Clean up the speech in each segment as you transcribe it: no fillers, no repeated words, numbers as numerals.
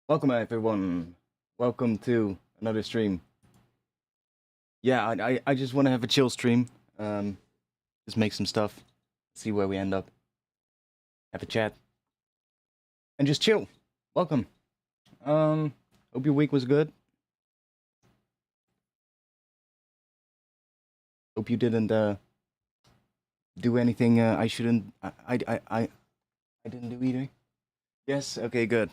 Welcome everyone. Welcome to another stream. Yeah, I just want to have a chill stream. Just make some stuff, see where we end up, have a chat, and just chill. Welcome. Hope your week was good. Hope you didn't do anything I shouldn't. I didn't do either. Yes. Okay. Good.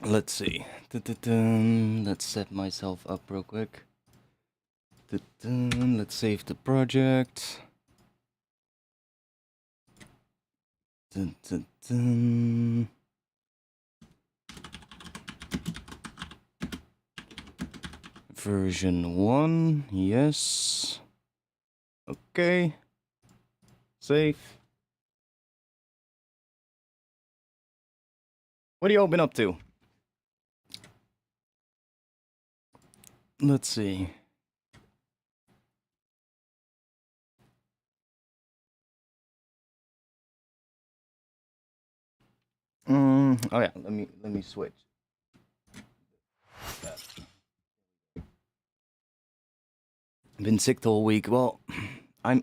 Let's see. Let's set myself up real quick. Let's save the project. Version 1, yes. Okay. Save. What have you all been up to? Let's see. Oh yeah, let me switch. I've been sick the whole week. Well, I'm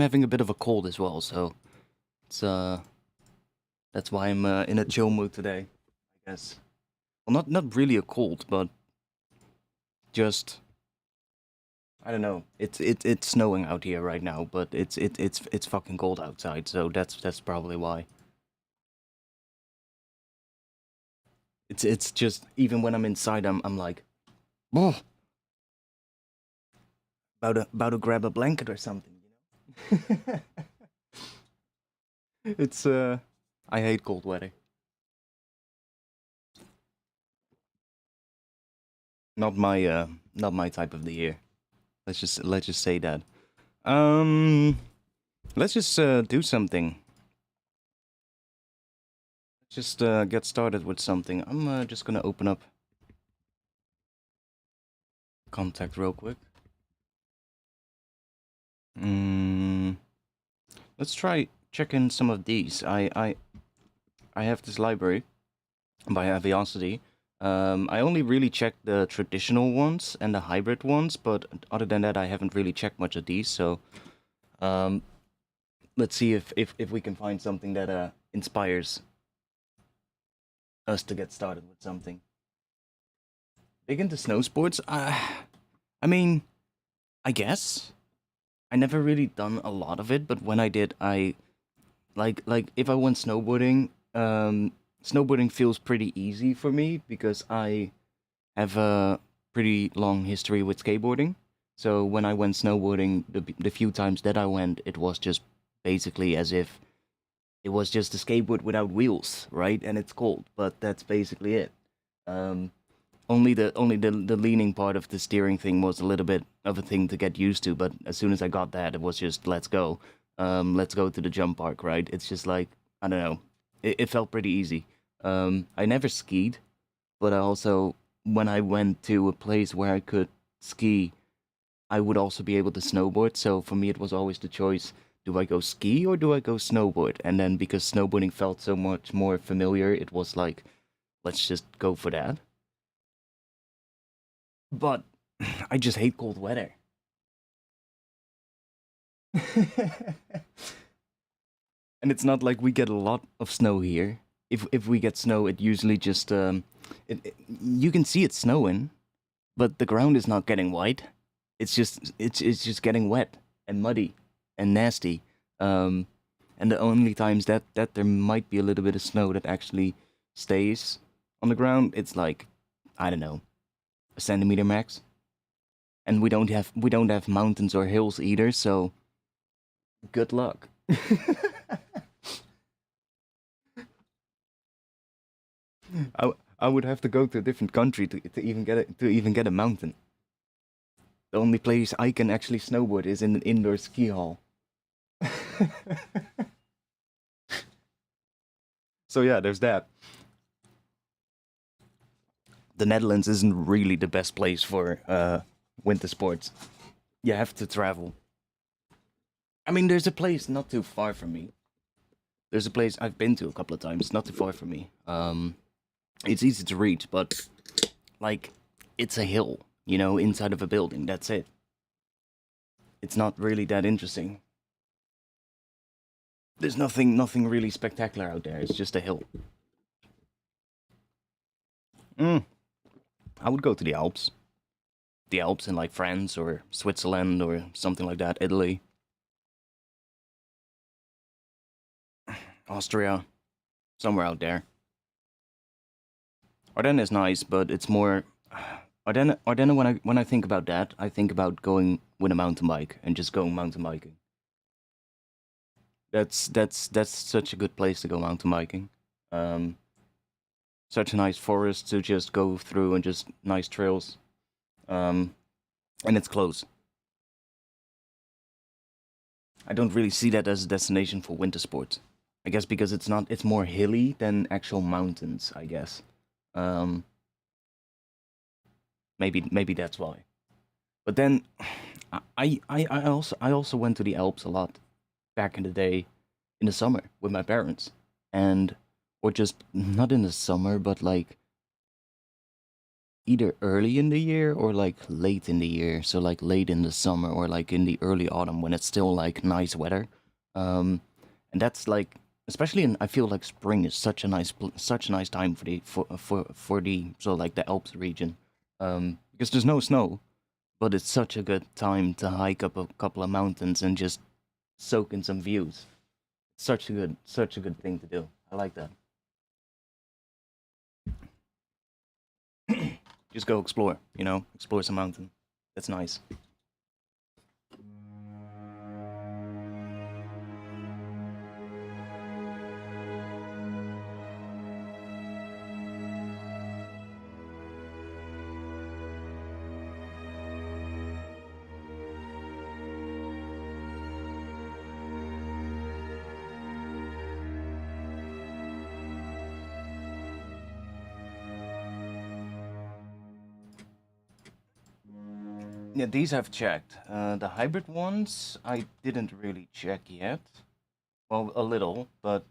having a bit of a cold as well, so it's that's why I'm in a chill mood today, I guess. Well, not really a cold, but just I don't know. It's snowing out here right now, but it's fucking cold outside, so that's probably why. It's just even when I'm inside, I'm like, oh, about to grab a blanket or something, you know. It's I hate cold weather. Not my type of the year. Let's just say that. Let's just do something. Let's just get started with something. I'm just gonna open up Contact real quick. Let's try checking some of these. I have this library by Aviosity. I only really checked the traditional ones and the hybrid ones, but other than that, I haven't really checked much of these. So, let's see if we can find something that inspires us to get started with something. Big into snow sports? I mean, I guess. I never really done a lot of it, but when I did, I like if I went snowboarding, snowboarding feels pretty easy for me because I have a pretty long history with skateboarding. So when I went snowboarding, the few times that I went, it was just basically as if it was just a skateboard without wheels, right? And it's cold, but that's basically it. Um, only the leaning part of the steering thing was a little bit of a thing to get used to, but as soon as I got that, it was just let's go. Let's go to the jump park, right? It's just like I don't know. It felt pretty easy. I never skied, but I also when I went to a place where I could ski, I would also be able to snowboard. So for me, it was always the choice: do I go ski or do I go snowboard? And then because snowboarding felt so much more familiar, it was like, let's just go for that. But I just hate cold weather. And it's not like we get a lot of snow here. If we get snow, it usually just you can see it snowing, but the ground is not getting white. It's just getting wet and muddy and nasty. Um, and the only times that there might be a little bit of snow that actually stays on the ground, it's like I don't know, a centimeter max. And we don't have mountains or hills either, so good luck. I would have to go to a different country to even get a mountain. The only place I can actually snowboard is in an indoor ski hall. So yeah, there's that. The Netherlands isn't really the best place for winter sports. You have to travel. I mean, there's a place not too far from me. There's a place I've been to a couple of times, not too far from me. It's easy to reach, but like it's a hill, you know, inside of a building. That's it. It's not really that interesting. There's nothing really spectacular out there. It's just a hill. I would go to the Alps. The Alps in like France or Switzerland or something like that. Italy, Austria, somewhere out there. Ardennes is nice, but it's more. Ardennes. When I think about that, I think about going with a mountain bike and just going mountain biking. That's such a good place to go mountain biking. Um, Such a nice forest to just go through and just nice trails. And it's close. I don't really see that as a destination for winter sports. I guess because it's more hilly than actual mountains, I guess. Um, maybe that's why. But then I also went to the Alps a lot back in the day in the summer with my parents. And or just not in the summer, but like either early in the year or like late in the year. So like late in the summer or like in the early autumn when it's still like nice weather. And that's like especially in I feel like spring is such a nice time for the so like the Alps region. Because there's no snow, but it's such a good time to hike up a couple of mountains and just soak in some views. Such a good thing to do. I like that. Just go explore, explore some mountain. That's nice. Yeah, these I've checked. The hybrid ones I didn't really check yet. Well, a little, but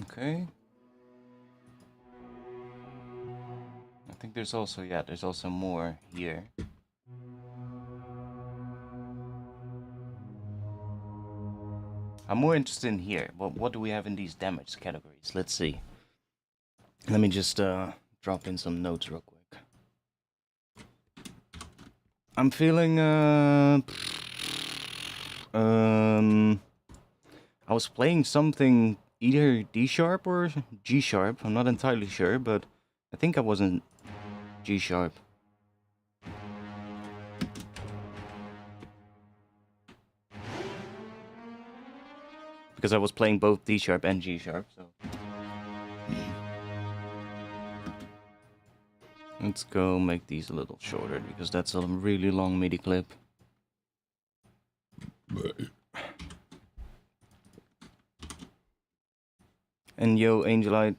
okay. I think there's also more here. I'm more interested in here. What do we have in these damage categories? Let's see. Let me just drop in some notes real quick. I'm feeling I was playing something either D sharp or G sharp. I'm not entirely sure, but I think I was in G sharp. Because I was playing both D sharp and G sharp, so. Let's go make these a little shorter because that's a really long MIDI clip. And yo, Angelite.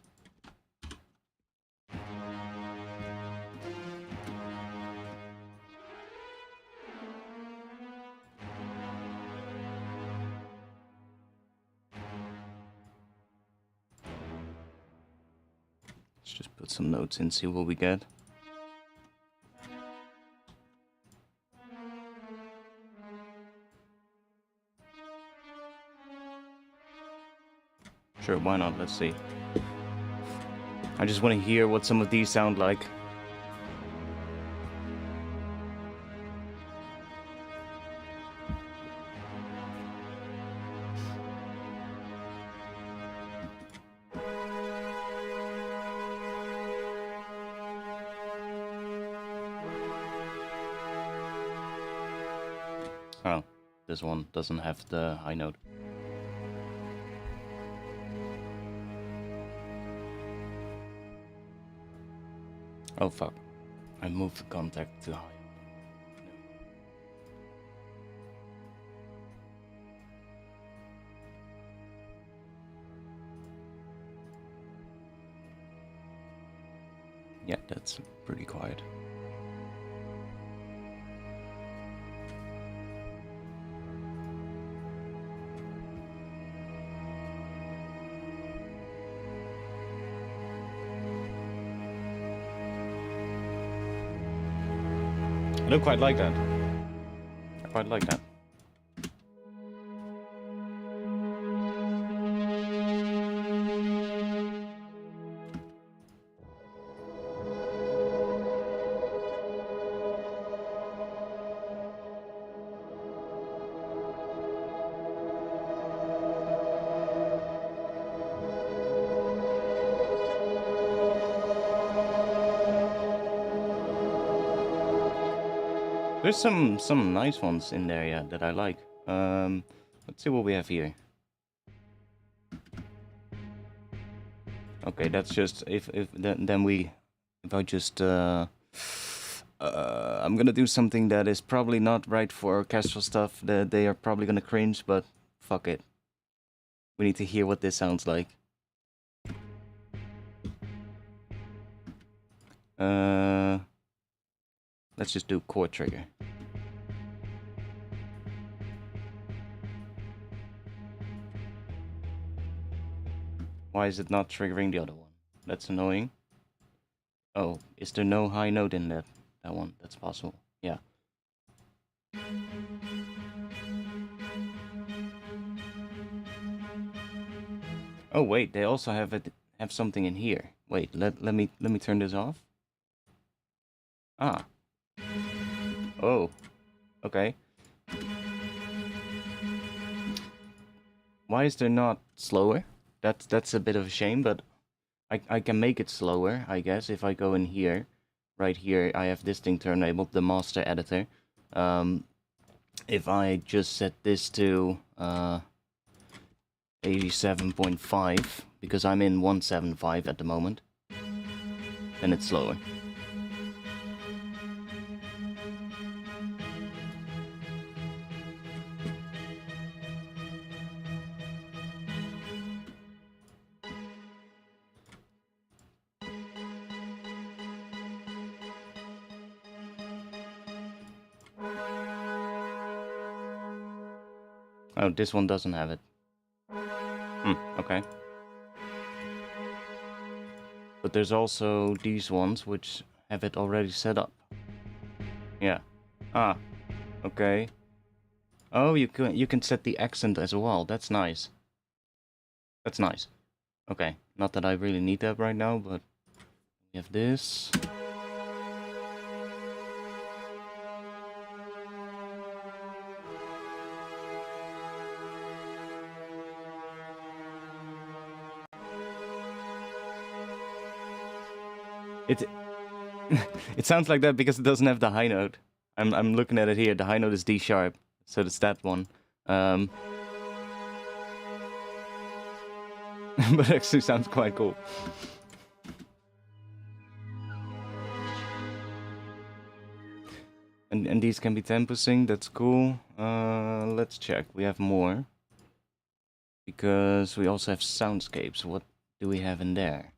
Let's just put some notes in, see what we get. Sure, why not? Let's see. I just want to hear what some of these sound like. Oh, this one doesn't have the high note. Oh fuck. I moved the contact to high. Yeah, that's pretty quiet. I don't quite like that. I quite like that. There's some nice ones in there, yeah, that I like. Let's see what we have here. Okay, that's just if I just I'm gonna do something that is probably not right for orchestral stuff. That they are probably gonna cringe, but fuck it. We need to hear what this sounds like. Let's just do chord trigger. Why is it not triggering the other one? That's annoying. Oh, is there no high note in that one? That's possible. Yeah. Oh wait, they also have something in here. Wait, let me turn this off. Ah. Oh. Okay. Why is there not slower? That's a bit of a shame, but I can make it slower, I guess, if I go in here. Right here, I have this thing turned enabled, the master editor. If I just set this to 87.5, because I'm in 175 at the moment, then it's slower. Oh, this one doesn't have it. Okay. But there's also these ones which have it already set up. Yeah. Ah. Okay. Oh, you can set the accent as well. That's nice. That's nice. Okay. Not that I really need that right now, but we have this. It sounds like that because it doesn't have the high note. I'm looking at it here. The high note is D sharp, so it's that one. But it actually sounds quite cool. And these can be tempo sync. That's cool. Let's check. We have more because we also have soundscapes. What do we have in there?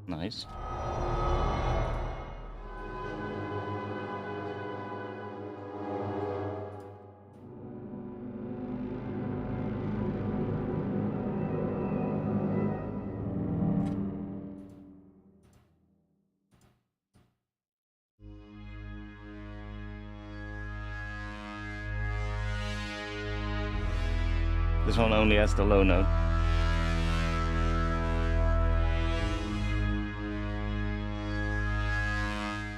Nice. This one only has the low note.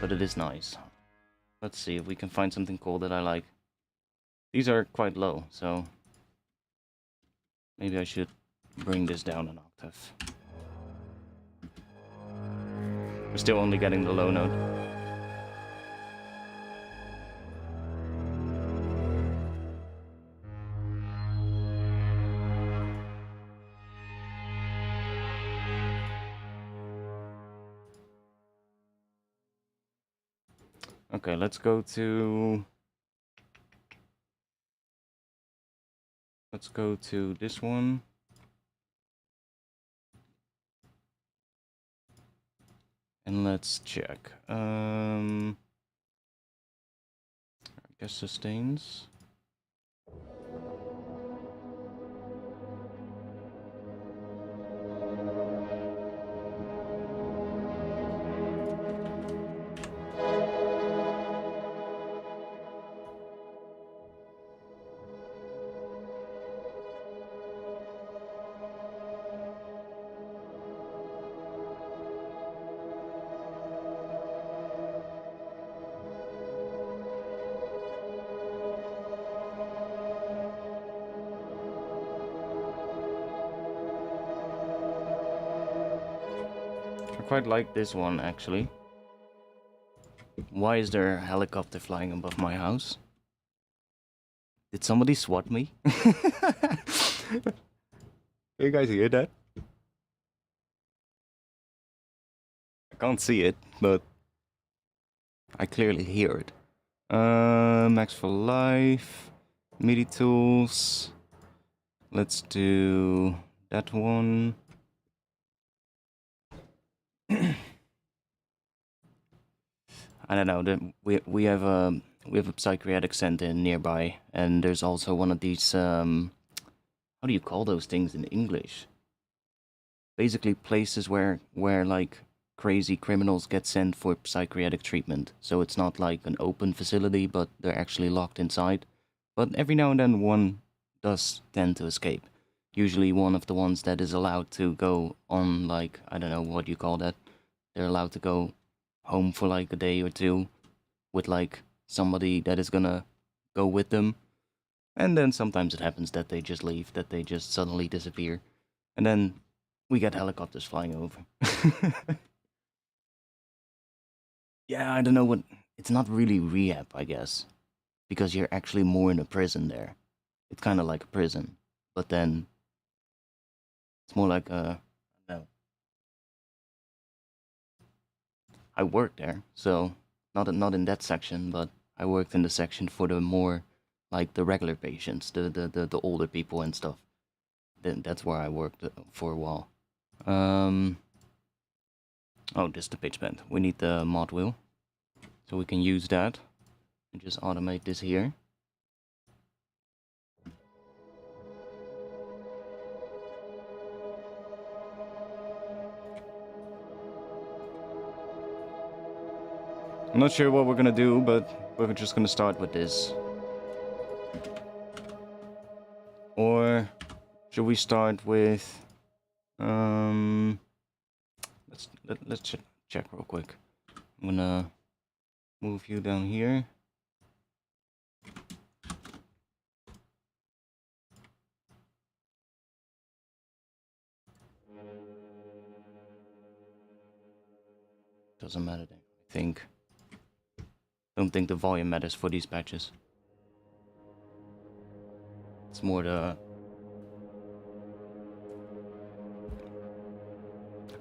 But it is nice. Let's see if we can find something cool that I like. These are quite low, so maybe I should bring this down an octave. We're still only getting the low note. Okay, let's go to this one. And let's check. I guess sustains. I quite like this one, actually. Why is there a helicopter flying above my house? Did somebody swat me? You guys hear that? I can't see it, but I clearly hear it. Max for life, MIDI tools. Let's do that one. I don't know. We have a psychiatric center nearby, and there's also one of these. How do you call those things in English? Basically, places where like crazy criminals get sent for psychiatric treatment. So it's not like an open facility, but they're actually locked inside. But every now and then one does tend to escape. Usually one of the ones that is allowed to go on, like, I don't know what you call that. They're allowed to go home for like a day or two with like somebody that is gonna go with them. And then sometimes it happens that they just leave, that they just suddenly disappear. And then we get helicopters flying over. Yeah, I don't know what... It's not really rehab, I guess. Because you're actually more in a prison there. It's kind of like a prison. But then... It's more like a... No. I worked there, so... Not in that section, but I worked in the section for the more... Like the regular patients, the older people and stuff. Then that's where I worked for a while. Oh, this is the pitch bend. We need the mod wheel. So we can use that. And just automate this here. I'm not sure what we're gonna do, but we're just gonna start with this. Or should we start with... Let's check real quick. I'm gonna move you down here. Doesn't matter then, I think. Don't think the volume matters for these patches. It's more the...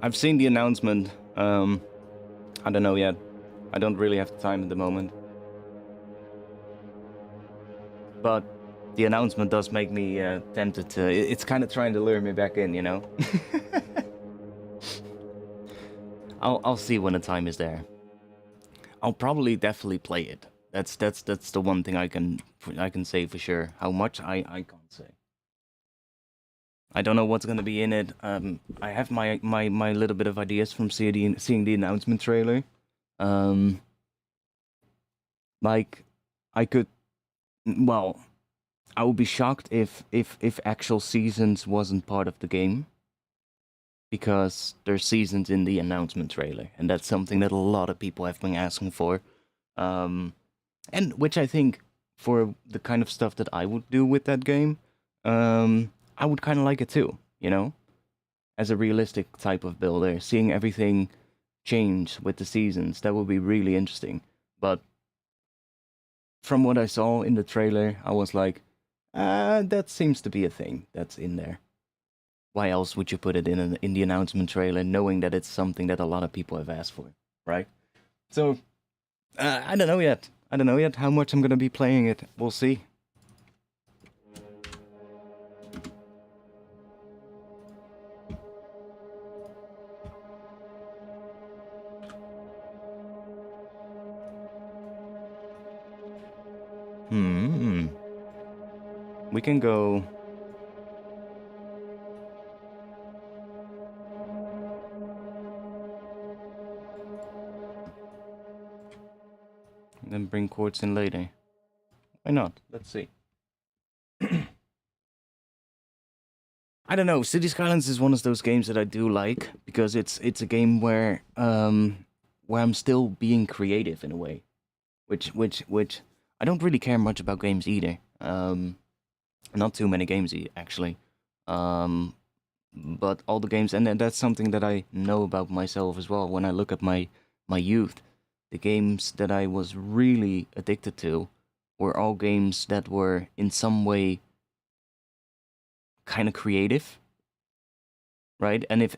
I've seen the announcement. I don't know yet. I don't really have the time at the moment. But the announcement does make me tempted to... It's kind of trying to lure me back in, you know? I'll see when the time is there. I'll probably definitely play it. That's the one thing I can say for sure. How much I can't say. I don't know what's gonna be in it. I have my little bit of ideas from seeing the announcement trailer. Like I could, well, I would be shocked if actual seasons wasn't part of the game. Because there's seasons in the announcement trailer, and that's something that a lot of people have been asking for. And which I think, for the kind of stuff that I would do with that game, I would kind of like it too. you know, as a realistic type of builder, seeing everything change with the seasons, that would be really interesting. But from what I saw in the trailer, I was like, that seems to be a thing that's in there. Why else would you put it in the announcement trailer, knowing that it's something that a lot of people have asked for, right? So, I don't know yet. I don't know yet how much I'm gonna be playing it. We'll see. We can go. And then bring chords in later. Why not? Let's see. I don't know. City Skylines is one of those games that I do like because it's a game where I'm still being creative in a way, which I don't really care much about games either. Not too many games actually, but all the games, and that's something that I know about myself as well. When I look at my youth, the games that I was really addicted to were all games that were in some way kind of creative, right? And if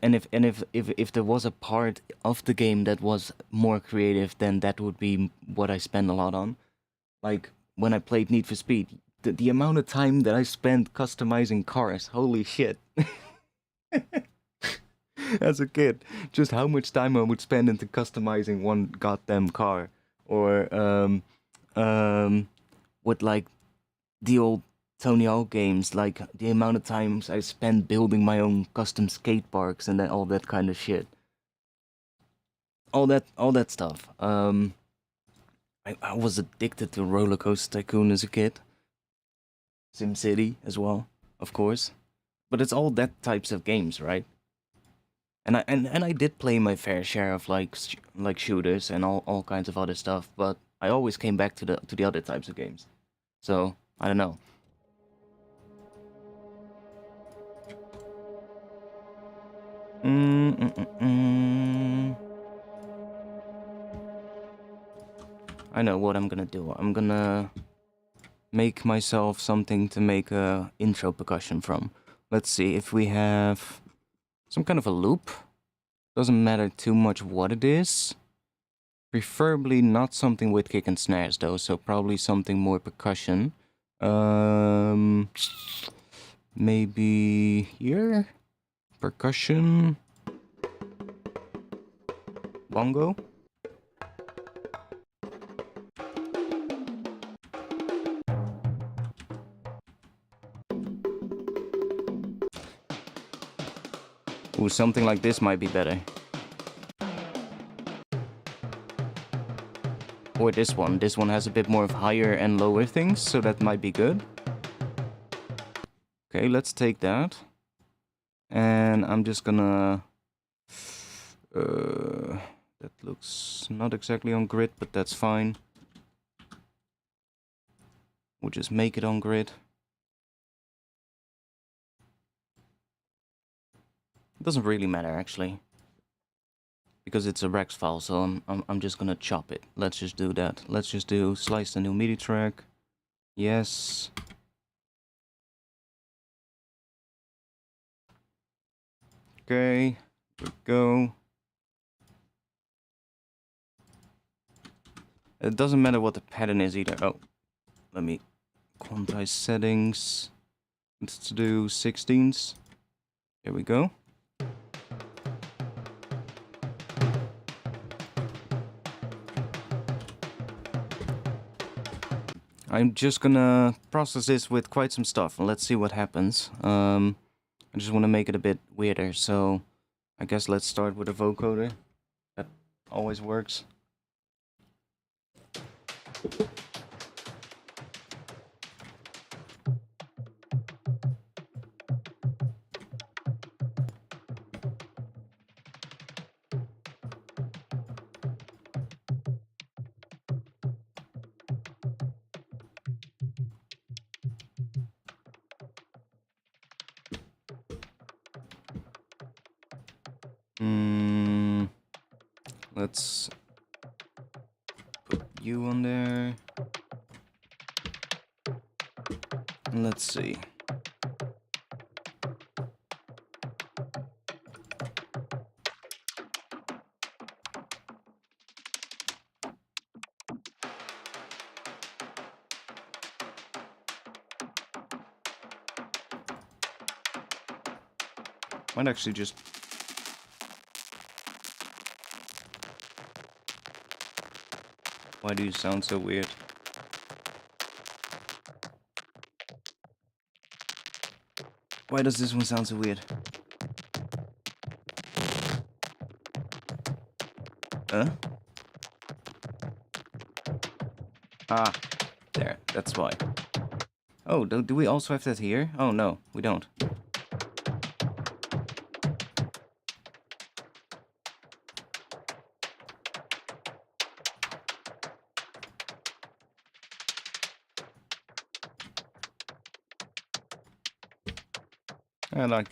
there was a part of the game that was more creative, then that would be what I spend a lot on. Like when I played Need for Speed, the amount of time that I spent customizing cars, holy shit. As a kid, just how much time I would spend into customizing one goddamn car, or with like the old Tony Hawk games, like the amount of times I spent building my own custom skate parks and then all that kind of shit. All that stuff. I was addicted to Roller Coaster Tycoon as a kid. SimCity as well, of course. But it's all that types of games, right? And I did play my fair share of like shooters and all kinds of other stuff, but I always came back to the other types of games. So, I don't know. I know what I'm gonna do. I'm gonna make myself something to make a intro percussion from. Let's see if we have some kind of a loop. Doesn't matter too much what it is. Preferably not something with kick and snares though, so probably something more percussion. Maybe here? Percussion. Bongo. Ooh, something like this might be better. Or this one. This one has a bit more of higher and lower things, so that might be good. Okay, let's take that. And I'm just gonna... that looks not exactly on grid, but that's fine. We'll just make it on grid. It doesn't really matter, actually. Because it's a Rex file, so I'm just gonna chop it. Let's just do that. Let's just do slice the new MIDI track. Yes. Okay, here we go. It doesn't matter what the pattern is either. Oh, let me quantize settings. Let's do 16s. Here we go. I'm just gonna process this with quite some stuff and let's see what happens. I just want to make it a bit weirder, so I guess let's start with a vocoder. That always works. Let's put you on there. And let's see. Might actually just... Why do you sound so weird? Why does this one sound so weird? Huh? Ah, there, that's why. Oh, do we also have that here? Oh no, we don't.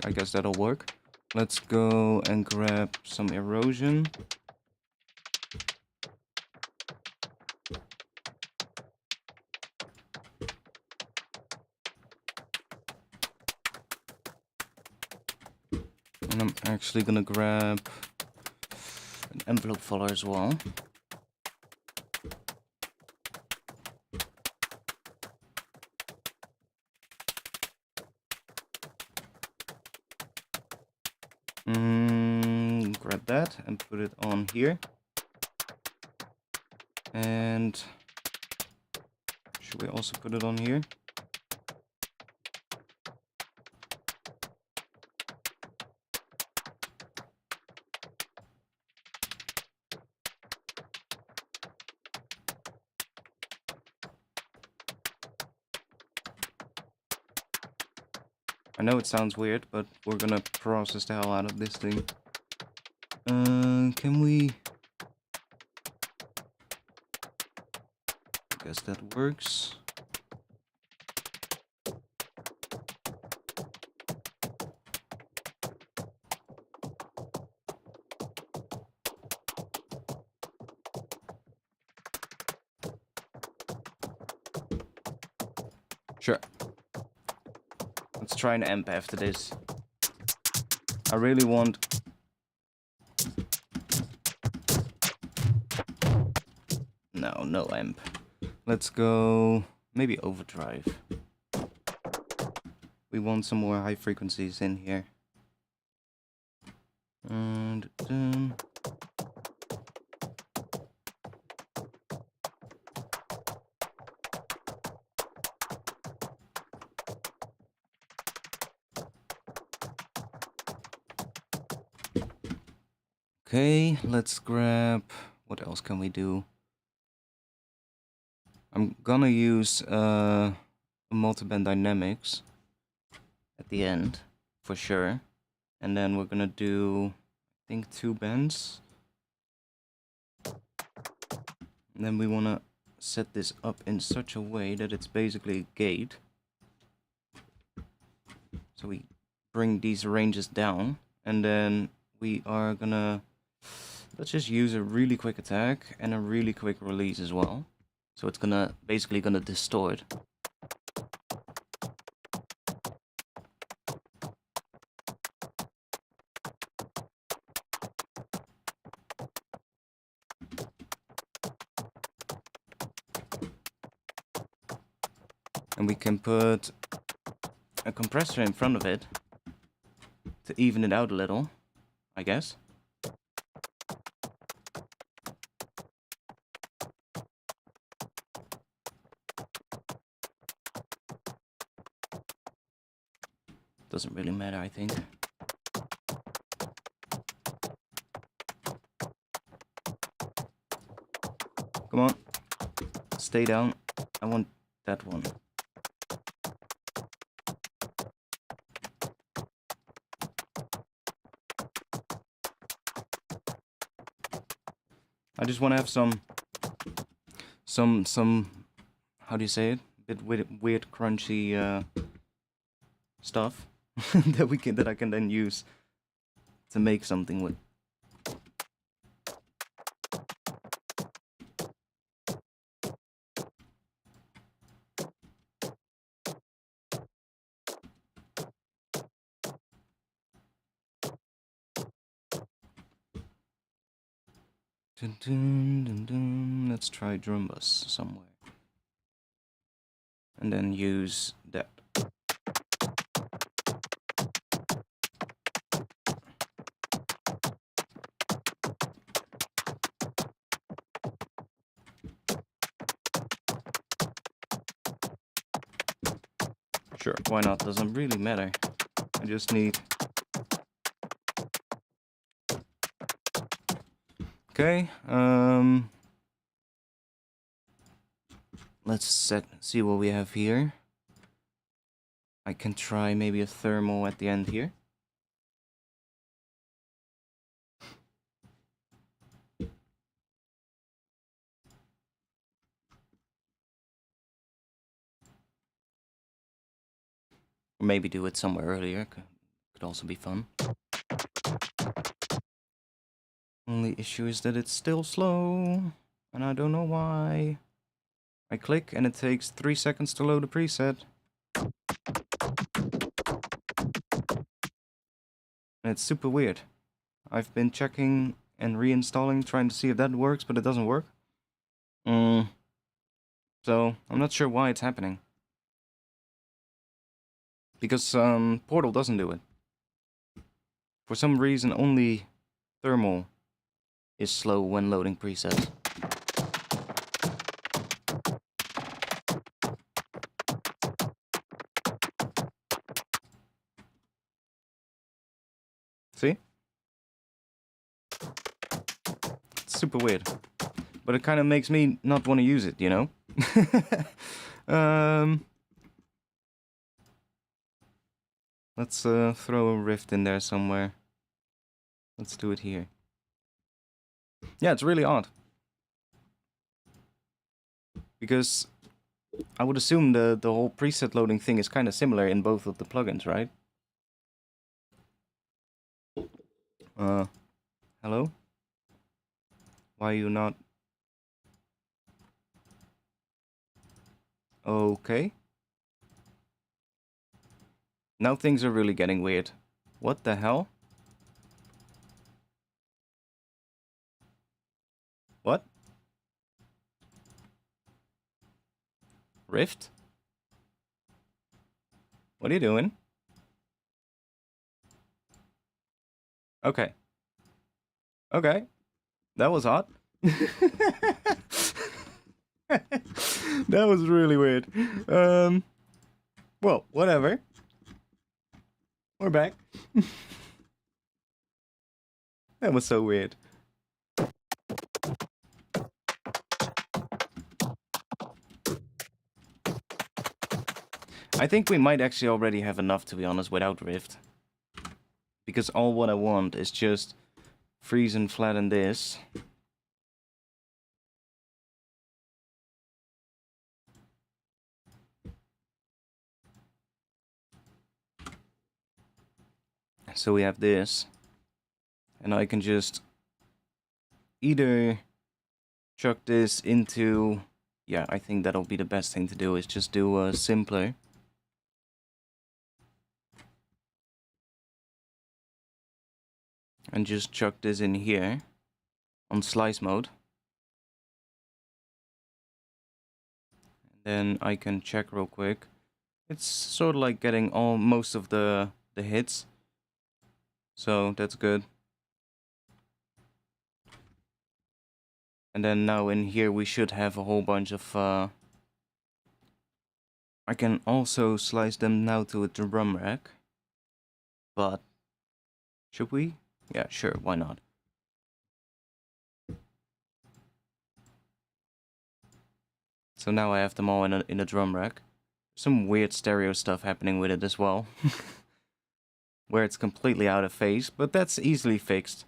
I guess that'll work. Let's go and grab some erosion. And I'm actually gonna grab an envelope follower as well. Grab that and put it on here. And should we also put it on here? I know it sounds weird, but we're gonna process the hell out of this thing. Can we... I guess that works. Sure. Let's try an amp after this. I really want... No amp. Let's go... maybe overdrive. We want some more high frequencies in here. And... okay, let's grab... what else can we do? I'm gonna use multiband dynamics at the end, for sure. And then we're gonna do, I think, 2 bands. And then we wanna set this up in such a way that it's basically a gate. So we bring these ranges down, and then we are gonna... let's just use a really quick attack and a really quick release as well. So it's basically gonna distort. And we can put a compressor in front of it to even it out a little, I guess. Doesn't really matter, I think. Come on. Stay down. I want that one. I just want to have some, how do you say it? A bit weird, crunchy stuff that I can then use to make something with. Dun, dun, dun, dun. Let's try drum bus somewhere. And then use that. Sure, why not? Doesn't really matter. I just need... Okay, let's see what we have here. I can try maybe a thermal at the end here. Or maybe do it somewhere earlier, could also be fun. Only issue is that it's still slow, and I don't know why. I click and it takes 3 seconds to load a preset. And it's super weird. I've been checking and reinstalling, trying to see if that works, but it doesn't work. So, I'm not sure why it's happening. Because Portal doesn't do it. For some reason, only Thermal is slow when loading presets. See? It's super weird. But it kind of makes me not want to use it, you know? Let's throw a rift in there somewhere. Let's do it here. Yeah, it's really odd. Because I would assume the whole preset loading thing is kind of similar in both of the plugins, right? Hello? Why are you not... Okay. Now things are really getting weird. What the hell? What? Rift? What are you doing? Okay. Okay. That was hot. That was really weird. Well, whatever. We're back. That was so weird. I think we might actually already have enough, to be honest, without Rift. Because all what I want is just freeze and flatten this. So we have this. And I can just either chuck this into... Yeah, I think that'll be the best thing to do, is just do a simpler. And just chuck this in here on slice mode. And then I can check real quick. It's sort of like getting most of the hits. So that's good. And then now in here we should have a whole bunch of... I can also slice them now to a drum rack. But... should we? Yeah, sure, why not? So now I have them all in a drum rack. Some weird stereo stuff happening with it as well. Where it's completely out of phase, but that's easily fixed.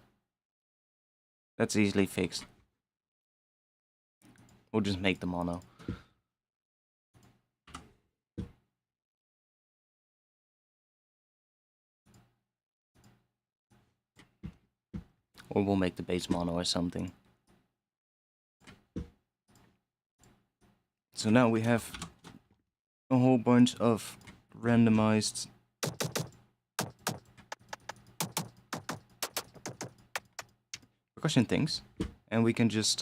That's easily fixed. We'll just make the mono. Or we'll make the bass mono or something. So now we have a whole bunch of randomized percussion things. and we can just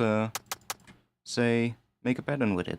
say make a pattern with it.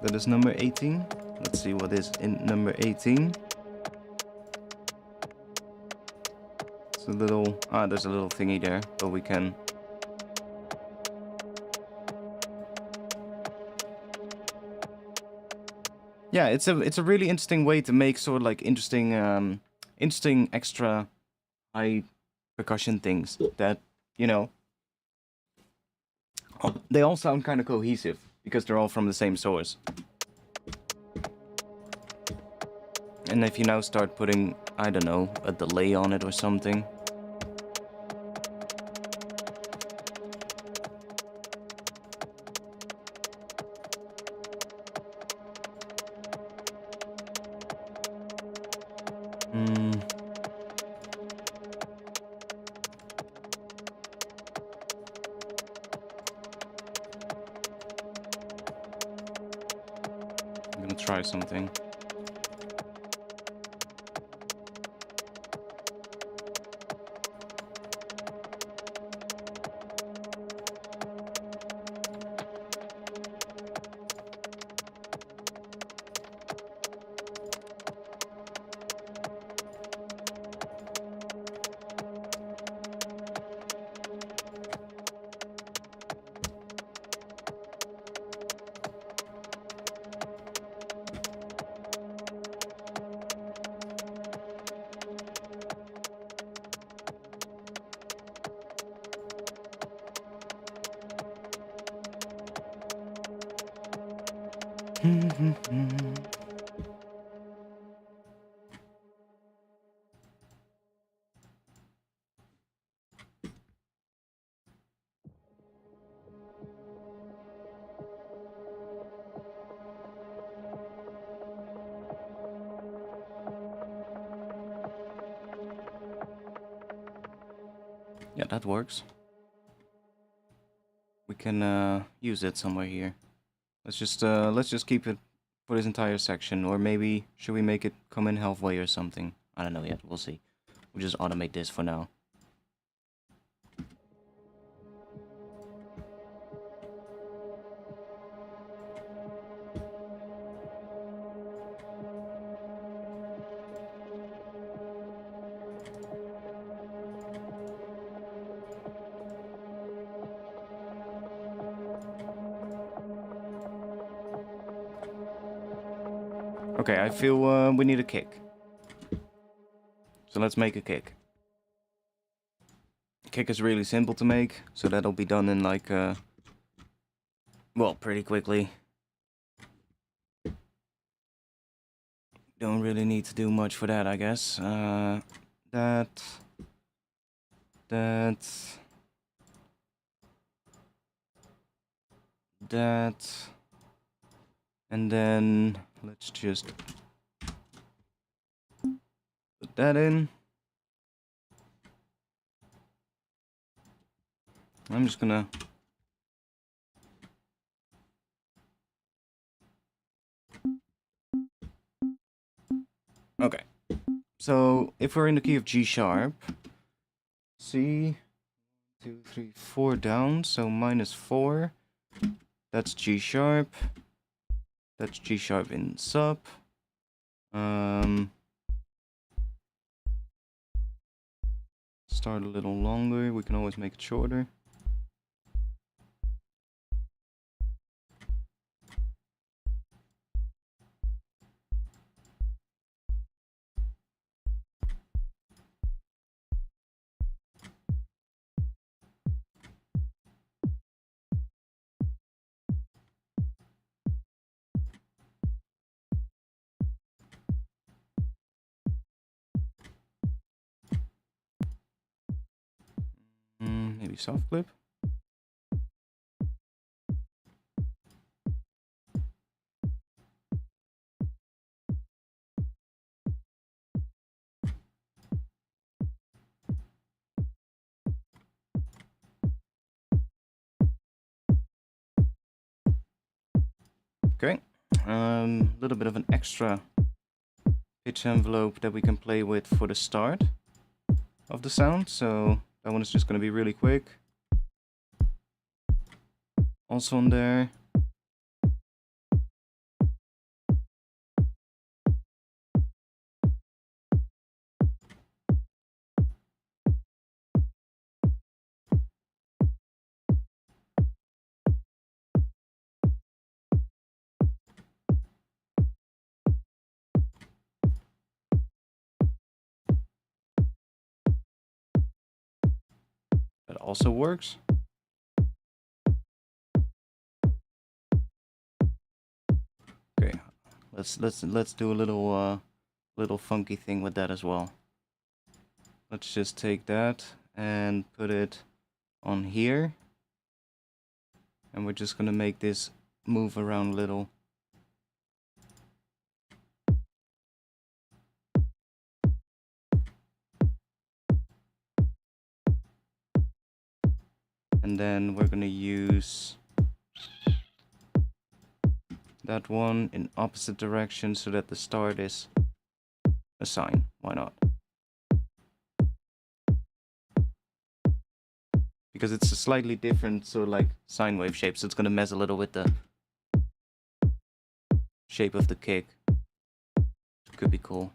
That is number 18. Let's see what is in number 18. It's a little... there's a little thingy there, but we can... Yeah, it's a really interesting way to make sort of like interesting extra high percussion things that, you know, they all sound kind of cohesive because they're all from the same source. And if you now start putting, I don't know, a delay on it or something. I'm gonna try something. Yeah, that works. We can use it somewhere here. Let's just keep it for this entire section, or maybe should we make it come in halfway or something? I don't know yet. We'll see. We'll just automate this for now. Okay, I feel we need a kick. So let's make a kick. Kick is really simple to make, so that'll be done in like, well, pretty quickly. Don't really need to do much for that, I guess. That, and then let's just put that in. I'm just gonna okay. So if we're in the key of G sharp, C, 2, 3, 4 down, so -4. That's G sharp. That's G sharp in sub. Start a little longer. We can always make it shorter. Maybe soft clip. Okay, little bit of an extra pitch envelope that we can play with for the start of the sound. So that one is just going to be really quick. Also on there. That also works. Okay, let's do a little funky thing with that as well. Let's just take that and put it on here, and we're just gonna make this move around a little. And then we're gonna use that one in opposite direction so that the start is a sine. Why not? Because it's a slightly different sort of like sine wave shape, so it's gonna mess a little with the shape of the kick. Could be cool.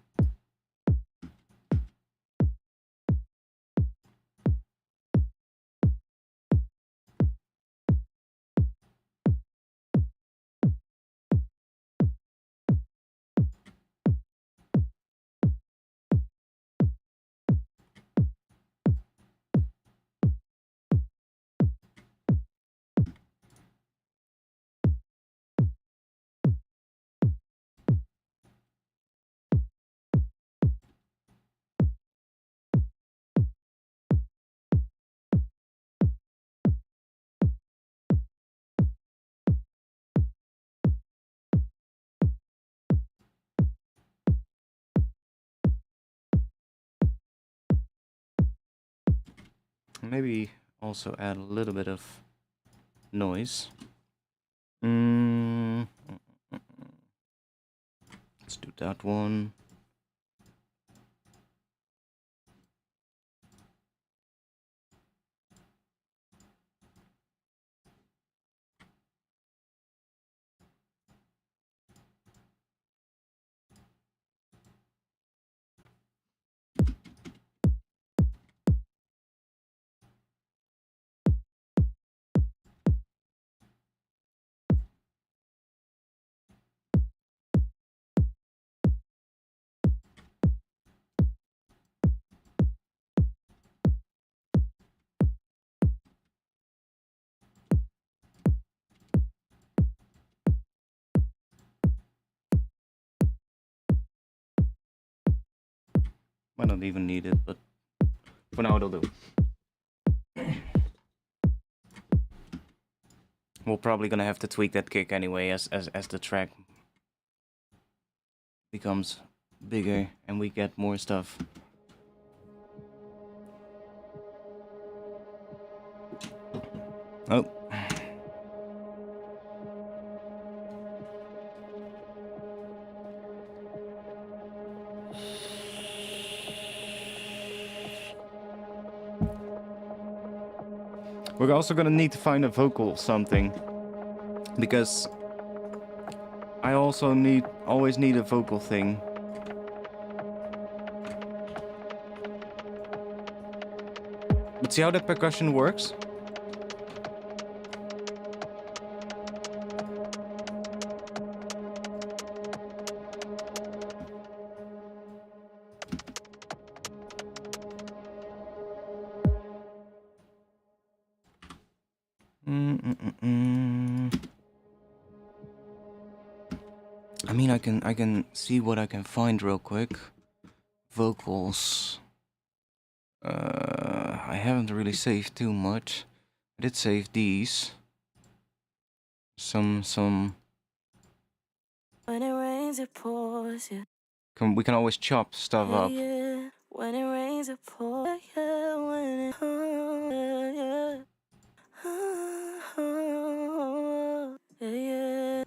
Maybe also add a little bit of noise. Let's do that one. Might not even need it, but for now it'll do. We're probably gonna have to tweak that kick anyway as the track becomes bigger and we get more stuff. Oh. We're also gonna need to find a vocal something, because I also always need a vocal thing. But see how the percussion works? I mean, I can see what I can find real quick. Vocals. I haven't really saved too much. I did save these. Some. When it rains, it pours. Yeah. We can always chop stuff up. Yeah. When it rains, it pours. Yeah. When it yeah. Yeah.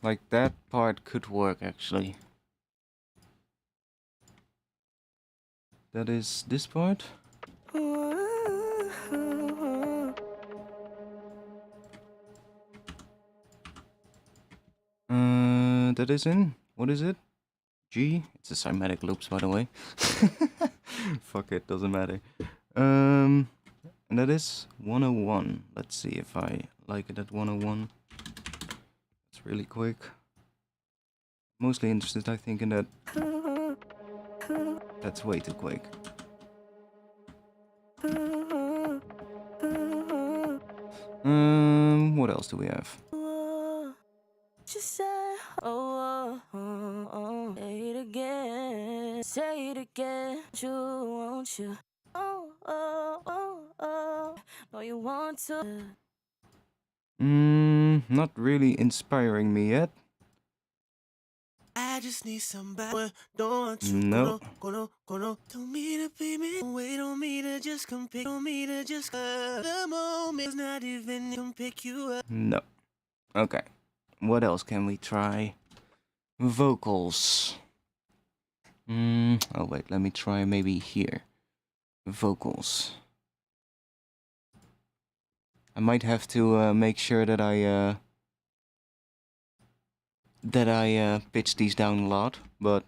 Like that part could work actually. That is this part. That is in. What is it? G. It's a cymatic loops, by the way. Fuck it, doesn't matter. And that is 101. Let's see if I like it at 101. It's really quick. Mostly interested, I think, in that. That's way too quick. What else do we have? Just say, say it again. Say it again. Won't you? No, you want to. Not really inspiring me yet. I just need somebody. Don't want you. No. Gonna. Don't me to be me. Wait on me to just come pick. On me to just the moment's not even come pick you up. No. Okay. What else can we try? Vocals. Oh wait, let me try maybe here. Vocals. I might have to make sure that I pitch these down a lot, but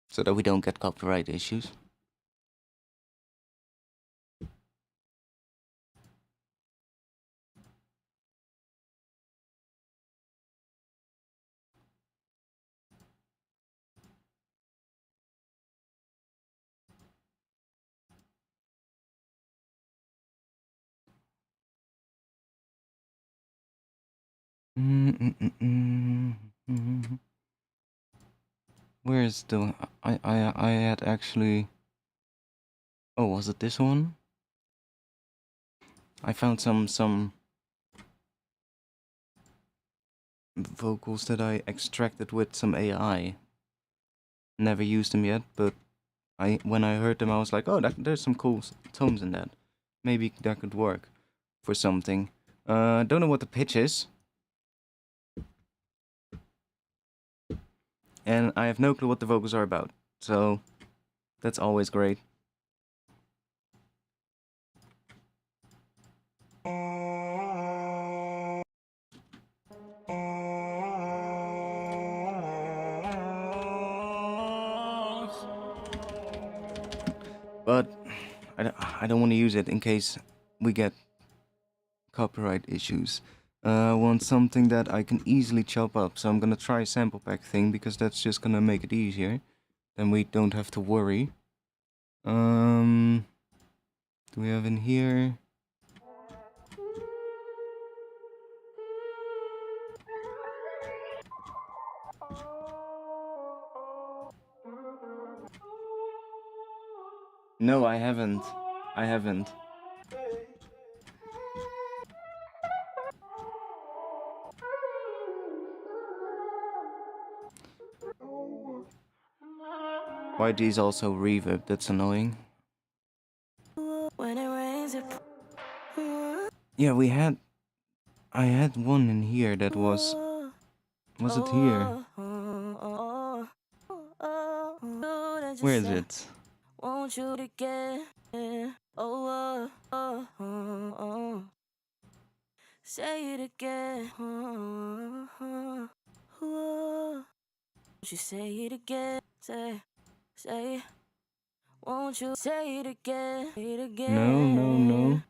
so that we don't get copyright issues. Where's the I had actually. Oh, was it this one? I found some vocals that I extracted with some AI. Never used them yet, but when I heard them, I was like, oh, there's some cool tones in that. Maybe that could work for something. Don't know what the pitch is. And I have no clue what the vocals are about. So that's always great. But I don't want to use it in case we get copyright issues. I want something that I can easily chop up, so I'm gonna try a sample pack thing because that's just gonna make it easier. Then we don't have to worry. Do we have in here? No, I haven't. I haven't. YG is also reverb, that's annoying. When it rains, it Yeah, I had one in here that was it here? Where is it? Won't you again? Say it again. Won't you say it again? Say. Won't you say it again? Say it again. No.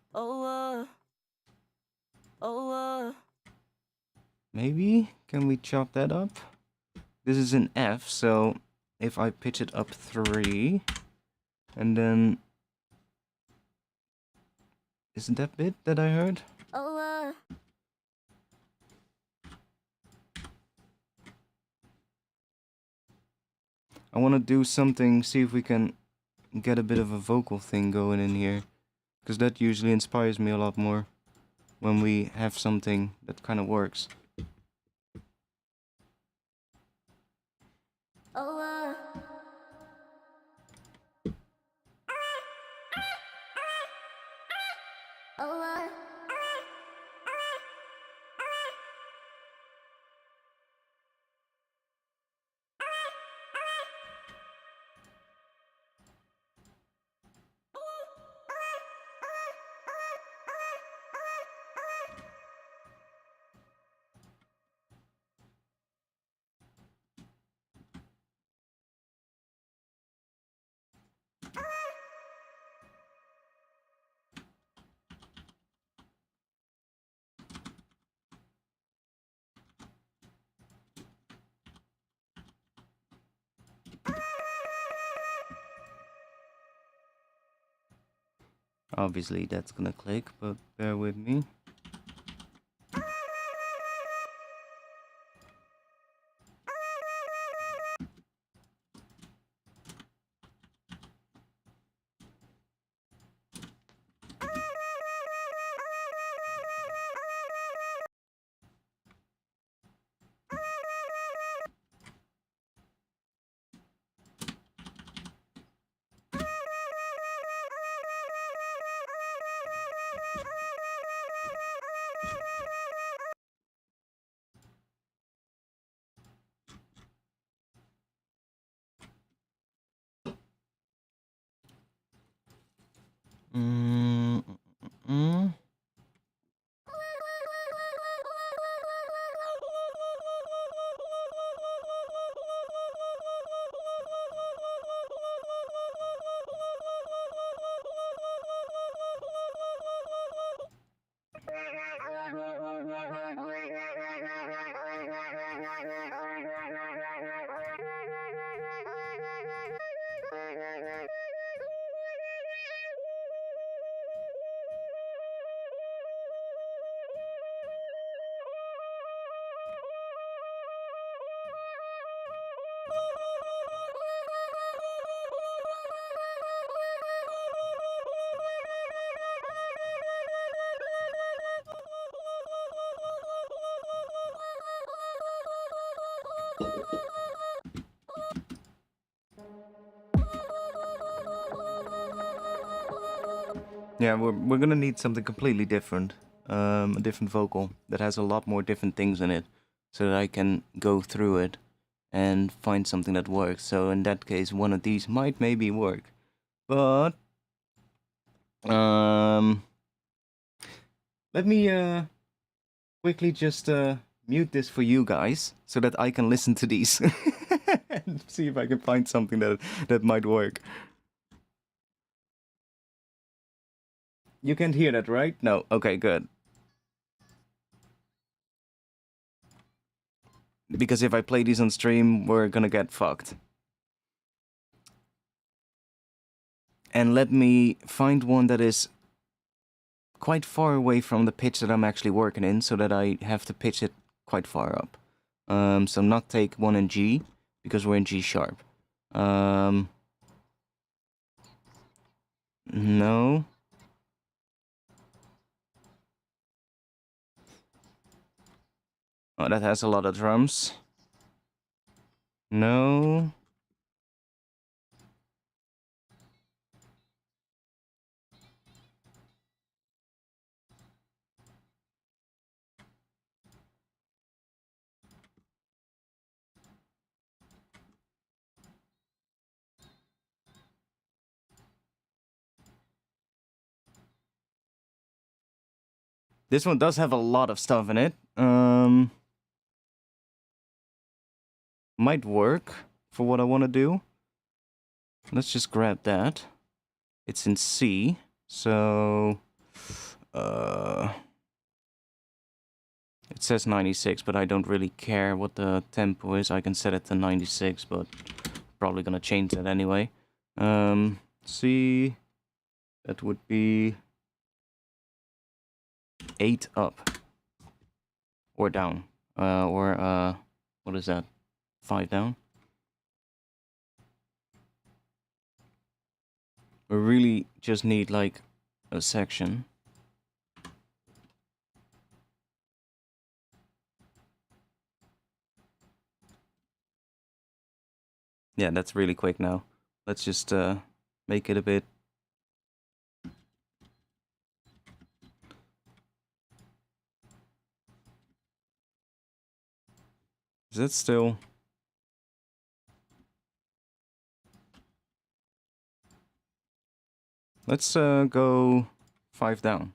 Maybe? Can we chop that up? This is an F, so if I pitch it up 3, and then Isn't that bit that I heard? Oh, I want to do something, see if we can get a bit of a vocal thing going in here. Because that usually inspires me a lot more when we have something that kind of works. oh, oh, Obviously that's gonna click, but bear with me. Mm, mm, mm, mm. Yeah, we're gonna need something completely different. A different vocal that has a lot more different things in it, so that I can go through it and find something that works. So in that case, one of these might maybe work, but let me quickly just mute this for you guys so that I can listen to these and see if I can find something that might work. You can't hear that, right? No. Okay, good. Because if I play these on stream, we're gonna get fucked. And let me find one that is quite far away from the pitch that I'm actually working in, so that I have to pitch it quite far up. So not take one in G, because we're in G sharp. No. Oh, that has a lot of drums. No. This one does have a lot of stuff in it. Might work for what I want to do. Let's just grab that. It's in C, so it says 96, but I don't really care what the tempo is. I can set it to 96, but probably gonna change that anyway. C, that would be 8 up or down, or what is that? 5 down. We really just need like a section. Yeah, that's really quick now. Let's just make it a bit. Is that still? Let's go 5 down.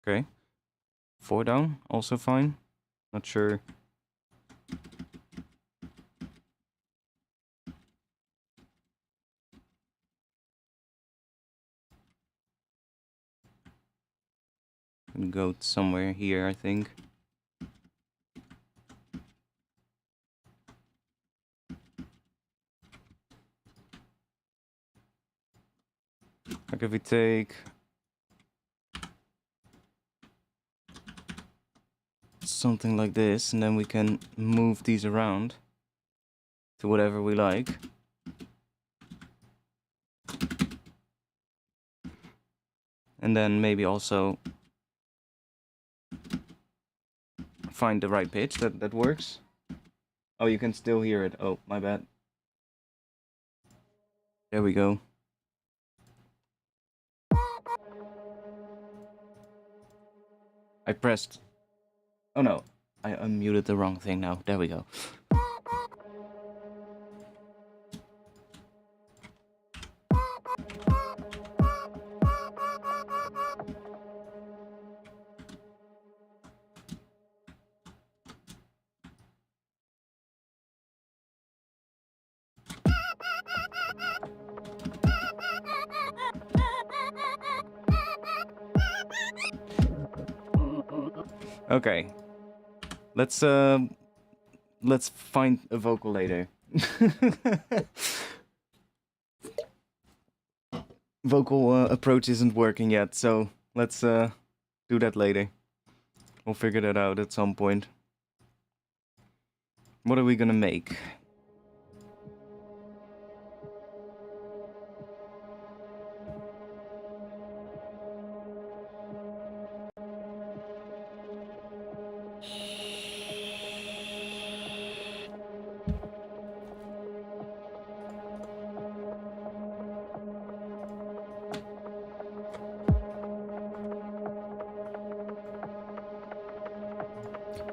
Okay. 4 down, also fine. Not sure. Can go somewhere here, I think. Like if we take something like this, and then we can move these around to whatever we like. And then maybe also find the right pitch that works. Oh, you can still hear it. Oh, my bad. There we go. I pressed... Oh no, I unmuted the wrong thing now. There we go. Okay. Let's find a vocal later. Vocal approach isn't working yet, so let's do that later. We'll figure that out at some point. What are we gonna make?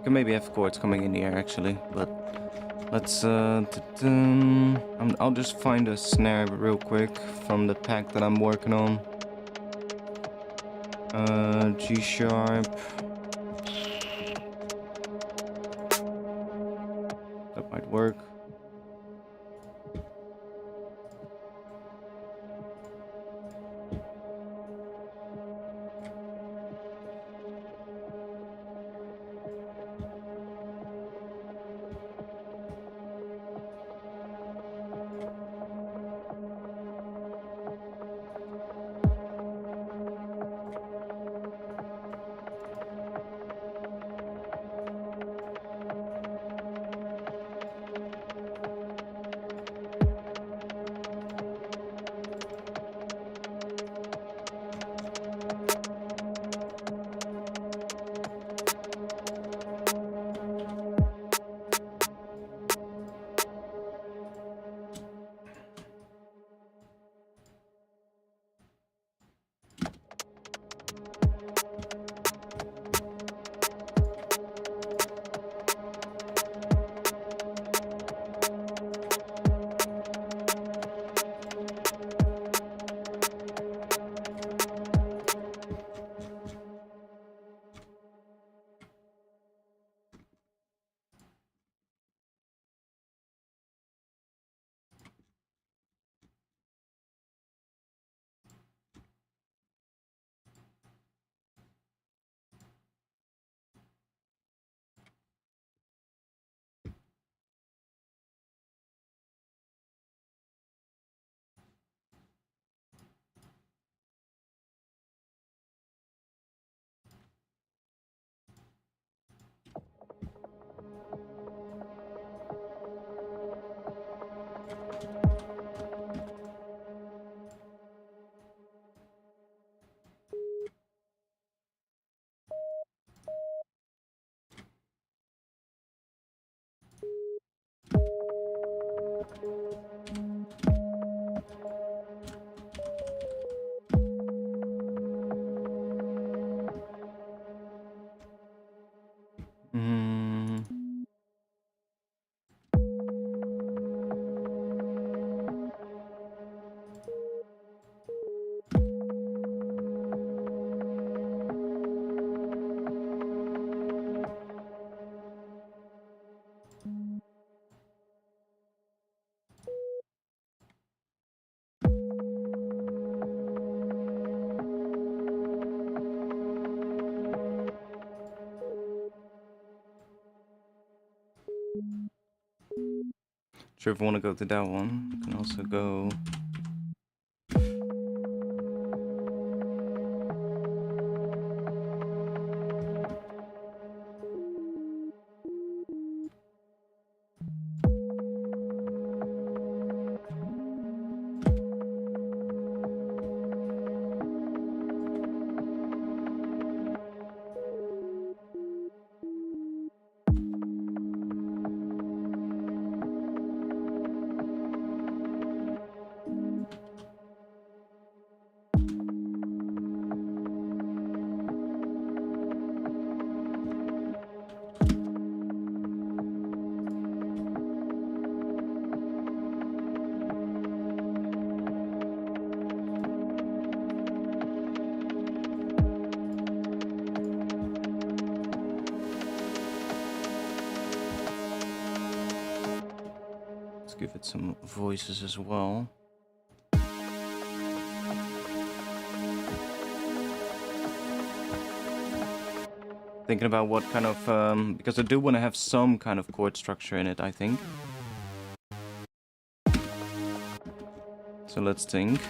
Can maybe have chords coming in here actually, but let's I'll just find a snare real quick from the pack that I'm working on. G sharp. That might work. Sure, if I want to go to that one, I can also go. Let's give it some voices as well. Thinking about what kind of, because I do want to have some kind of chord structure in it, I think. So let's think.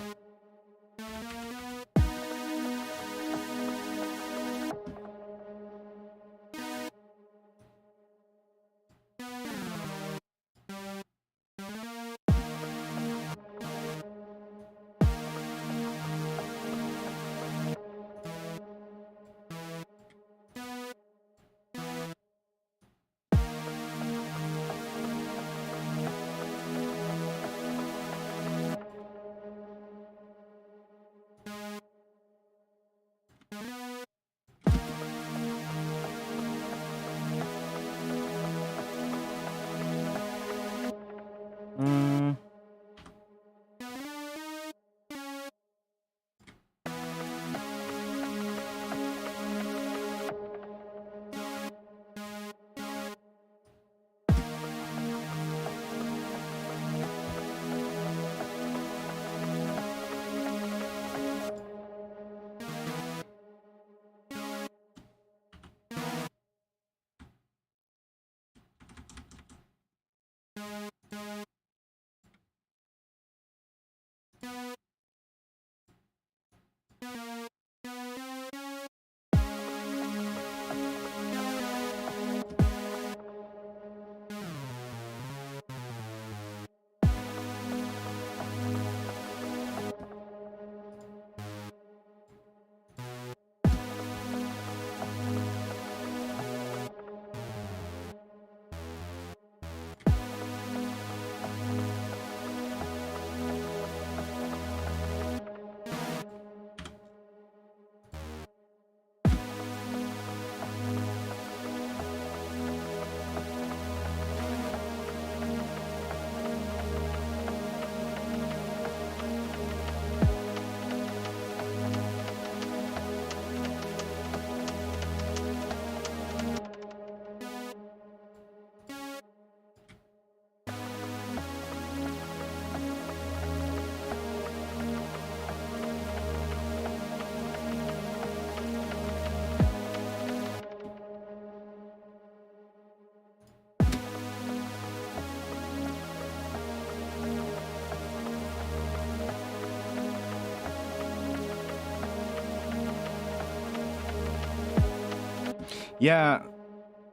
Yeah,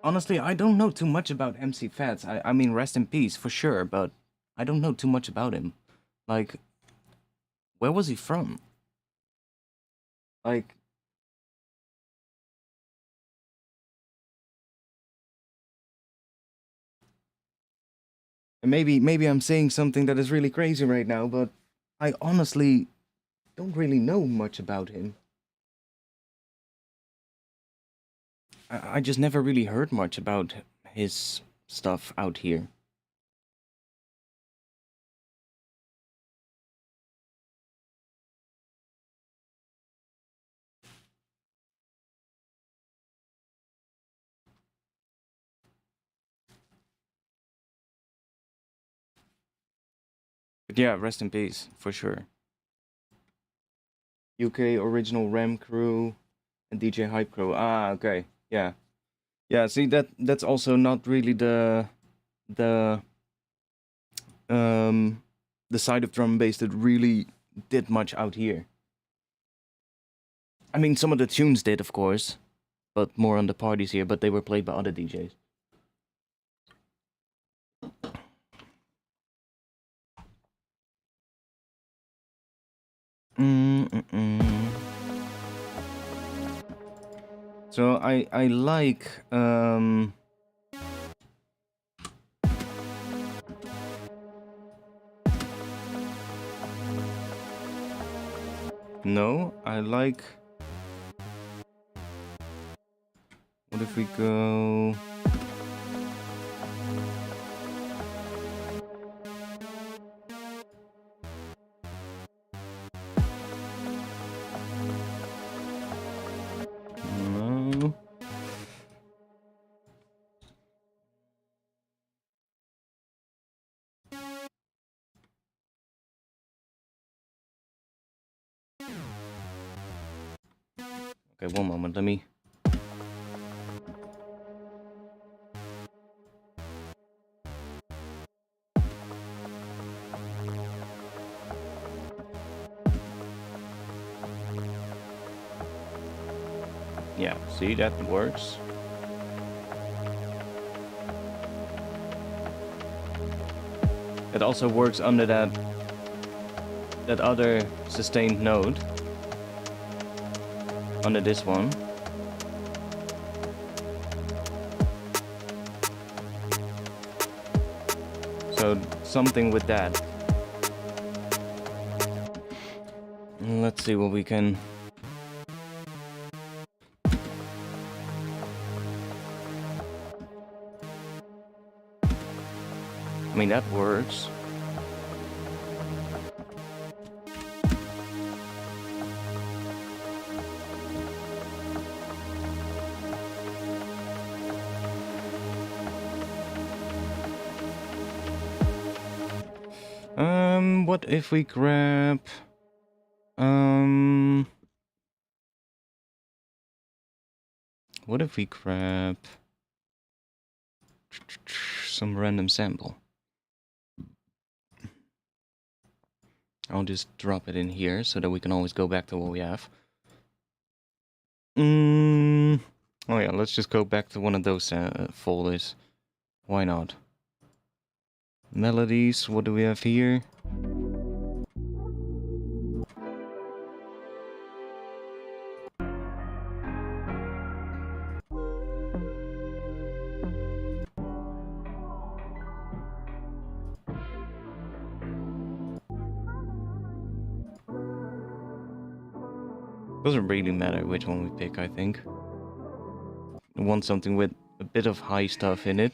honestly, I don't know too much about MC Fats. I mean, rest in peace for sure, but I don't know too much about him. Like, where was he from? Like, and maybe I'm saying something that is really crazy right now, but I honestly don't really know much about him. I just never really heard much about his stuff out here. But yeah, rest in peace, for sure. UK original Ram crew and DJ Hype crew. Ah, okay. Yeah. Yeah, see that's also not really the the side of drum and bass that really did much out here. I mean, some of the tunes did, of course, but more on the parties here, but they were played by other DJs. So I like no, I like, what if we go no. Okay, one moment, let me. Yeah, see, that works. It also works under that other sustained note. Under this one. So something with that. Let's see what we can. I mean, that works. What if we grab what if we grab some random sample? I'll just drop it in here so that we can always go back to what we have. Oh yeah, let's just go back to one of those folders. Why not? Melodies, what do we have here? Doesn't really matter which one we pick, I think. I want something with a bit of high stuff in it.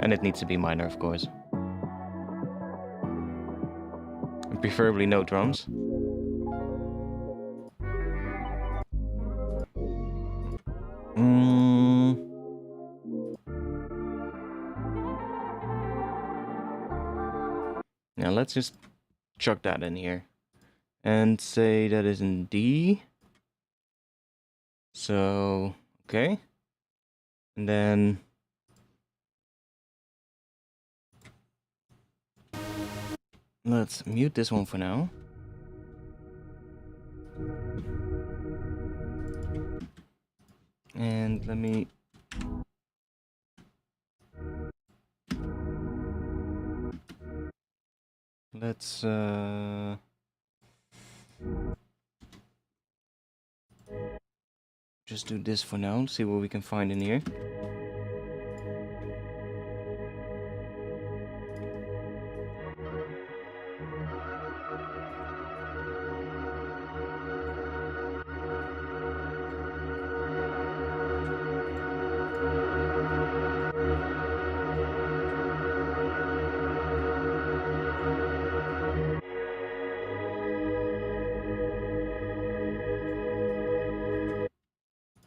And it needs to be minor, of course. And preferably no drums. Now let's just chuck that in here. And say that is in D. So, okay. And then let's mute this one for now. And let me let's just do this for now, see what we can find in here.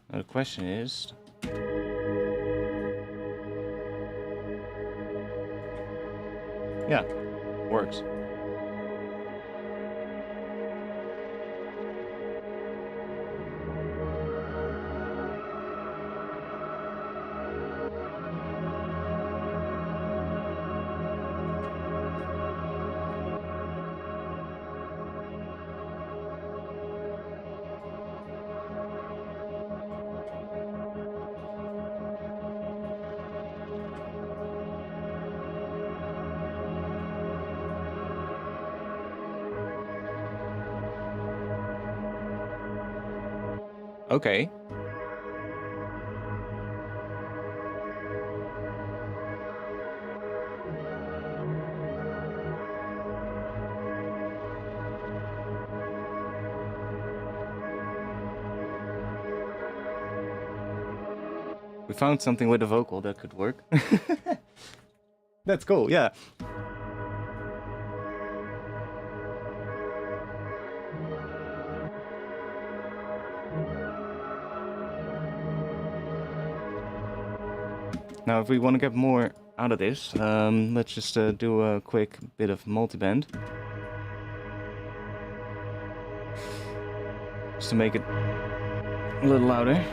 Now the question is, yeah, works. Okay. We found something with a vocal that could work. That's cool, yeah. Now, if we want to get more out of this, let's just do a quick bit of multiband. Just to make it a little louder.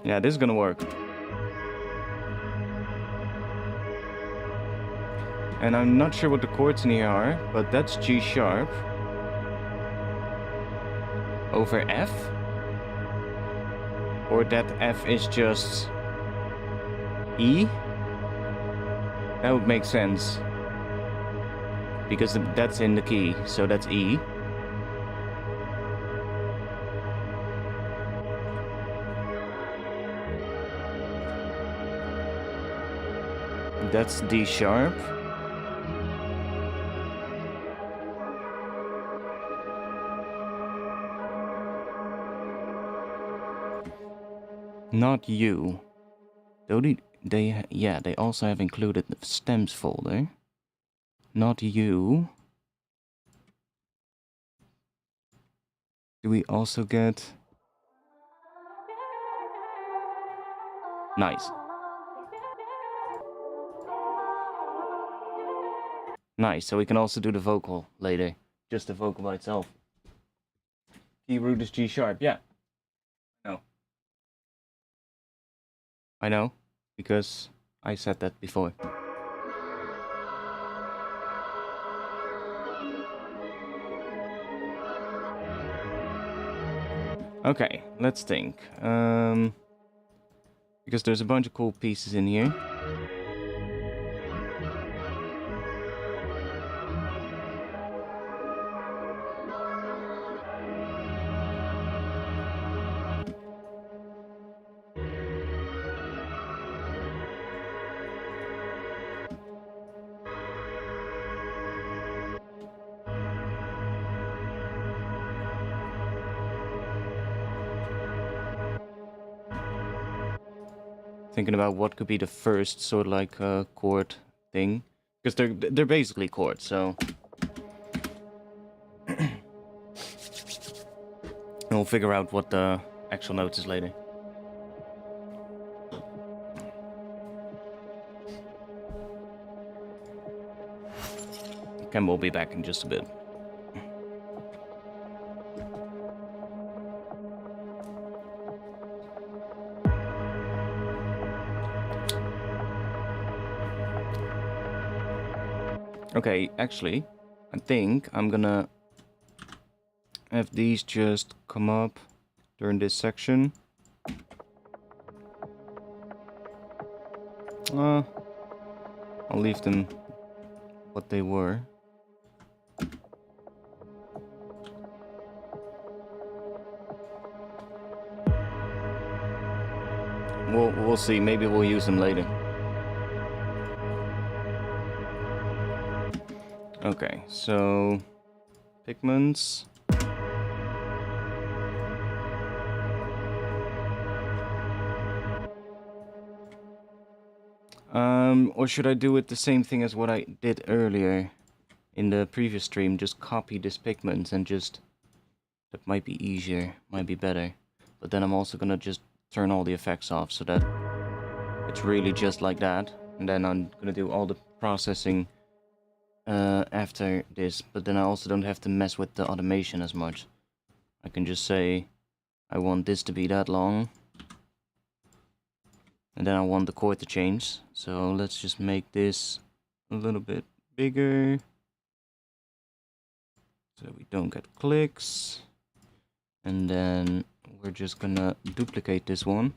Yeah, this is gonna work. And I'm not sure what the chords in here are, but that's G sharp over F. Or that F is just E. That would make sense. Because that's in the key, so that's E. That's D sharp. Not U. Though they also have included the stems folder. Not U. Do we also get... Nice. Nice, so we can also do the vocal later. Just the vocal by itself. Key root is G sharp, yeah. No. I know, because I said that before. Okay, let's think. Because there's a bunch of cool pieces in here. Thinking about what could be the first sort of like chord thing, because they're basically chords, so we'll figure out what the actual notes is later. Ken will be back in just a bit. Okay, actually, I think I'm gonna have these just come up during this section. I'll leave them what they were. We'll see, maybe we'll use them later. Okay, so pigments. Or should I do it the same thing as what I did earlier in the previous stream? Just copy this pigment and just... That might be easier, might be better. But then I'm also gonna just turn all the effects off so that it's really just like that. And then I'm gonna do all the processing after this, but then I also don't have to mess with the automation as much. I can just say I want this to be that long, and then I want the chord to change, so let's just make this a little bit bigger so that we don't get clicks. And then we're just gonna duplicate this one.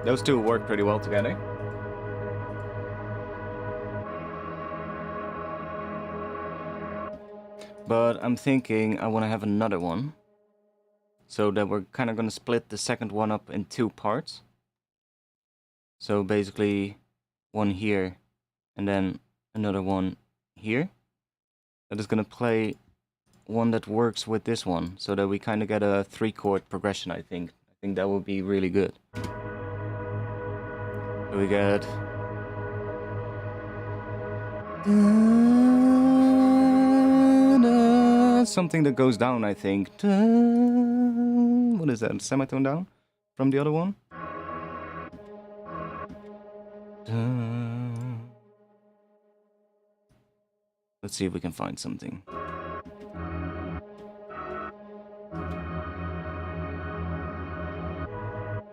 Those two work pretty well together. But I'm thinking I want to have another one. So that we're kind of going to split the second one up in two parts. So basically one here and then another one here. That is going to play one that works with this one. So that we kind of get a 3-chord progression, I think. I think that would be really good. So we get... something that goes down, I think. What is that? Semitone down from the other one? Let's see if we can find something.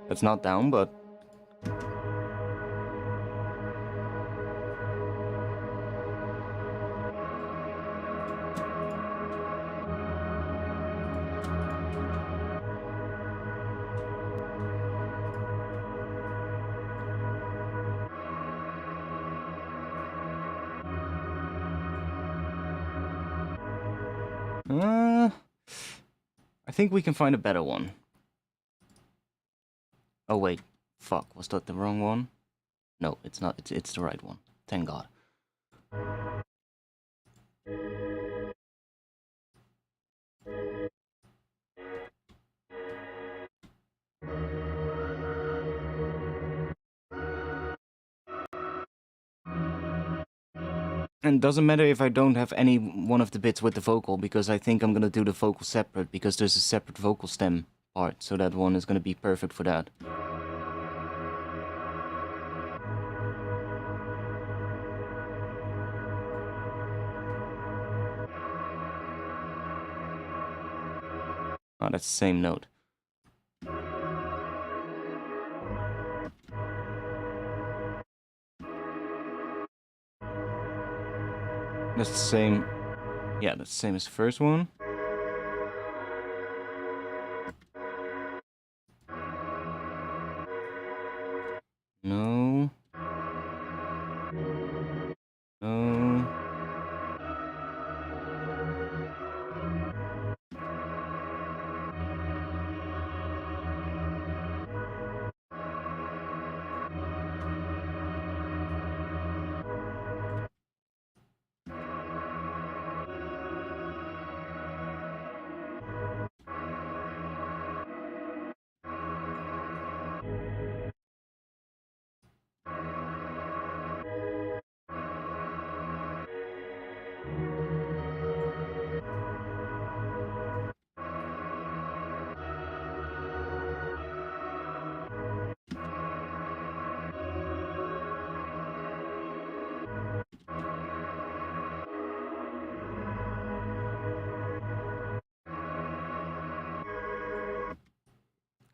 That's not down, but... I think we can find a better one. Oh wait, fuck, was that the wrong one? No, it's not, it's the right one. Thank God. And doesn't matter if I don't have any one of the bits with the vocal, because I think I'm gonna do the vocal separate, because there's a separate vocal stem part, so that one is gonna be perfect for that. Oh, that's the same note. That's the same. Yeah, that's the same as the first one. No. No.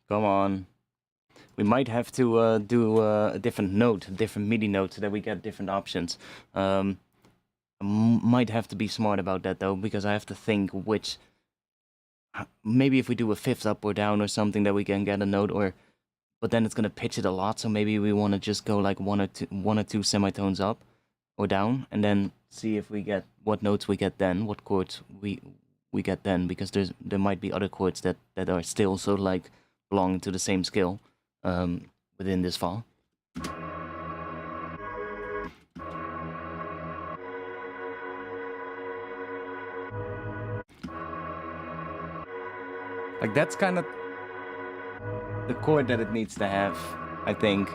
Come on. We might have to do a different note, a different MIDI note, so that we get different options. I might have to be smart about that though, because I have to think which... Maybe if we do a fifth up or down or something, that we can get a note, or... But then it's gonna pitch it a lot, so maybe we want to just go like one or two semitones up or down, and then see if we get what notes we get then, what chords we get then, because there might be other chords that are still sort of like belong to the same scale within this file. Like, that's kind of the chord that it needs to have, I think.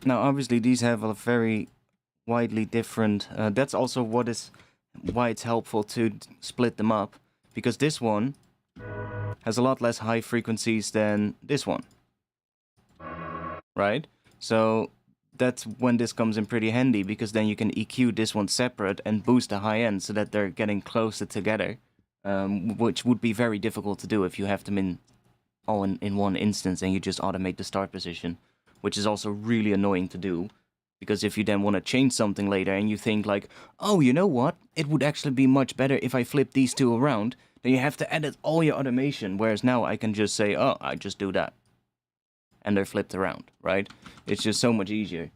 Now, obviously, these have a very widely different... that's also why it's helpful to split them up. Because this one has a lot less high frequencies than this one. Right? So that's when this comes in pretty handy, because then you can EQ this one separate and boost the high end so that they're getting closer together. Which would be very difficult to do if you have them all in one instance and you just automate the start position. Which is also really annoying to do. Because if you then want to change something later and you think like, oh, you know what? It would actually be much better if I flip these two around. Then you have to edit all your automation. Whereas now I can just say, oh, I just do that. And they're flipped around, right? It's just so much easier.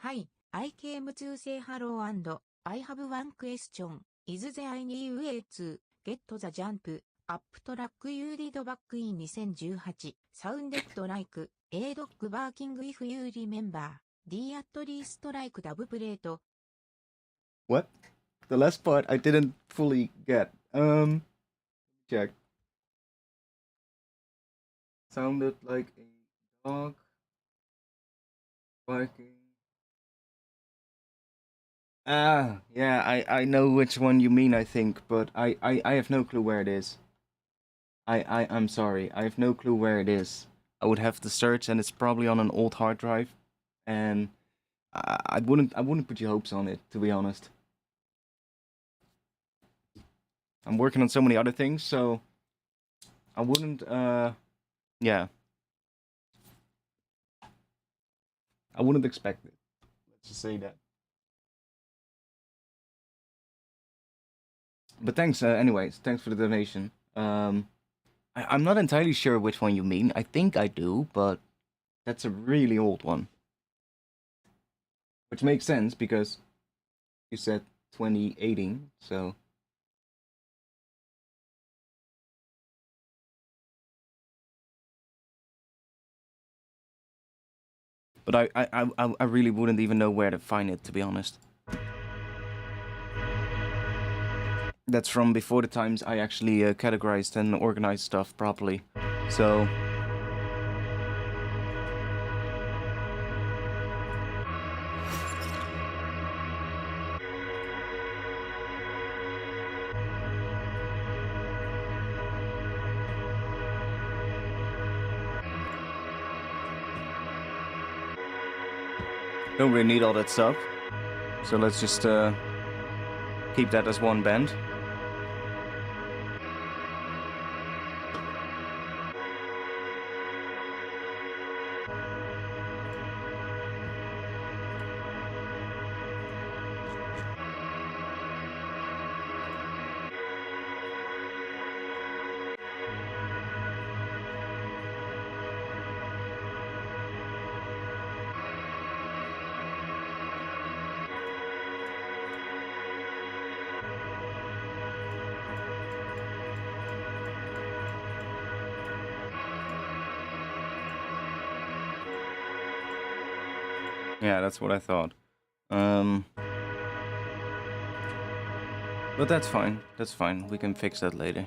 Hi, I came to say hello and I have one question. Is there any way to get the jump up track you did back in 2018 sounded like a dog barking if you remember? The at least like dub plate. What? The last part I didn't fully get. Check. Sounded like a dog barking. Ah, yeah, I know which one you mean, I think, but I have no clue where it is. I'm sorry, I have no clue where it is. I would have to search, and it's probably on an old hard drive, and I wouldn't put your hopes on it, to be honest. I'm working on so many other things, so I wouldn't, yeah. I wouldn't expect it. Let's just say that. But thanks, anyways, thanks for the donation. I'm not entirely sure which one you mean. I think I do, but that's a really old one. Which makes sense, because you said 2018, so... But I really wouldn't even know where to find it, to be honest. That's from before the times I actually categorized and organized stuff properly. So... Don't really need all that stuff. So let's just keep that as one band. Yeah, that's what I thought. But that's fine. That's fine. We can fix that later.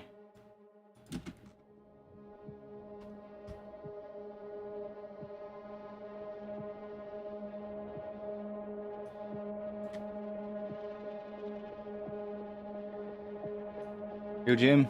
Yo, Jim.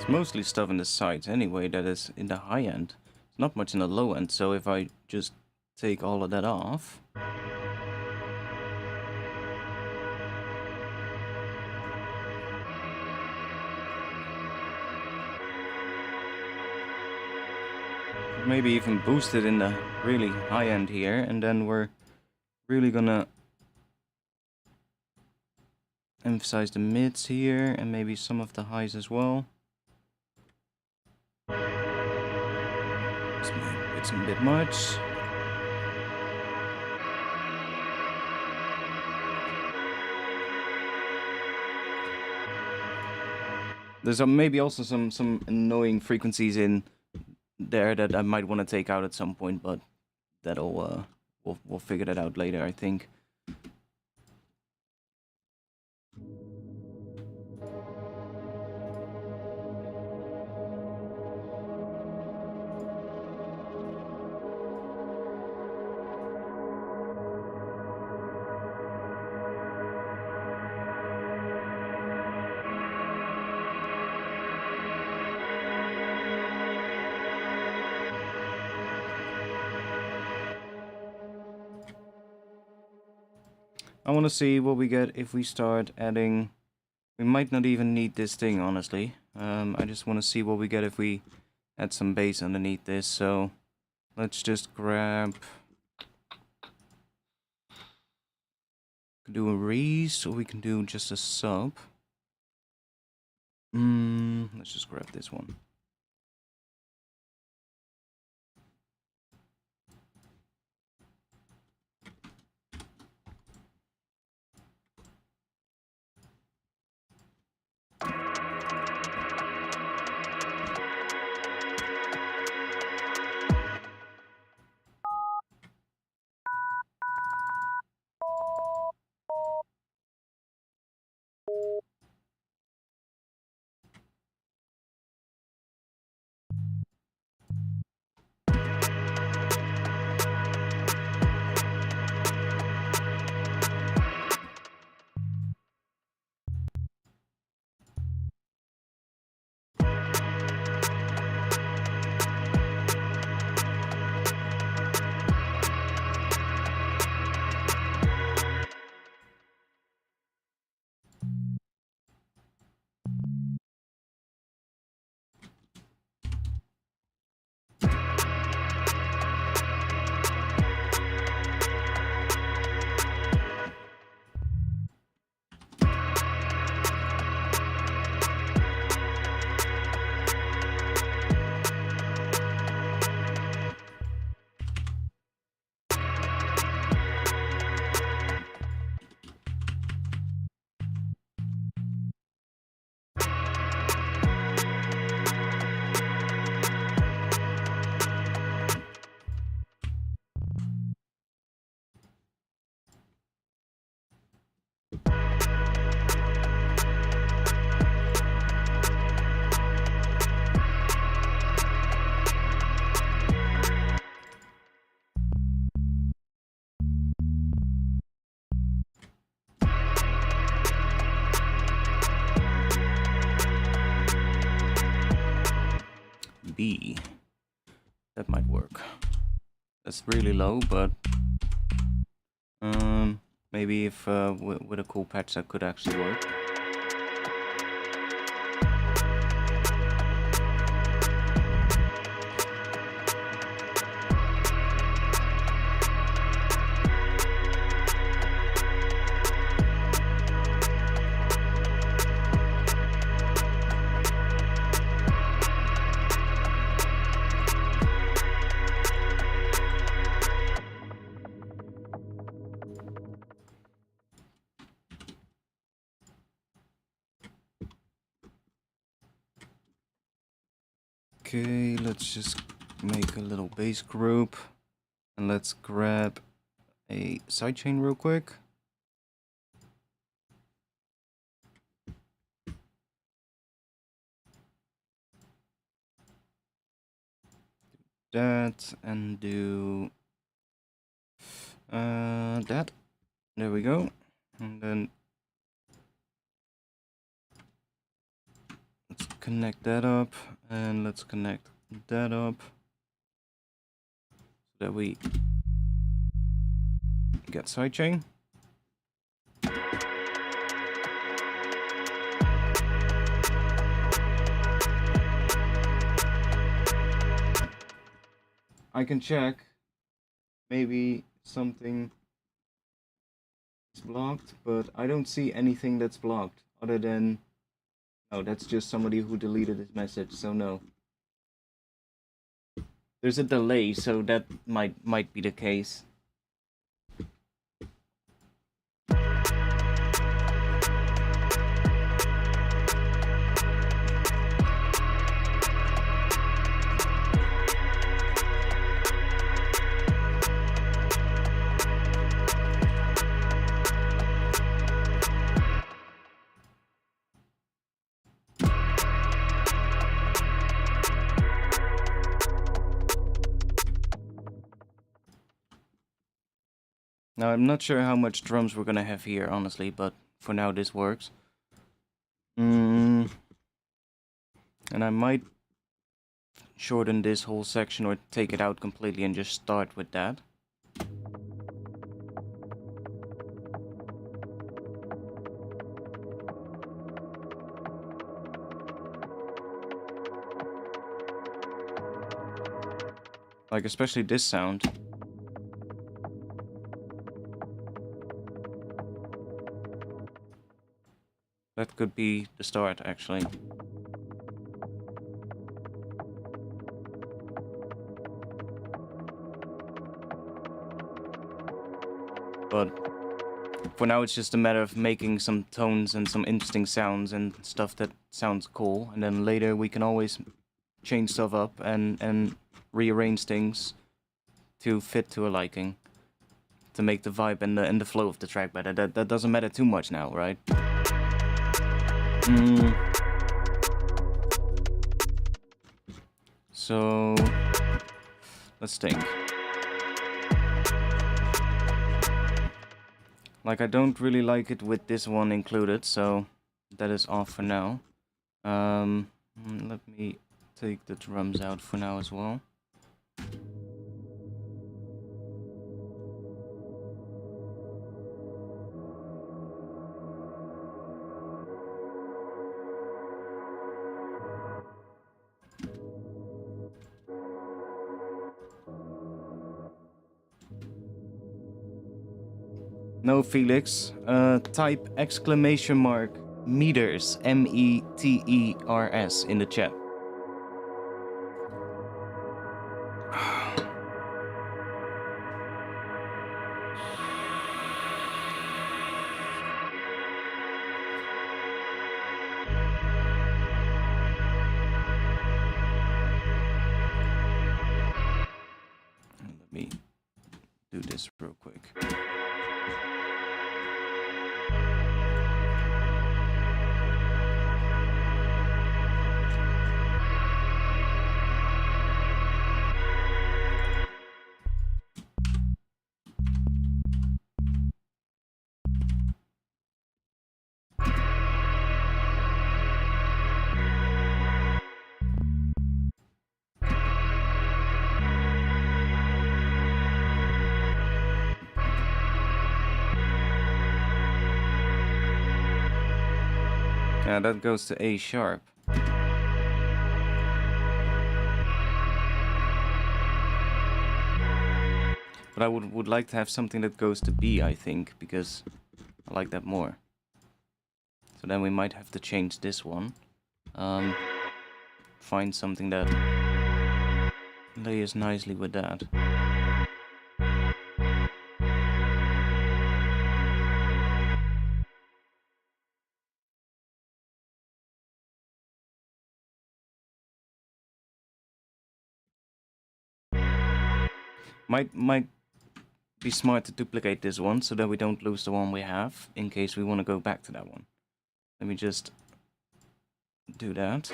It's mostly stuff in the sides anyway that is in the high end. It's not much in the low end, so if I just take all of that off... maybe even boost it in the really high end here, and then we're really gonna emphasize the mids here and maybe some of the highs as well. It's a bit much. There's maybe also some annoying frequencies in there that I might want to take out at some point, but that'll we'll figure that out later, I think. I want to see what we get if we start adding... We might not even need this thing, honestly. I just want to see what we get if we add some bass underneath this. So let's just grab... do a raise, or we can do just a sub. Let's just grab this one. B. That might work. That's really low, but maybe if with a cool patch that could actually work. Okay, let's just make a little bass group and let's grab a sidechain real quick. Do that and do that. There we go. And then let's connect that up, and let's connect that up, so that we get sidechain. I can check. Maybe something is blocked, but I don't see anything that's blocked other than... Oh, that's just somebody who deleted his message, so no. There's a delay, so that might be the case. Now, I'm not sure how much drums we're gonna have here, honestly, but for now this works. And I might shorten this whole section or take it out completely and just start with that. Like, especially this sound. That could be the start, actually. But for now, it's just a matter of making some tones and some interesting sounds and stuff that sounds cool. And then later we can always change stuff up and rearrange things to fit to a liking, to make the vibe and the flow of the track better. That doesn't matter too much now, right? So let's think. Like, I don't really like it with this one included, so that is off for now. Let me take the drums out for now as well. No, Felix. Type exclamation mark meters, METERS, in the chat. Let me do this real quick. Yeah, that goes to A sharp. But I would like to have something that goes to B, I think, because I like that more. So then we might have to change this one. Find something that layers nicely with that. Might be smart to duplicate this one so that we don't lose the one we have in case we want to go back to that one. Let me just do that.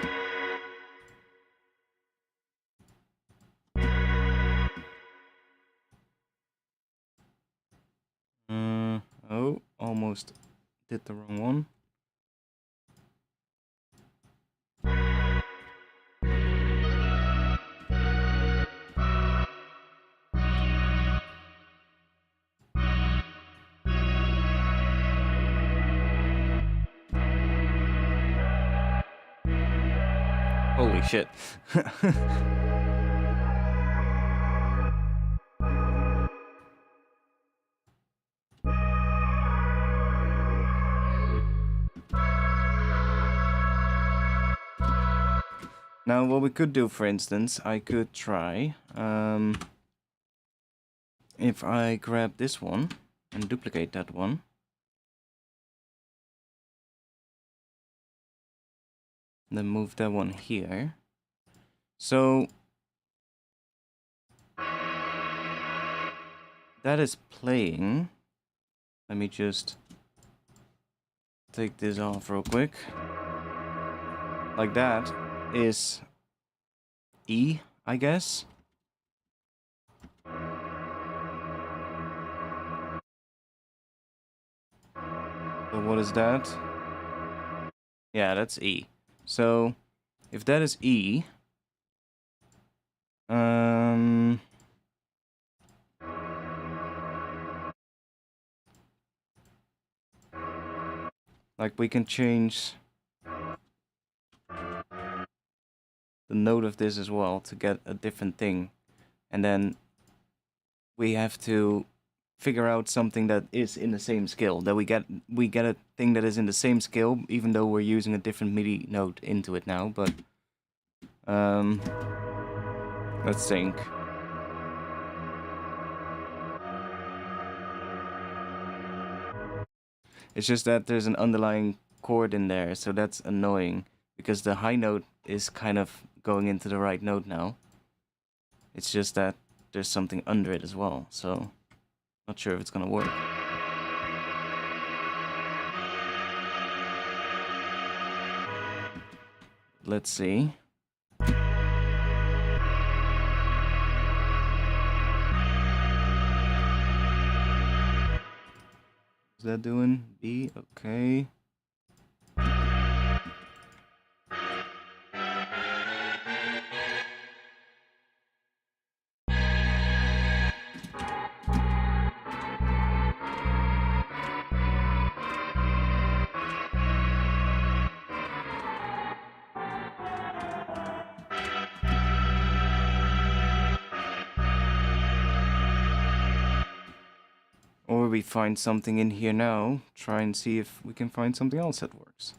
Oh, almost did the wrong one. Holy shit. Now, what we could do, for instance, I could try, if I grab this one and duplicate that one, then move that one here. So that is playing. Let me just take this off real quick. Like that is E, I guess. So what is that? Yeah, that's E. So if that is E, like we can change the note of this as well to get a different thing, and then we have to figure out something that is in the same scale, that we get a thing that is in the same scale, even though we're using a different MIDI note into it now. But let's think. It's just that there's an underlying chord in there, so that's annoying, because the high note is kind of going into the right note now. It's just that there's something under it as well, so not sure if it's gonna work. Let's see. Is that doing B? Okay. Or we find something in here now, try and see if we can find something else that works.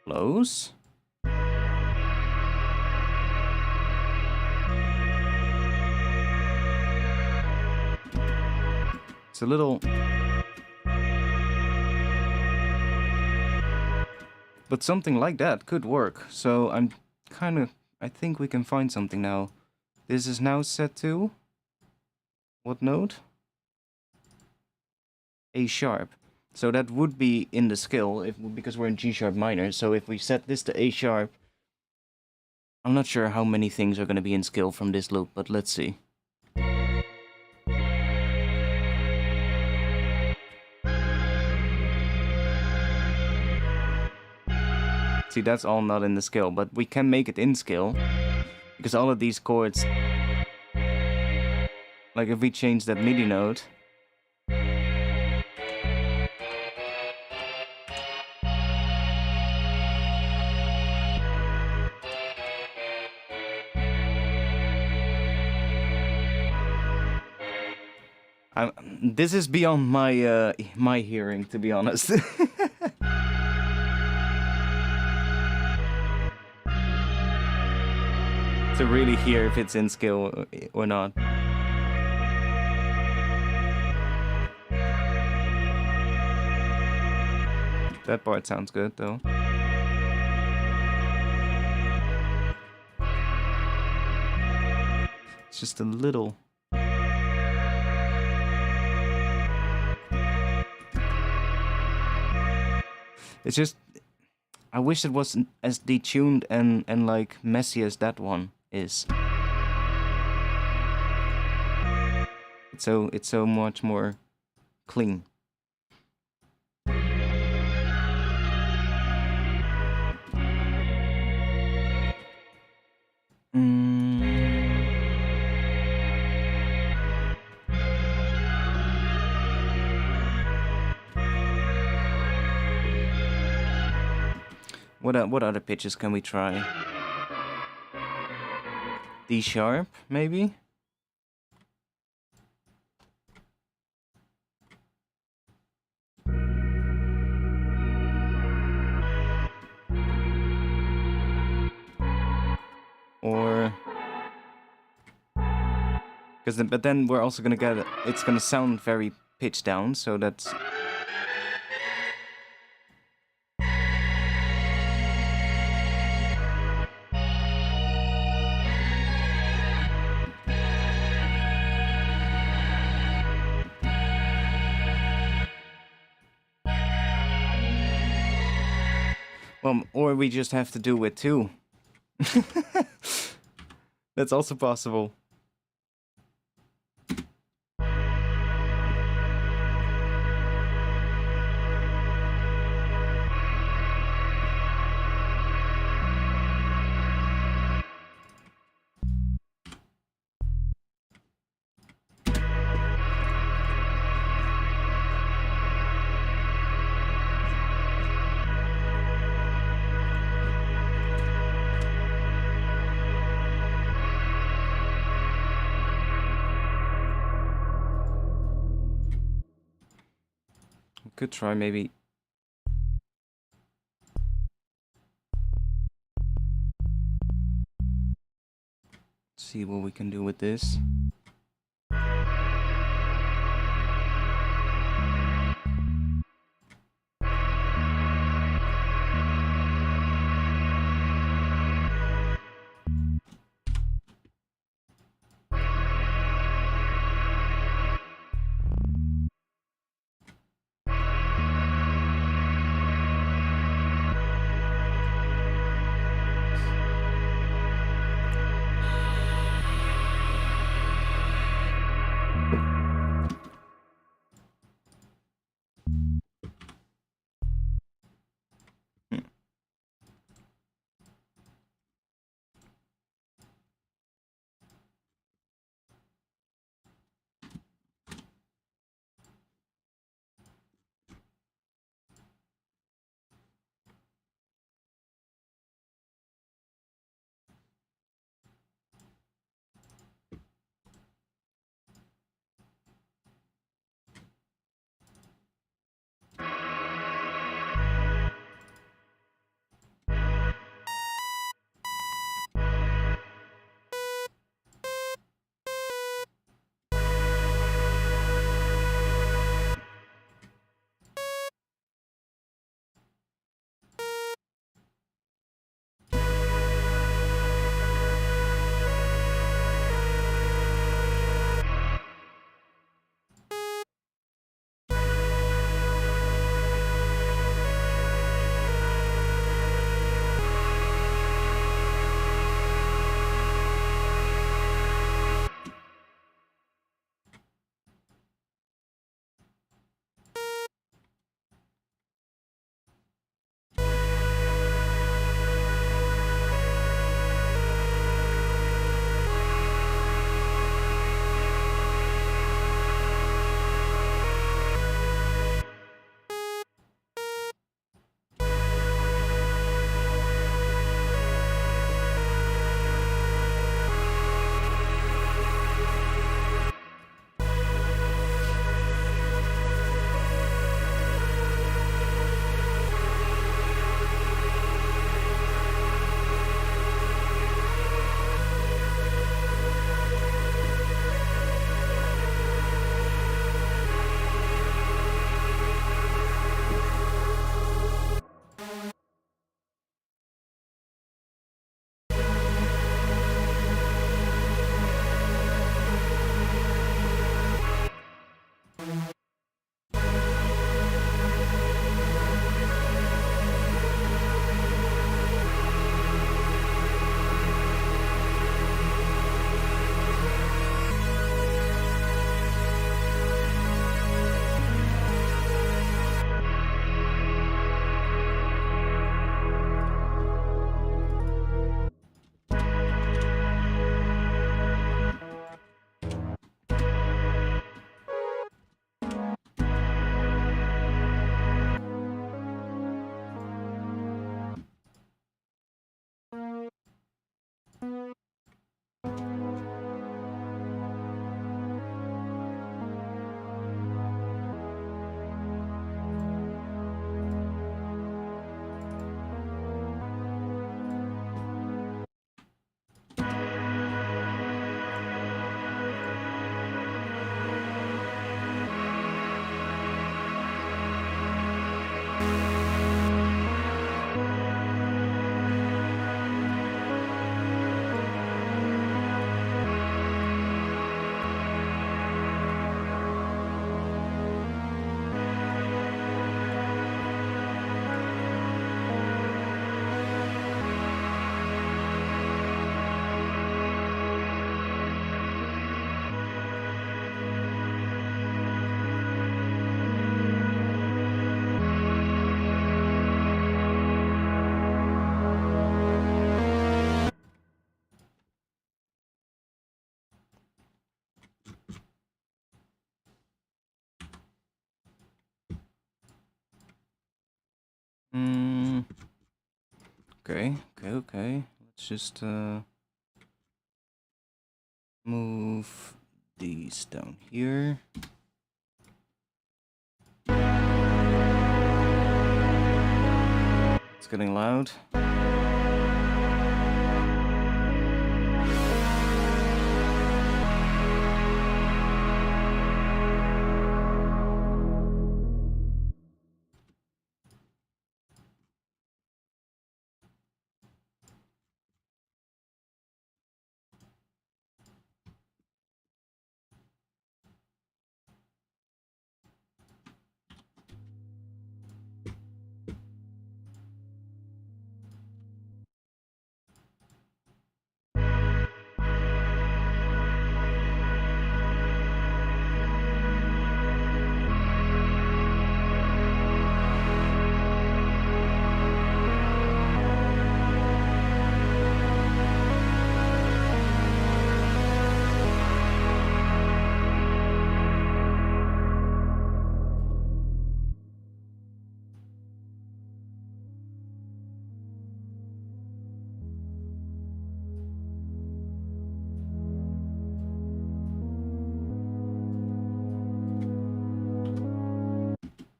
Close. It's a little... But something like that could work. So I think we can find something now. This is now set to... what note? A sharp. So that would be in the scale, because we're in G sharp minor. So if we set this to A sharp... I'm not sure how many things are going to be in scale from this loop, but let's see. See, that's all not in the scale, but we can make it in scale, because all of these chords, like if we change that MIDI note, this is beyond my hearing, to be honest. To really hear if it's in scale or not. That part sounds good though. It's just a little... It's just... I wish it wasn't as detuned and like messy as that one is. It's so much more clean. What other pitches can we try? D sharp, maybe? Or... but then we're also gonna get... It's gonna sound very pitched down, so that's... Well, or we just have to do it too. That's also possible. Could try maybe. See what we can do with this. Okay. Let's just move these down here. It's getting loud.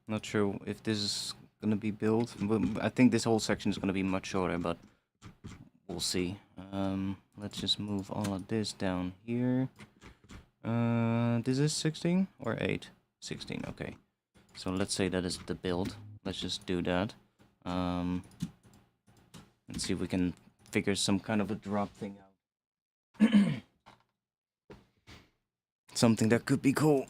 Not sure if this is gonna be built, but I think this whole section is gonna be much shorter, but we'll see. Let's just move all of this down here. This is 16 or 8? 16, okay. So let's say that is the build. Let's just do that. And see if we can figure some kind of a drop thing out. Something that could be cool.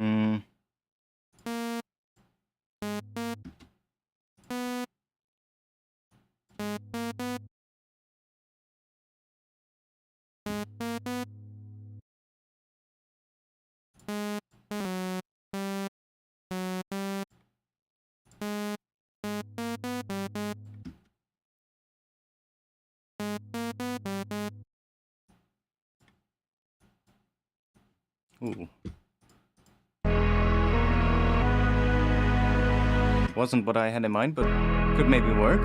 Mm. Ooh. Wasn't what I had in mind, but could maybe work.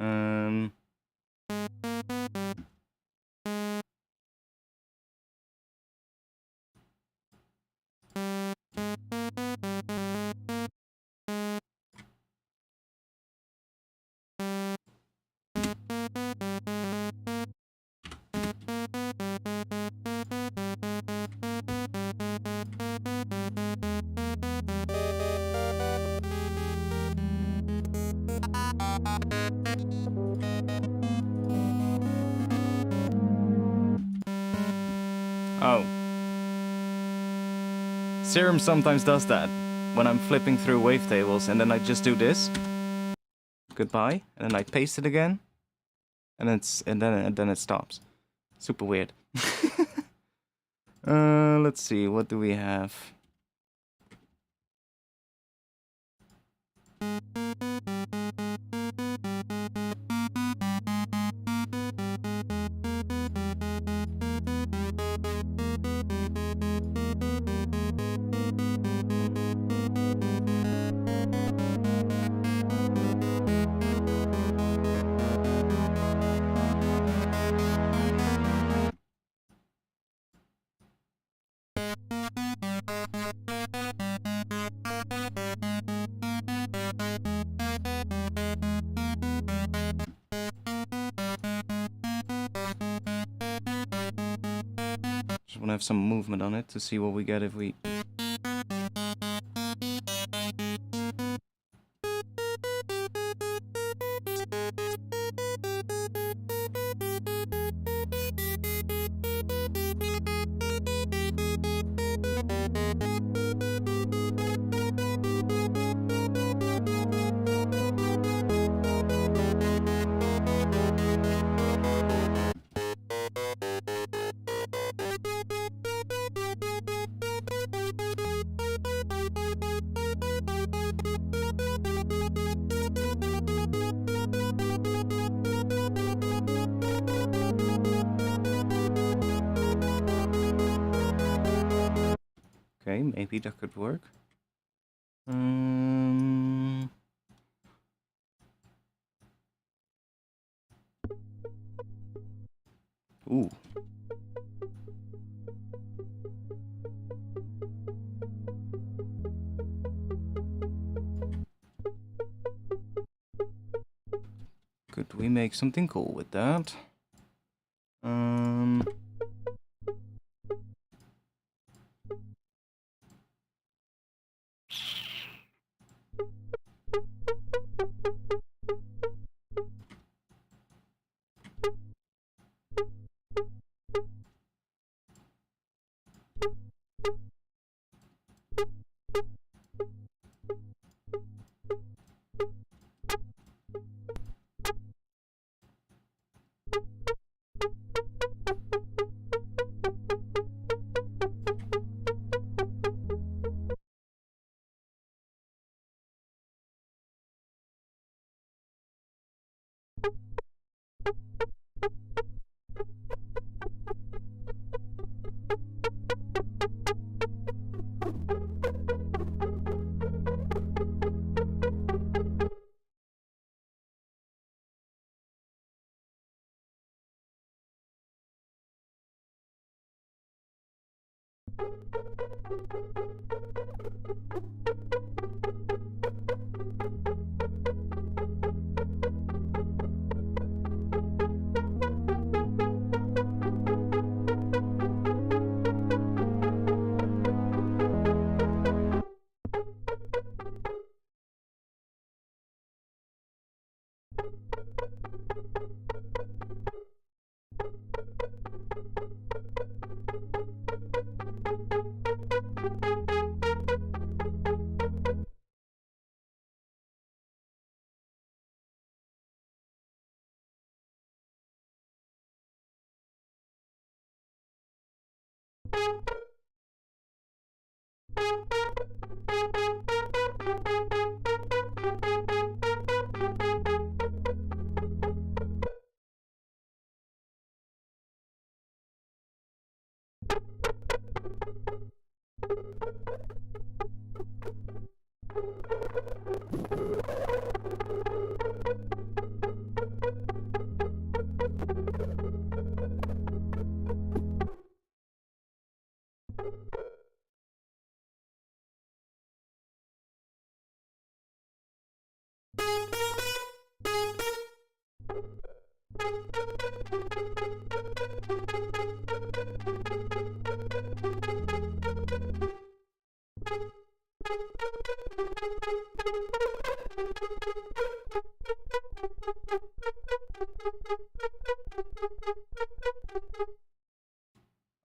Um. Oh. Serum sometimes does that. When I'm flipping through wavetables and then I just do this. Goodbye. And then I paste it again. And then it stops. Super weird. Let's see, what do we have? Just want to have some movement on it to see what we get if we... Okay, maybe that could work. Ooh. Could we make something cool with that?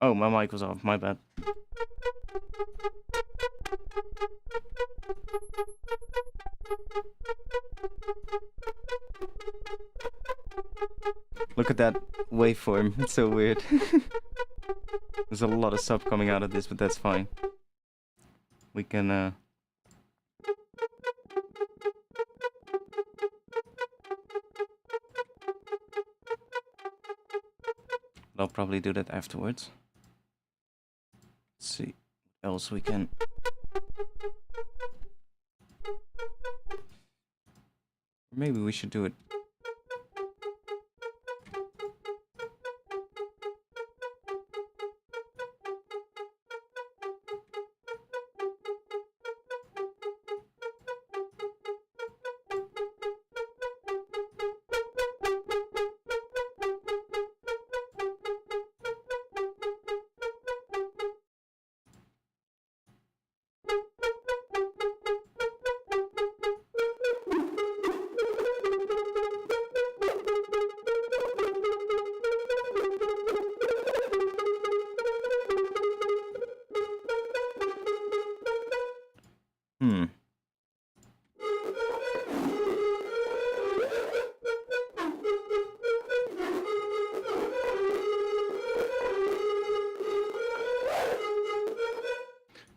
Oh, my mic was off. My bad. Look at that waveform. It's so weird. There's a lot of sub coming out of this, but that's fine. We can I'll probably do that afterwards. Let's see what else we can. Maybe we should do it.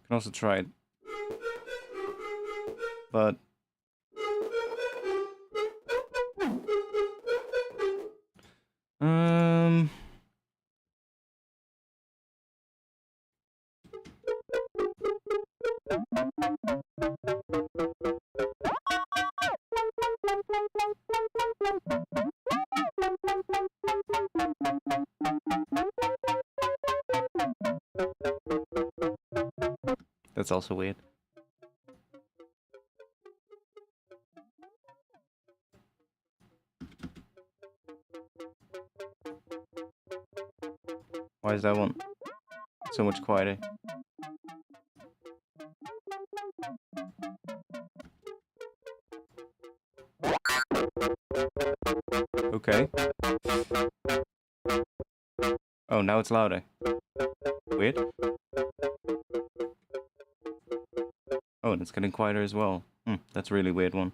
Can also try it. But that's also weird. Why is that one so much quieter? Okay. Oh, now it's louder. Weird. Oh, and it's getting quieter as well. That's a really weird one.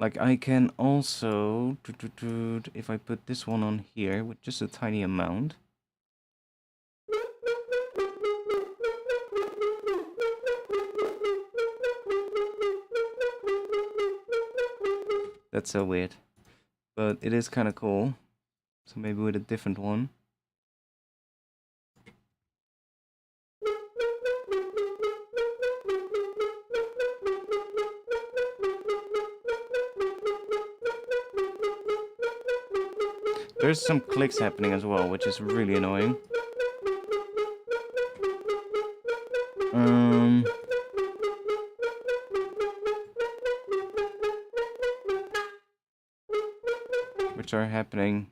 Like I can also, if I put this one on here with just a tiny amount. That's so weird. But it is kind of cool. So maybe with a different one. There's some clicks happening as well, which is really annoying. Which are happening.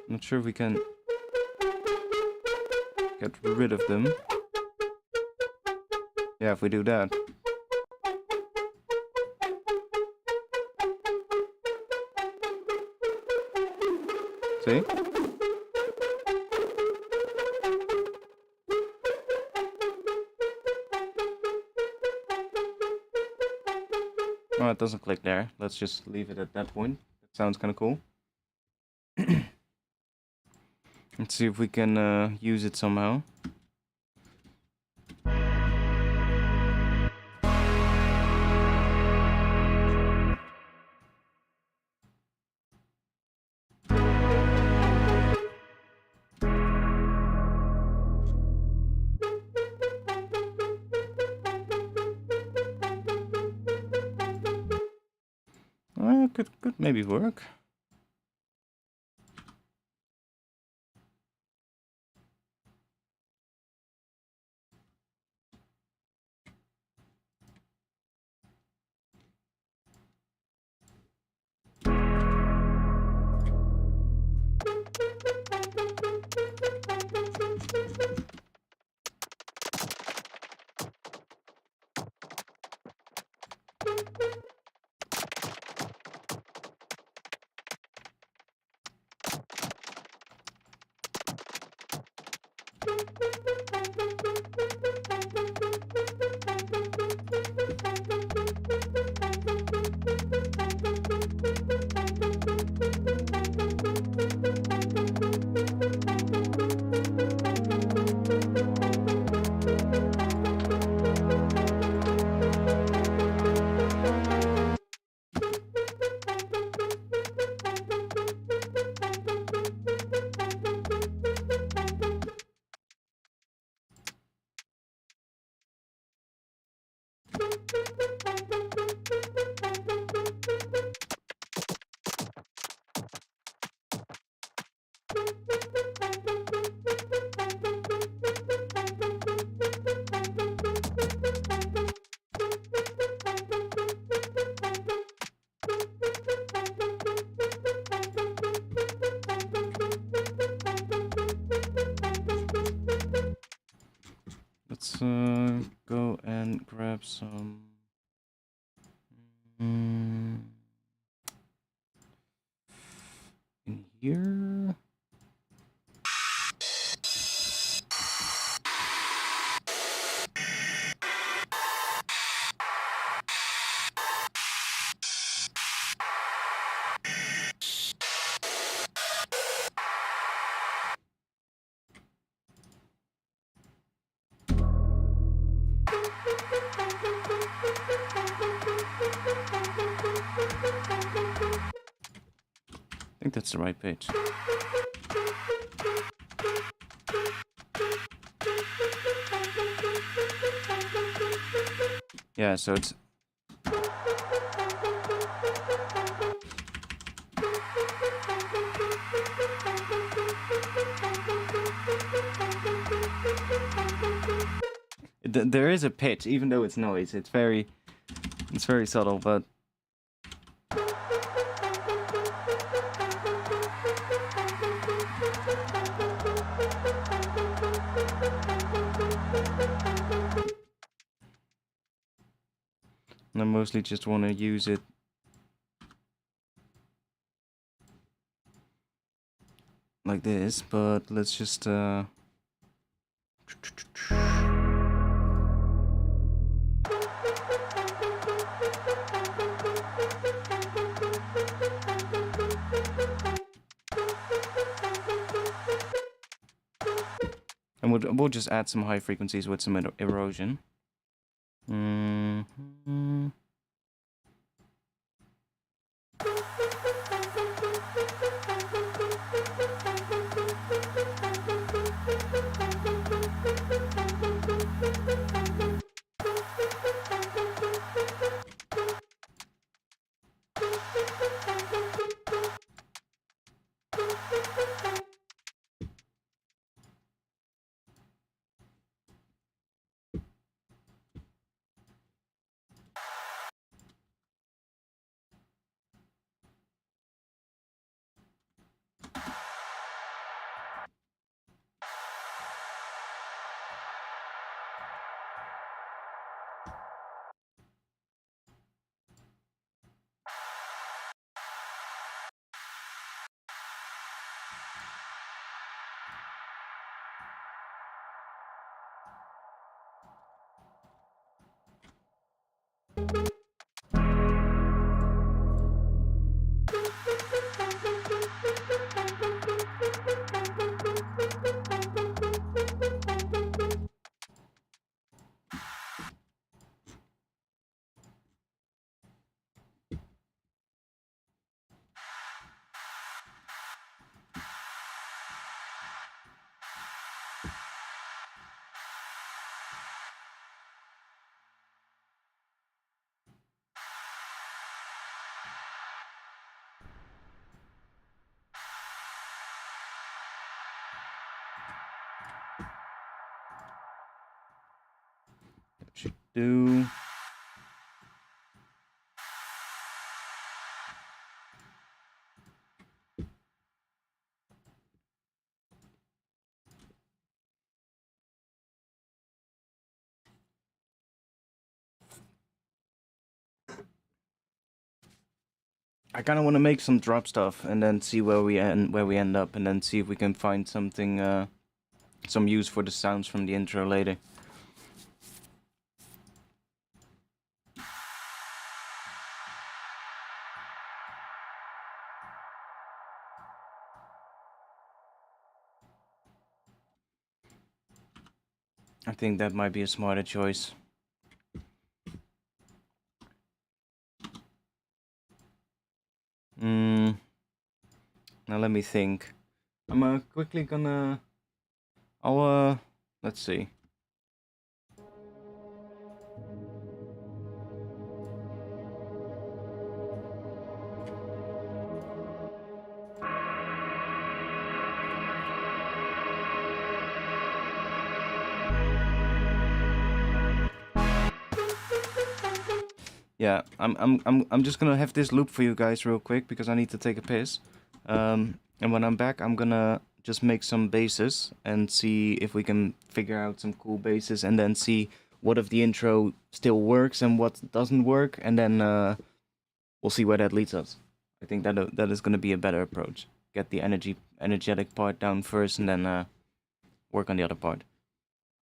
Not sure if we can get rid of them. Yeah, if we do that. See? Oh, it doesn't click there. Let's just leave it at that point. That sounds kind of cool. Let's see if we can use it somehow. Could maybe work. Let's go and grab some. In here. I think that's the right pitch. Yeah, so it's... There is a pitch, even though it's noise. It's very subtle, but... And I mostly just want to use it like this, but let's just and we'll just add some high frequencies with some erosion. Should do. I kind of want to make some drop stuff and then see where we end up, and then see if we can find something, some use for the sounds from the intro later. I think that might be a smarter choice. Now let me think. I'm quickly gonna... let's see. Yeah, I'm just gonna have this loop for you guys real quick because I need to take a piss. And when I'm back, I'm gonna just make some basses and see if we can figure out some cool basses, and then see what of the intro still works and what doesn't work, and then we'll see where that leads us. I think that is gonna be a better approach. Get the energetic part down first, and then work on the other part.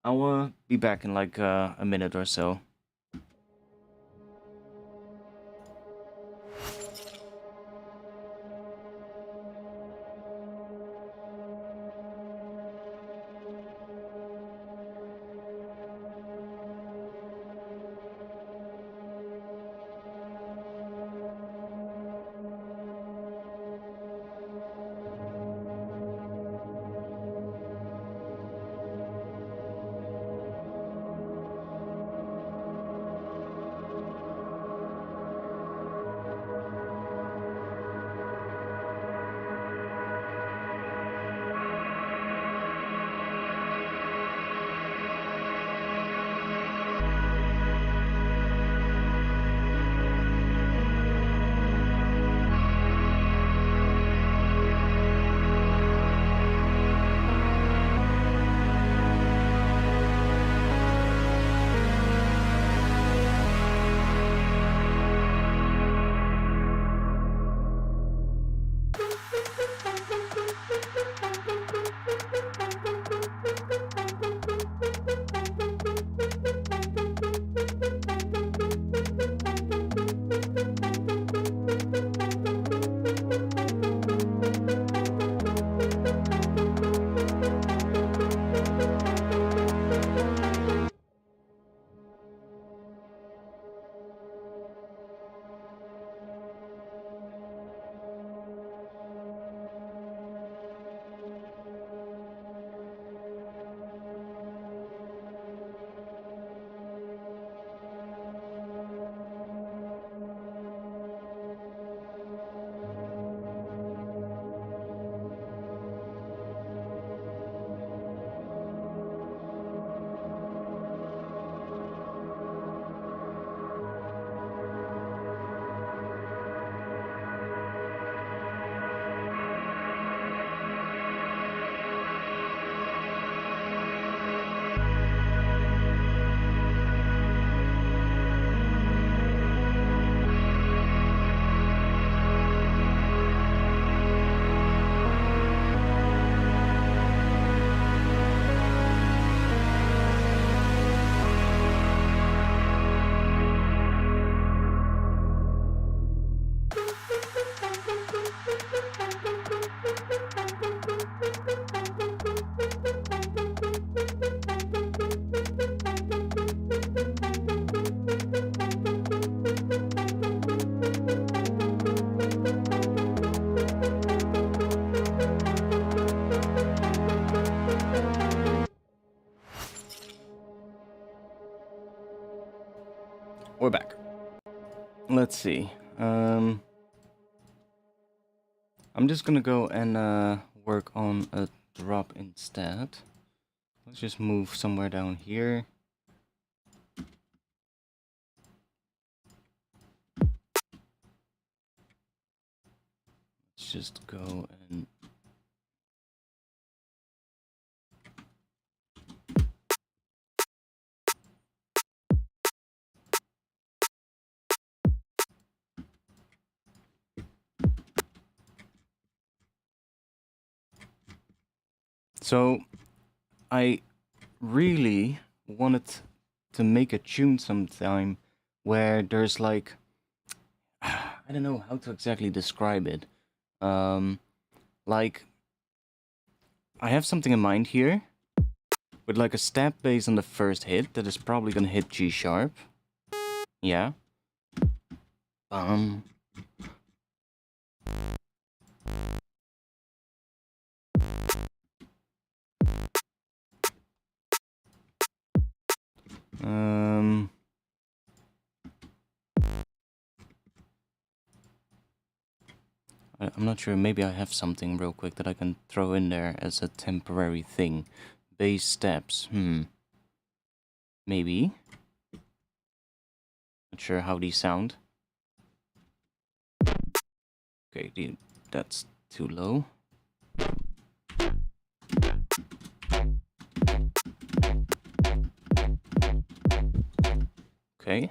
I'll be back in like a minute or so. We're back. Let's see. I'm just gonna go and work on a drop instead. Let's just move somewhere down here. Let's just go and... So I really wanted to make a tune sometime where there's like, I don't know how to exactly describe it. Like, I have something in mind here with like a stab bass on the first hit that is probably gonna hit G sharp. Yeah. Um. Um. I'm not sure. Maybe I have something real quick that I can throw in there as a temporary thing. Bass steps. Maybe. Not sure how these sound. Okay, that's too low. Okay.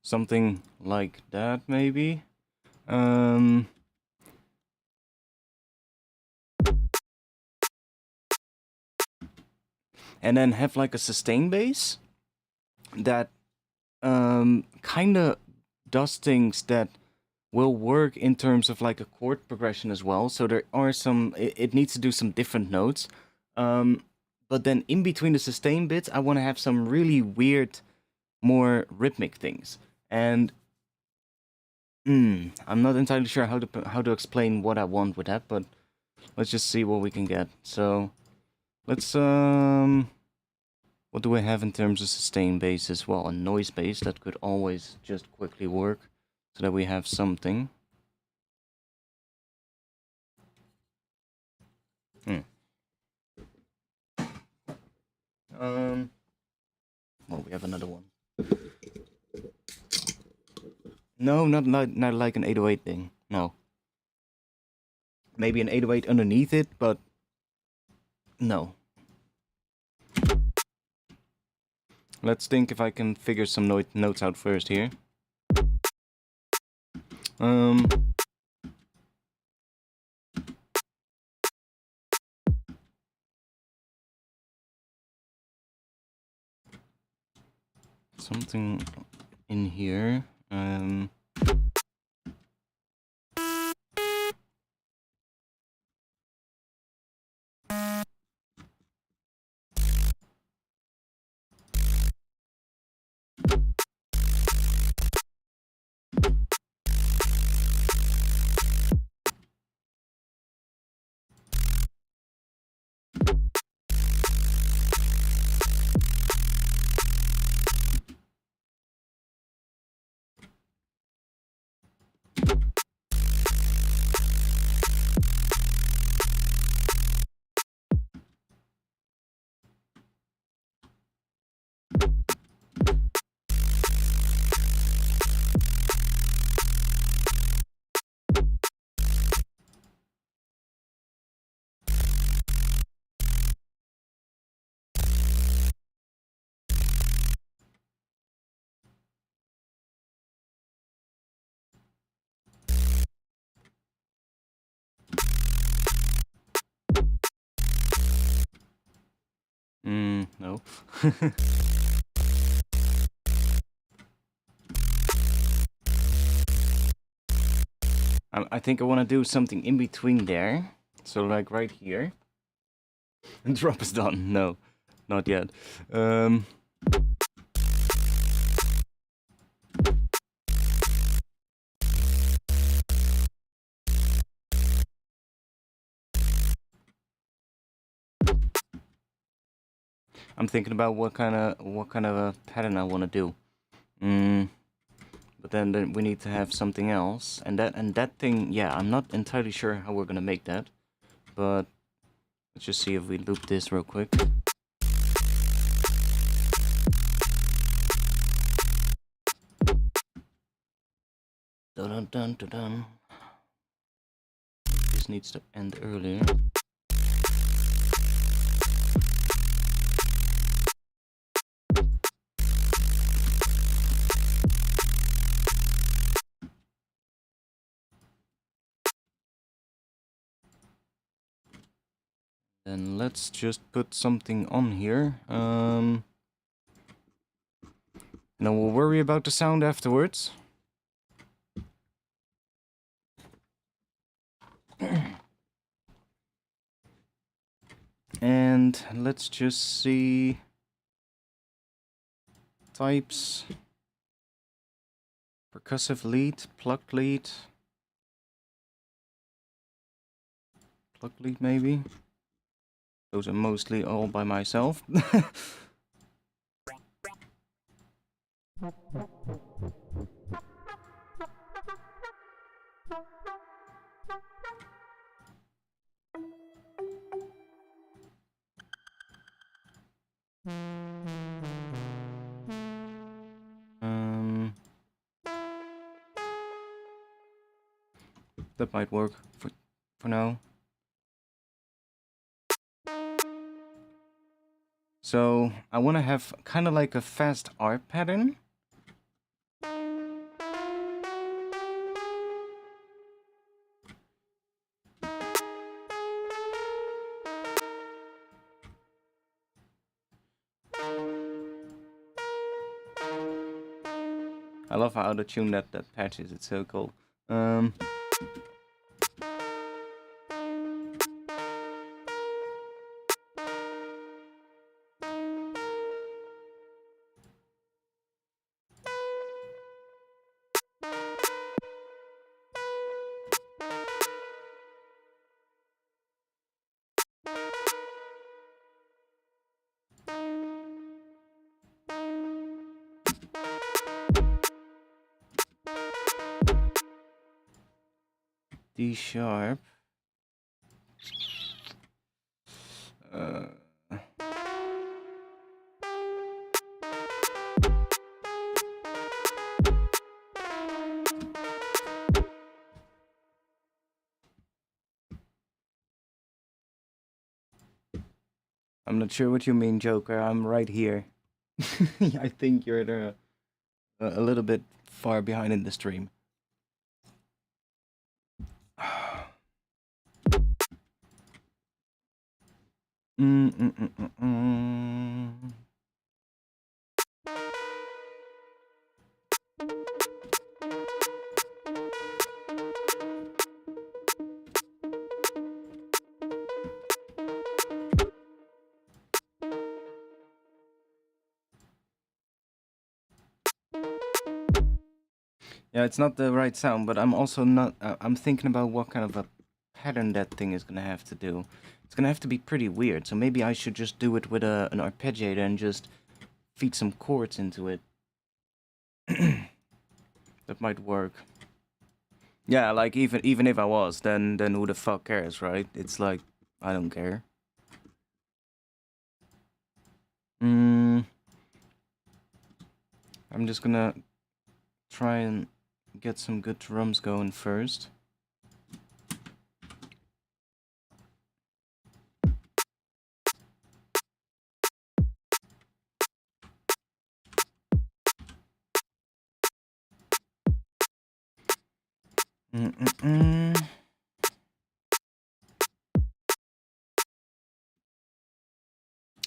Something like that, maybe. And then have like a sustain bass that kind of does things that will work in terms of like a chord progression as well. So there are some, it needs to do some different notes. But then in between the sustain bits, I want to have some really weird, more rhythmic things. And I'm not entirely sure how to explain what I want with that, but let's just see what we can get. So let's what do we have in terms of sustain bass as well? A noise bass that could always just quickly work, so that we have something. Well, we have another one. No, not like an 808 thing. No. Maybe an 808 underneath it, but no. Let's think if I can figure some notes out first here. Something in here. No. I think I want to do something in between there. So like right here. And drop is done. No, not yet. I'm thinking about what kind of a pattern I want to do. But then we need to have something else, and that thing, yeah, I'm not entirely sure how we're gonna make that, but let's just see if we loop this real quick. Dun dun dun dun dun. This needs to end earlier. Then let's just put something on here. And then we'll worry about the sound afterwards. And let's just see types. Percussive lead, plucked lead. Plucked lead maybe. Those are mostly all by myself. That might work for now. So I want to have kind of like a fast arp pattern. I love how out of tune that patch is. It's so cool. D sharp. I'm not sure what you mean, Joker. I'm right here. I think you're a little bit far behind in the stream. Yeah, it's not the right sound, but I'm also not... I'm thinking about what kind of a pattern that thing is gonna have to do. It's gonna have to be pretty weird, so maybe I should just do it with an arpeggiator and just feed some chords into it. That might work. Yeah, like even if I was, then who the fuck cares, right? It's like, I don't care. I'm just gonna try and get some good drums going first.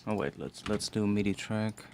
Oh wait, let's do a MIDI track.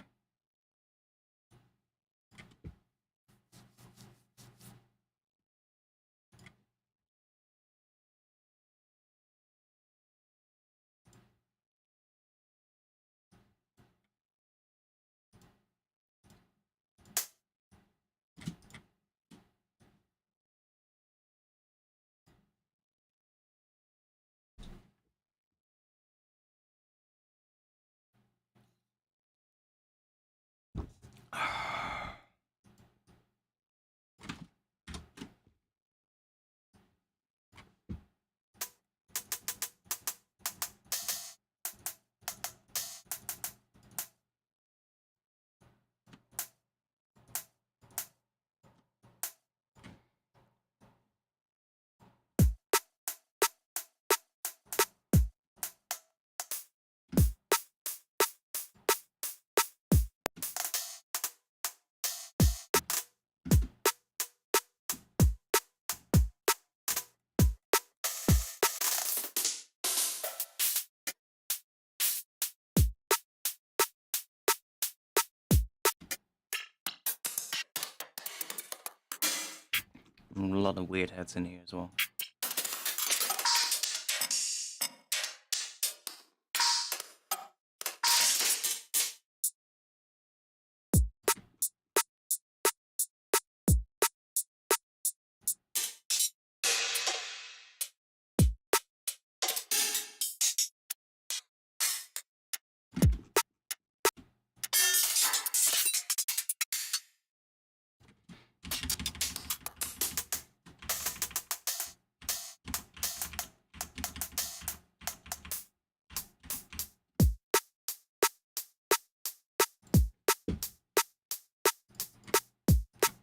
A lot of weird heads in here as well.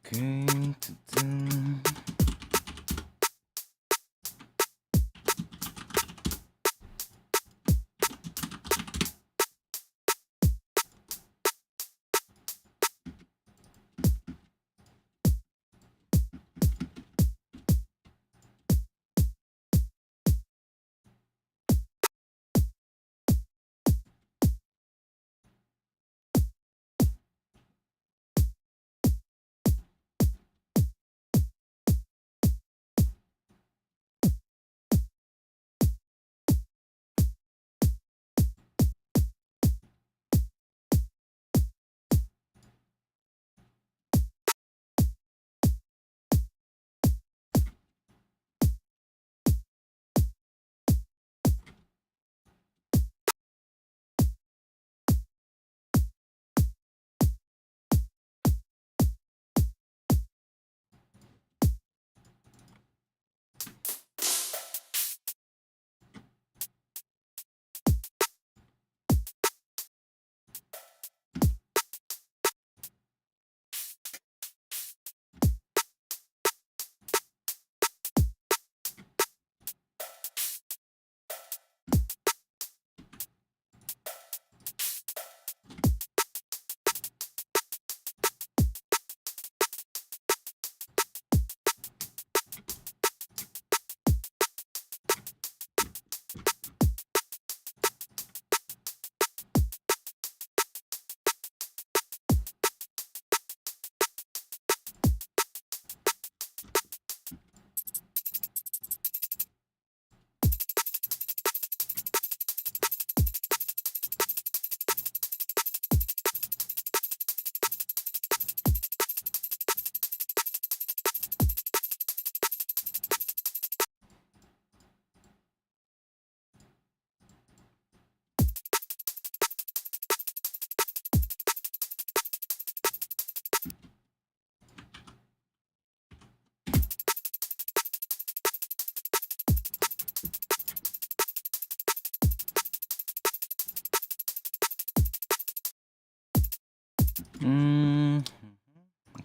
Okay.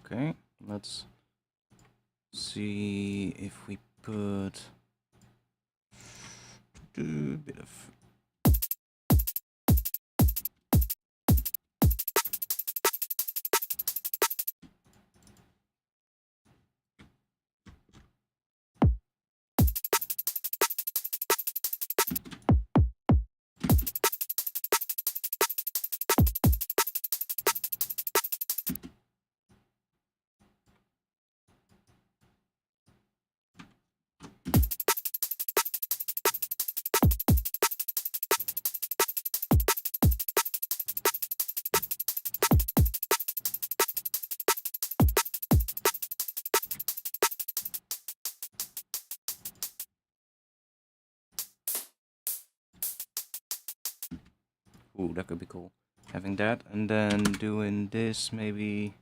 Okay, let's see if we put a bit of. Ooh, that could be cool. Having that and then doing this maybe.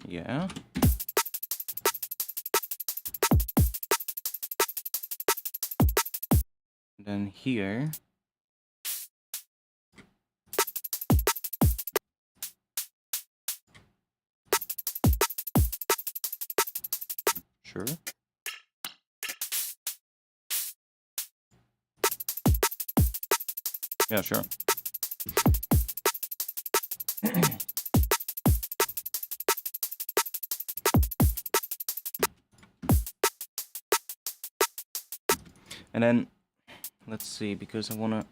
Yeah. Then here. Sure. Yeah, sure. And then, let's see, because I wanna...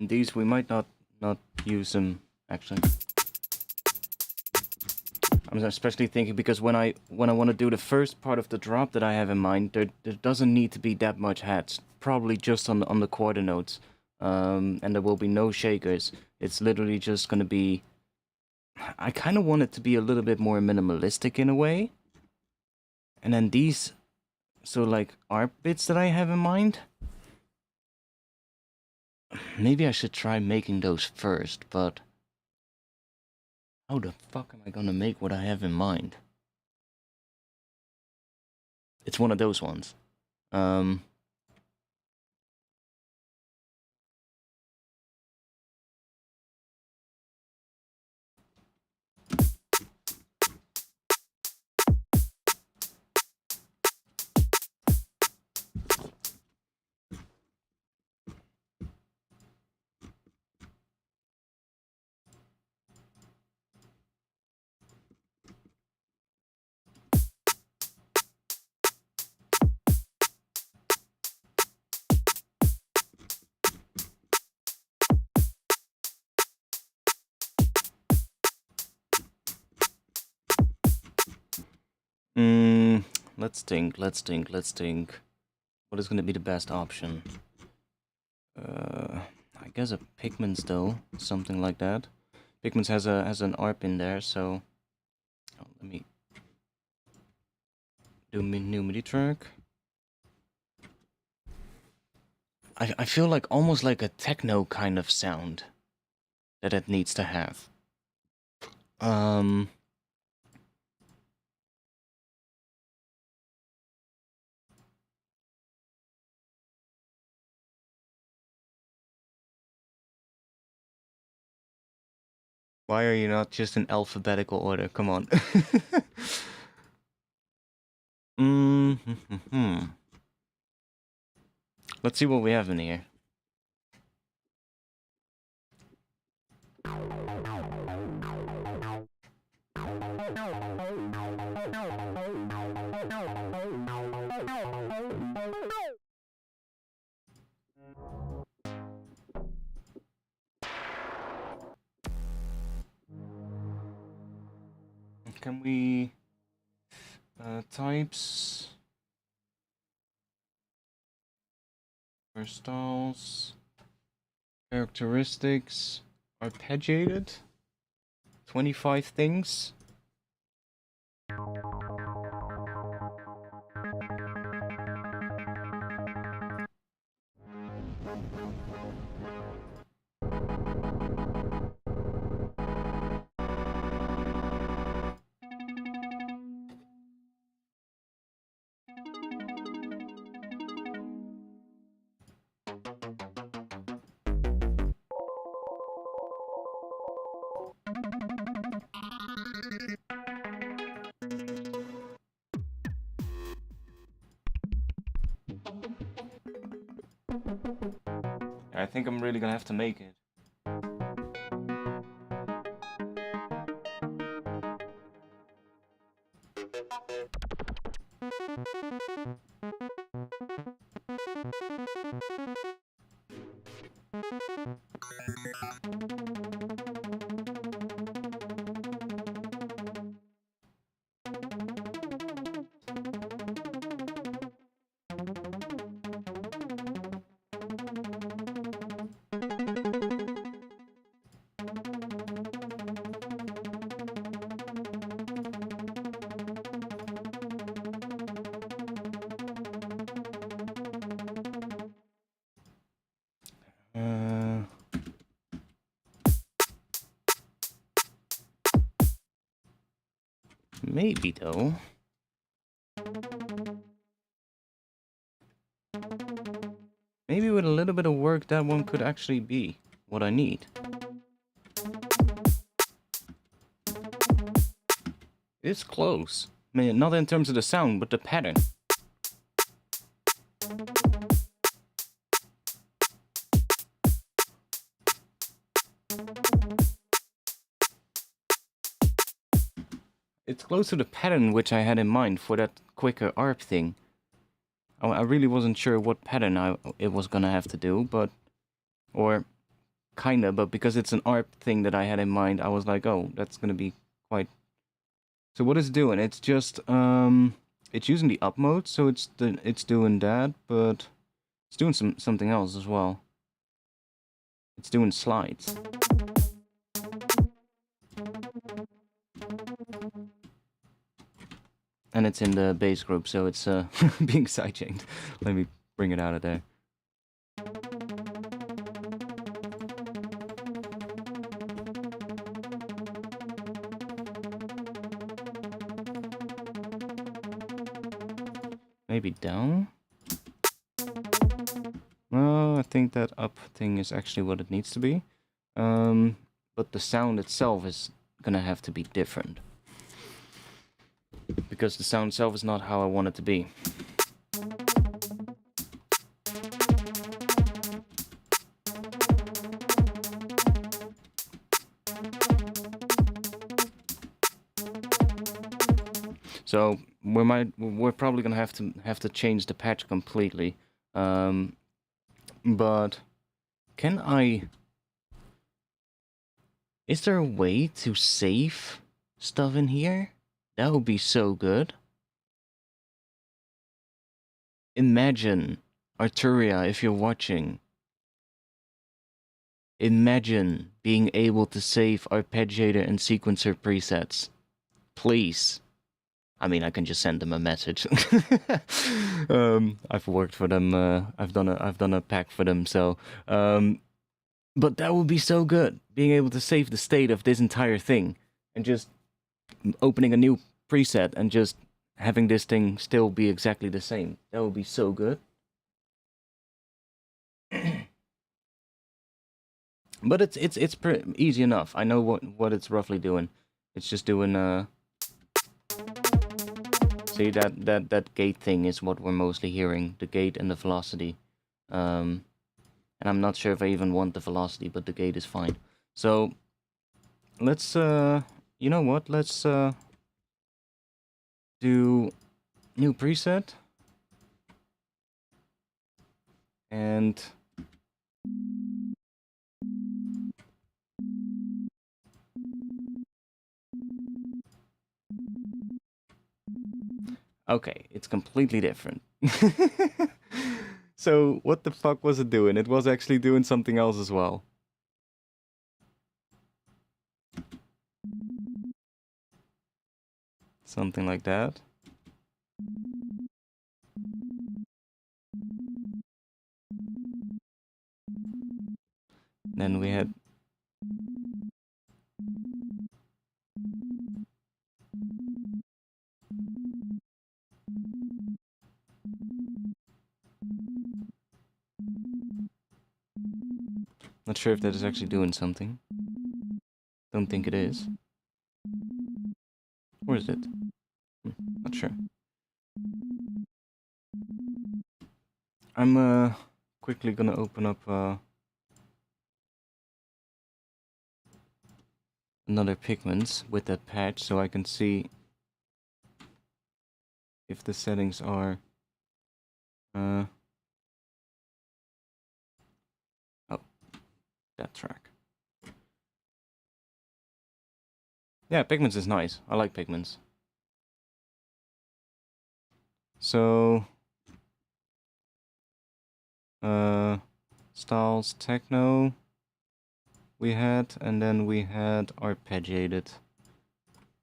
These we might not use them actually. I'm especially thinking because when I want to do the first part of the drop that I have in mind, there doesn't need to be that much hats. Probably just on the quarter notes, and there will be no shakers. It's literally just gonna be. I kind of want it to be a little bit more minimalistic in a way. And then these, so like ARP bits that I have in mind. Maybe I should try making those first, but how the fuck am I gonna make what I have in mind? It's one of those ones. Let's think. What is gonna be the best option? I guess a Pigments though, something like that. Pigments has an ARP in there, so let me do new MIDI track. I feel like almost like a techno kind of sound that it needs to have. Why are you not just in alphabetical order? Come on. Let's see what we have in here. Can we types styles characteristics arpeggiated 25 things. I think I'm really gonna have to make it. Maybe though. Maybe with a little bit of work, that one could actually be what I need. It's close. I mean, not in terms of the sound, but the pattern. It's close to the pattern which I had in mind for that quicker arp thing. I really wasn't sure what pattern it was gonna have to do, but... Or... Kinda, but because it's an arp thing that I had in mind, I was like, oh, that's gonna be quite... So what it's doing, it's just, it's using the up mode, so it's doing that, but... It's doing something else as well. It's doing slides. And it's in the bass group, so it's being sidechained. Let me bring it out of there. Maybe down? No, I think that up thing is actually what it needs to be. But the sound itself is gonna have to be different. Because the sound itself is not how I want it to be. So we're probably gonna have to change the patch completely. But can I... Is there a way to save stuff in here? That would be so good. Imagine, Arturia, if you're watching. Imagine being able to save arpeggiator and sequencer presets. Please. I mean, I can just send them a message. I've worked for them. I've done a pack for them. So, but that would be so good, being able to save the state of this entire thing and just opening a new preset and just having this thing still be exactly the same. That would be so good. But it's easy enough. I know what it's roughly doing. It's just doing See, that gate thing is what we're mostly hearing, the gate and the velocity. And I'm not sure if I even want the velocity, but the gate is fine. So let's you know what? Let's do new preset. And okay, it's completely different. So, what the fuck was it doing? It was actually doing something else as well. Something like that. Then we had... Not sure if that is actually doing something. Don't think it is. Or is it? Not sure. I'm quickly gonna open up another Pigments with that patch so I can see if the settings are oh, that track. Yeah, Pigments is nice. I like Pigments. So styles techno we had, and then we had arpeggiated.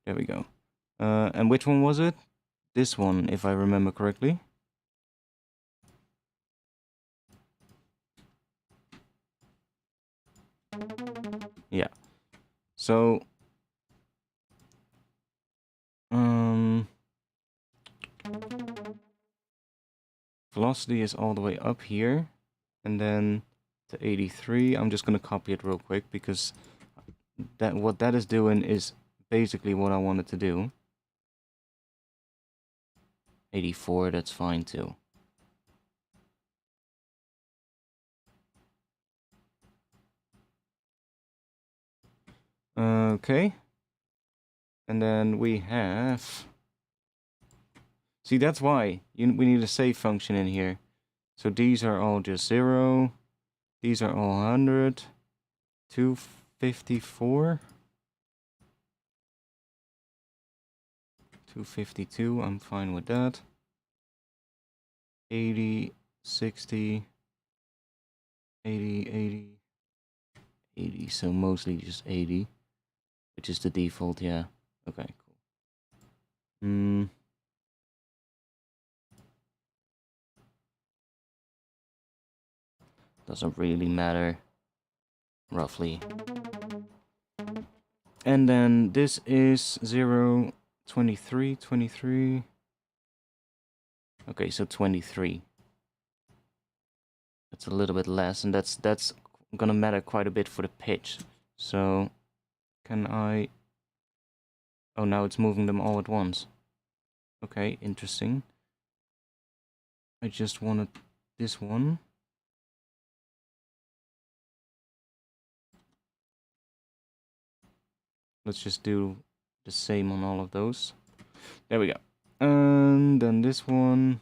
There we go. And which one was it? This one, if I remember correctly. Yeah. So velocity is all the way up here. and then to 83. I'm just gonna copy it real quick because what that is doing is basically what I wanted to do. 84, that's fine too. Okay. And then we have... See, that's why we need a save function in here. So these are all just 0. These are all 100. 254. 252, I'm fine with that. 80, 60, 80, 80, 80. So mostly just 80, which is the default, yeah. Okay, cool. Doesn't really matter, roughly. And then this is 0, 23, 23. Okay, so 23. That's a little bit less, and that's gonna matter quite a bit for the pitch. So, can I... Oh, now it's moving them all at once. Okay, interesting. I just wanted this one. Let's just do the same on all of those. There we go. And then this one.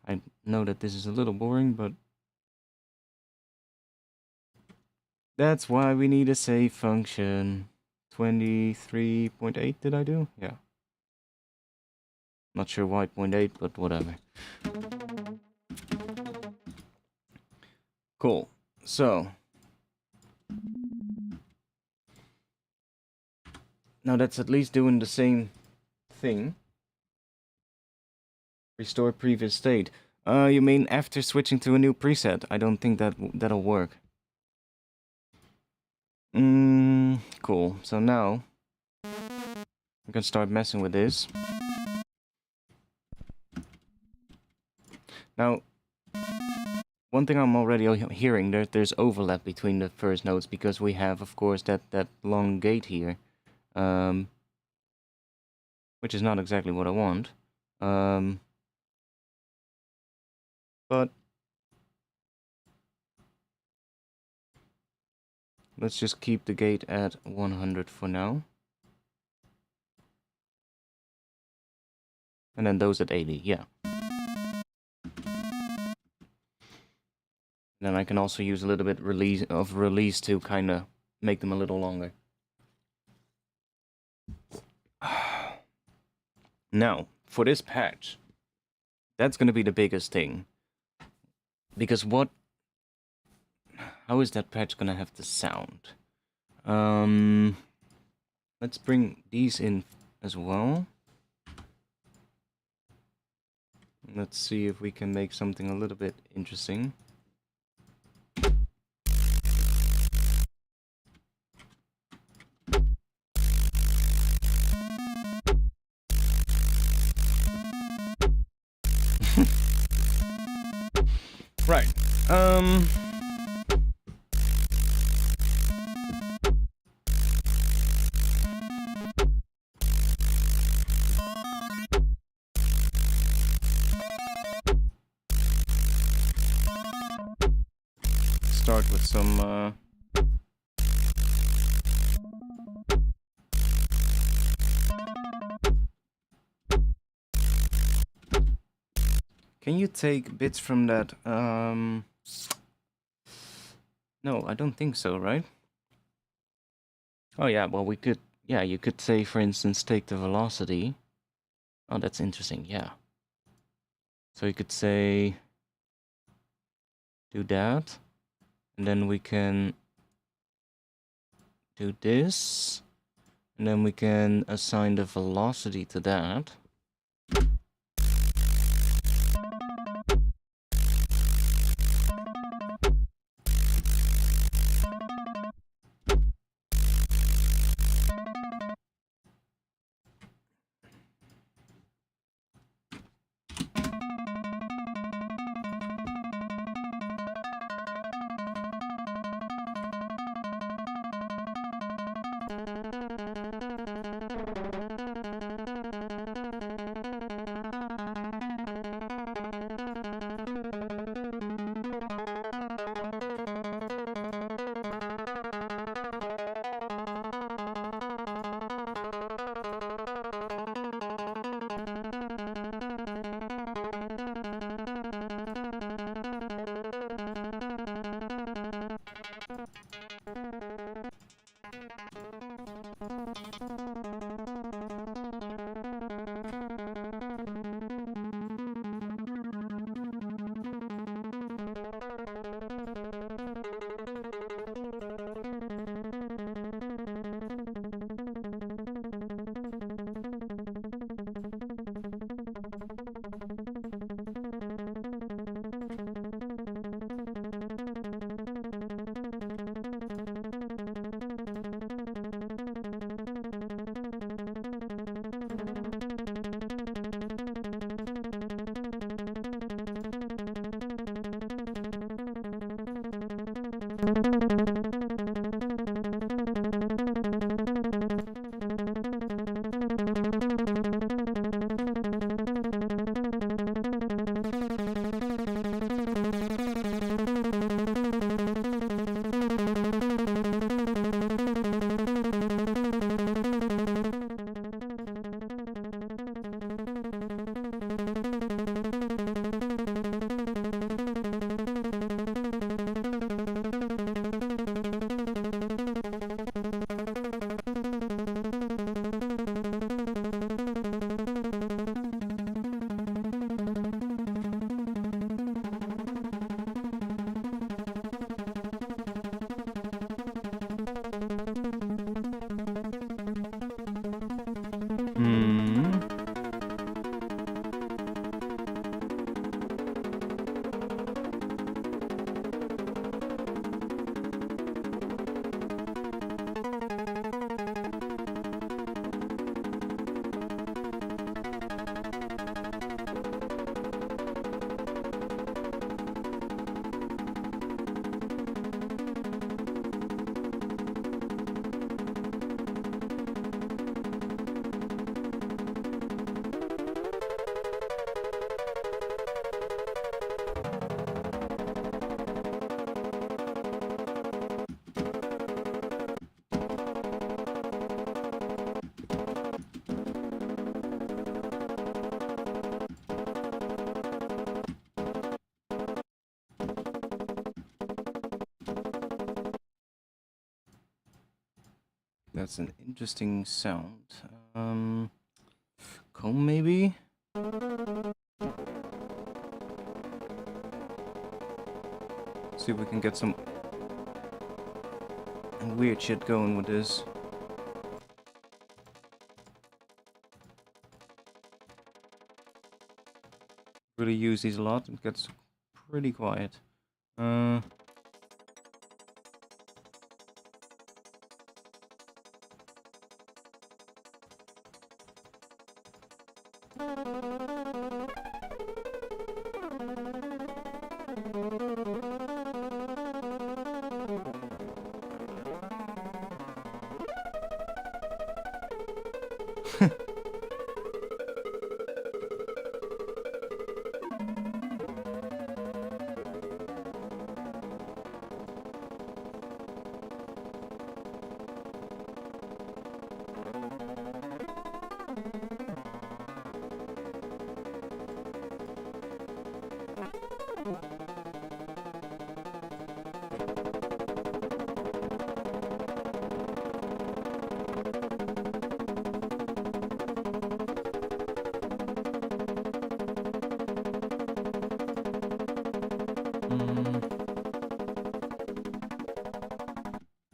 I know that this is a little boring, but that's why we need a save function. 23.8 did I do? Yeah. Not sure why 0.8, but whatever. Cool. So now that's at least doing the same thing. Restore previous state. You mean after switching to a new preset? I don't think that'll work. Cool. So now we can start messing with this. Now, one thing I'm already hearing, there's overlap between the first notes because we have, of course, that long gate here, which is not exactly what I want. But let's just keep the gate at 100 for now. And then those at 80, yeah. Then I can also use a little bit of release to kind of make them a little longer. Now, for this patch, that's going to be the biggest thing. Because how is that patch going to have to sound? Let's bring these in as well. Let's see if we can make something a little bit interesting. Right. Start with some Can you take bits from that? No, I don't think so, right? Oh yeah, well we could, yeah, you could say, for instance, take the velocity. Oh, that's interesting, yeah. So you could say, do that, and then we can do this, and then we can assign the velocity to that. That's an interesting sound. Comb maybe? See if we can get some weird shit going with this. Really use these a lot. It gets pretty quiet.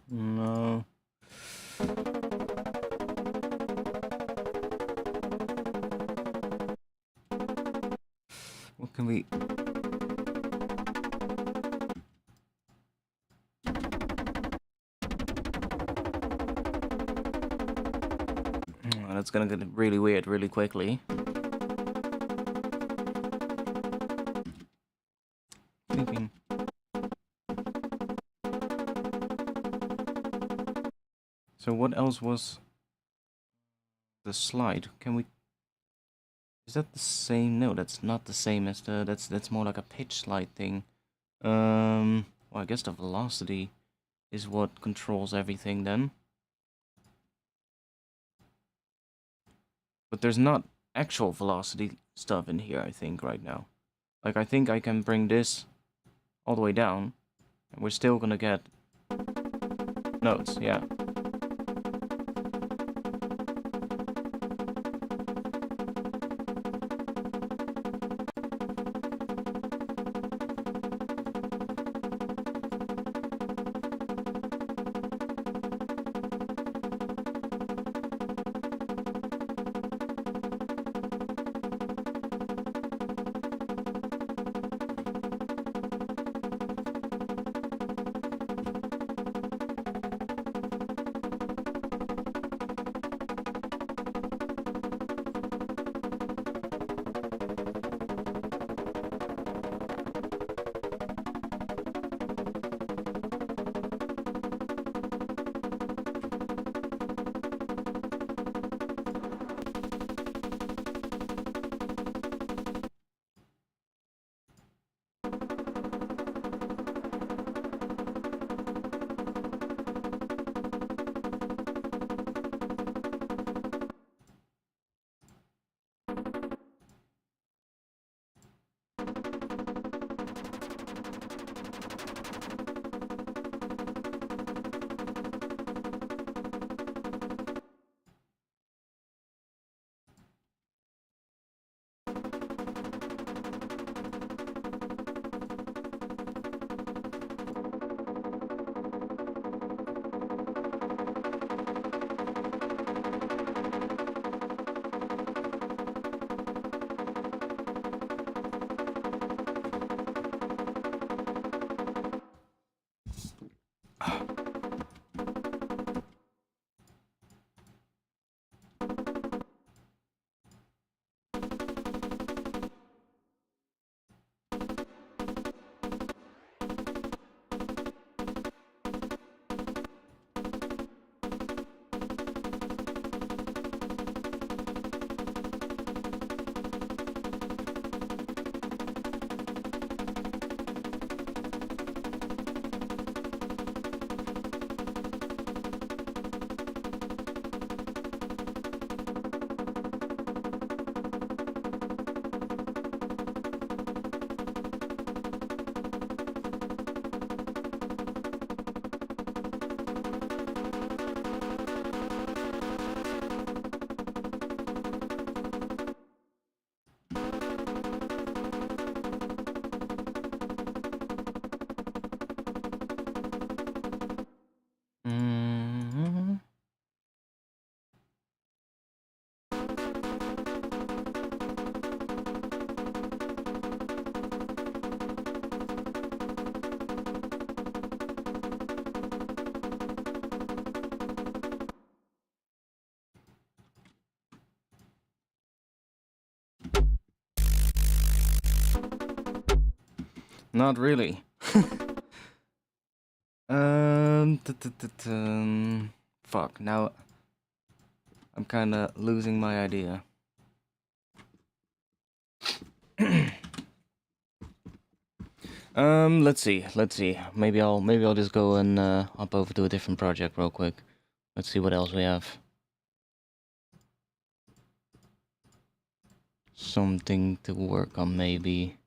No. What can we... Oh, that's gonna get really weird really quickly. Thinking. So what what else was the slide? Can we? Is that the same? No, that's not the same as the. That's more like a pitch slide thing. Well, I guess the velocity is what controls everything then. But there's not actual velocity stuff in here, I think, right now. Like, I think I can bring this all the way down, and we're still gonna get notes, yeah. Not really. Fuck, now I'm kinda losing my idea. Let's see. Maybe I'll just go and hop over to a different project real quick. Let's see what else we have. Something to work on, maybe.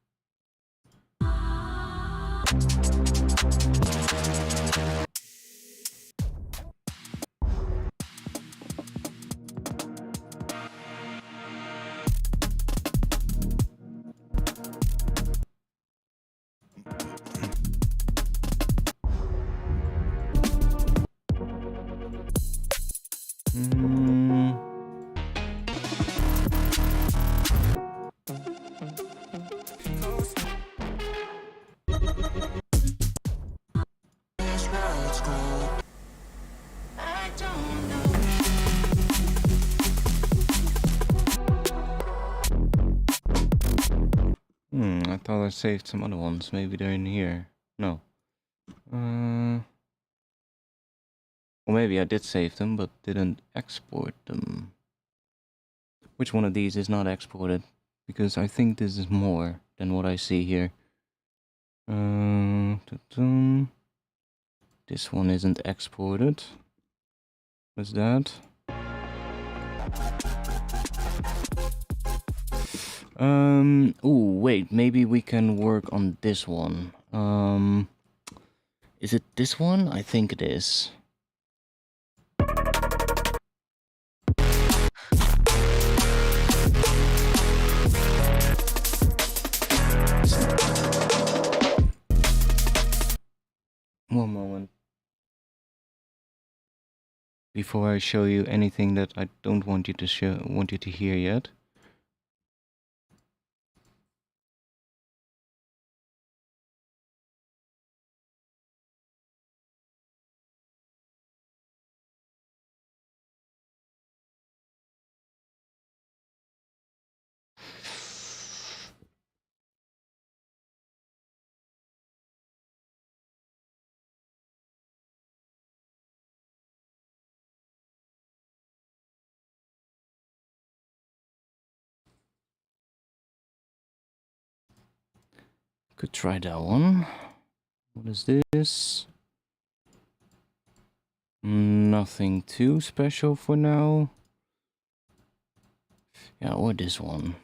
I thought I saved some other ones. Maybe they're in here. No. Or maybe I did save them, but didn't export them. Which one of these is not exported? Because I think this is more than what I see here. This one isn't exported. What's that? Oh, wait, maybe we can work on this one. Is it this one? I think it is. One moment. Before I show you anything that I don't want you to hear yet. Could try that one. What is this? Nothing too special for now. Yeah, or this one.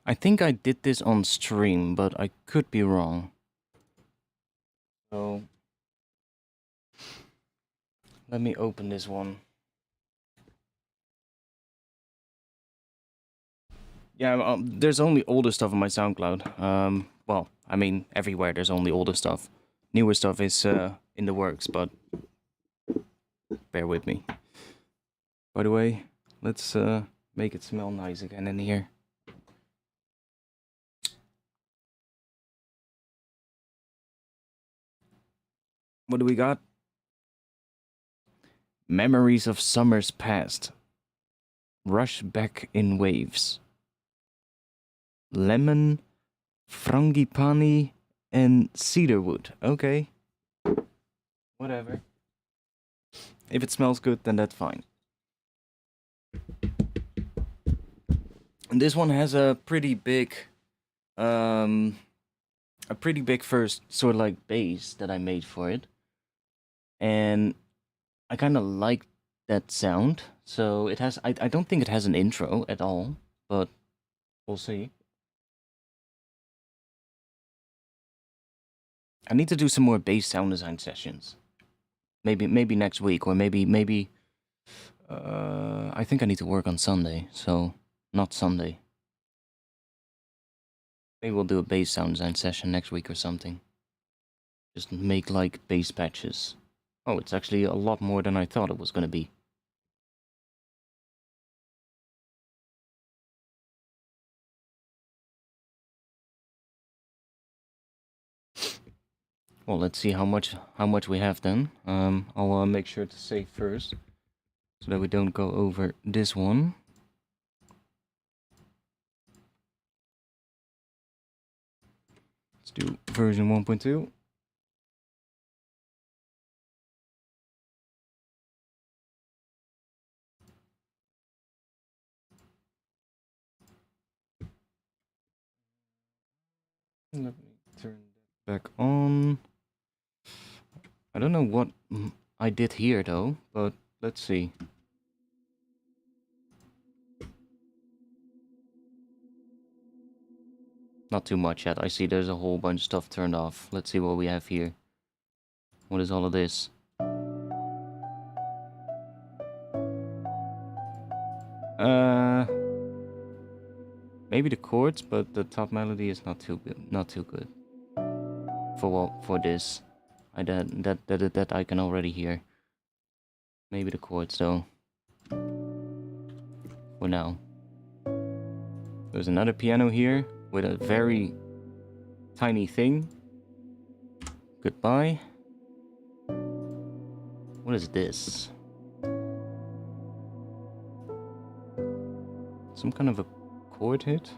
I think I did this on stream, but I could be wrong. So let me open this one. Yeah, there's only older stuff on my SoundCloud. Well, I mean, everywhere there's only older stuff. Newer stuff is in the works, but bear with me. By the way, let's make it smell nice again in here. What do we got? Memories of summers past. Rush back in waves. Lemon, frangipani, and cedarwood. Okay. Whatever. If it smells good, then that's fine. And this one has a pretty big first sort of like bass that I made for it. And I kind of like that sound. So it has, I don't think it has an intro at all, but we'll see. I need to do some more bass sound design sessions. Maybe next week, or maybe I think I need to work on Sunday, so not Sunday. Maybe we'll do a bass sound design session next week or something. Just make like bass patches. Oh, it's actually a lot more than I thought it was gonna be. Well, let's see how much we have then. I'll make sure to save first, so that we don't go over this one. Let's do version 1.2. Let me turn that back on. I don't know what I did here though, but let's see. Not too much yet. I see there's a whole bunch of stuff turned off. Let's see what we have here. What is all of this? Maybe the chords, but the top melody is not too good. For this. That I can already hear. Maybe the chords though. For now. There's another piano here with a very tiny thing. Goodbye. What is this? Some kind of a chord hit?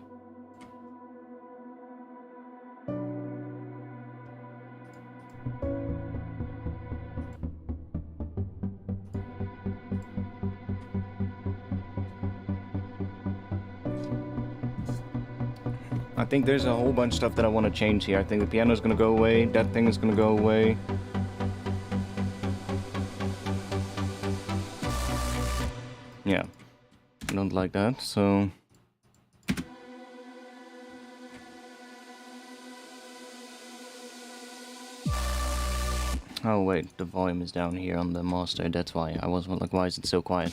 I think there's a whole bunch of stuff that I want to change here. I think the piano's gonna go away, that thing is gonna go away. Yeah, I don't like that, so... Oh wait, the volume is down here on the master, that's why. I was like, why is it so quiet?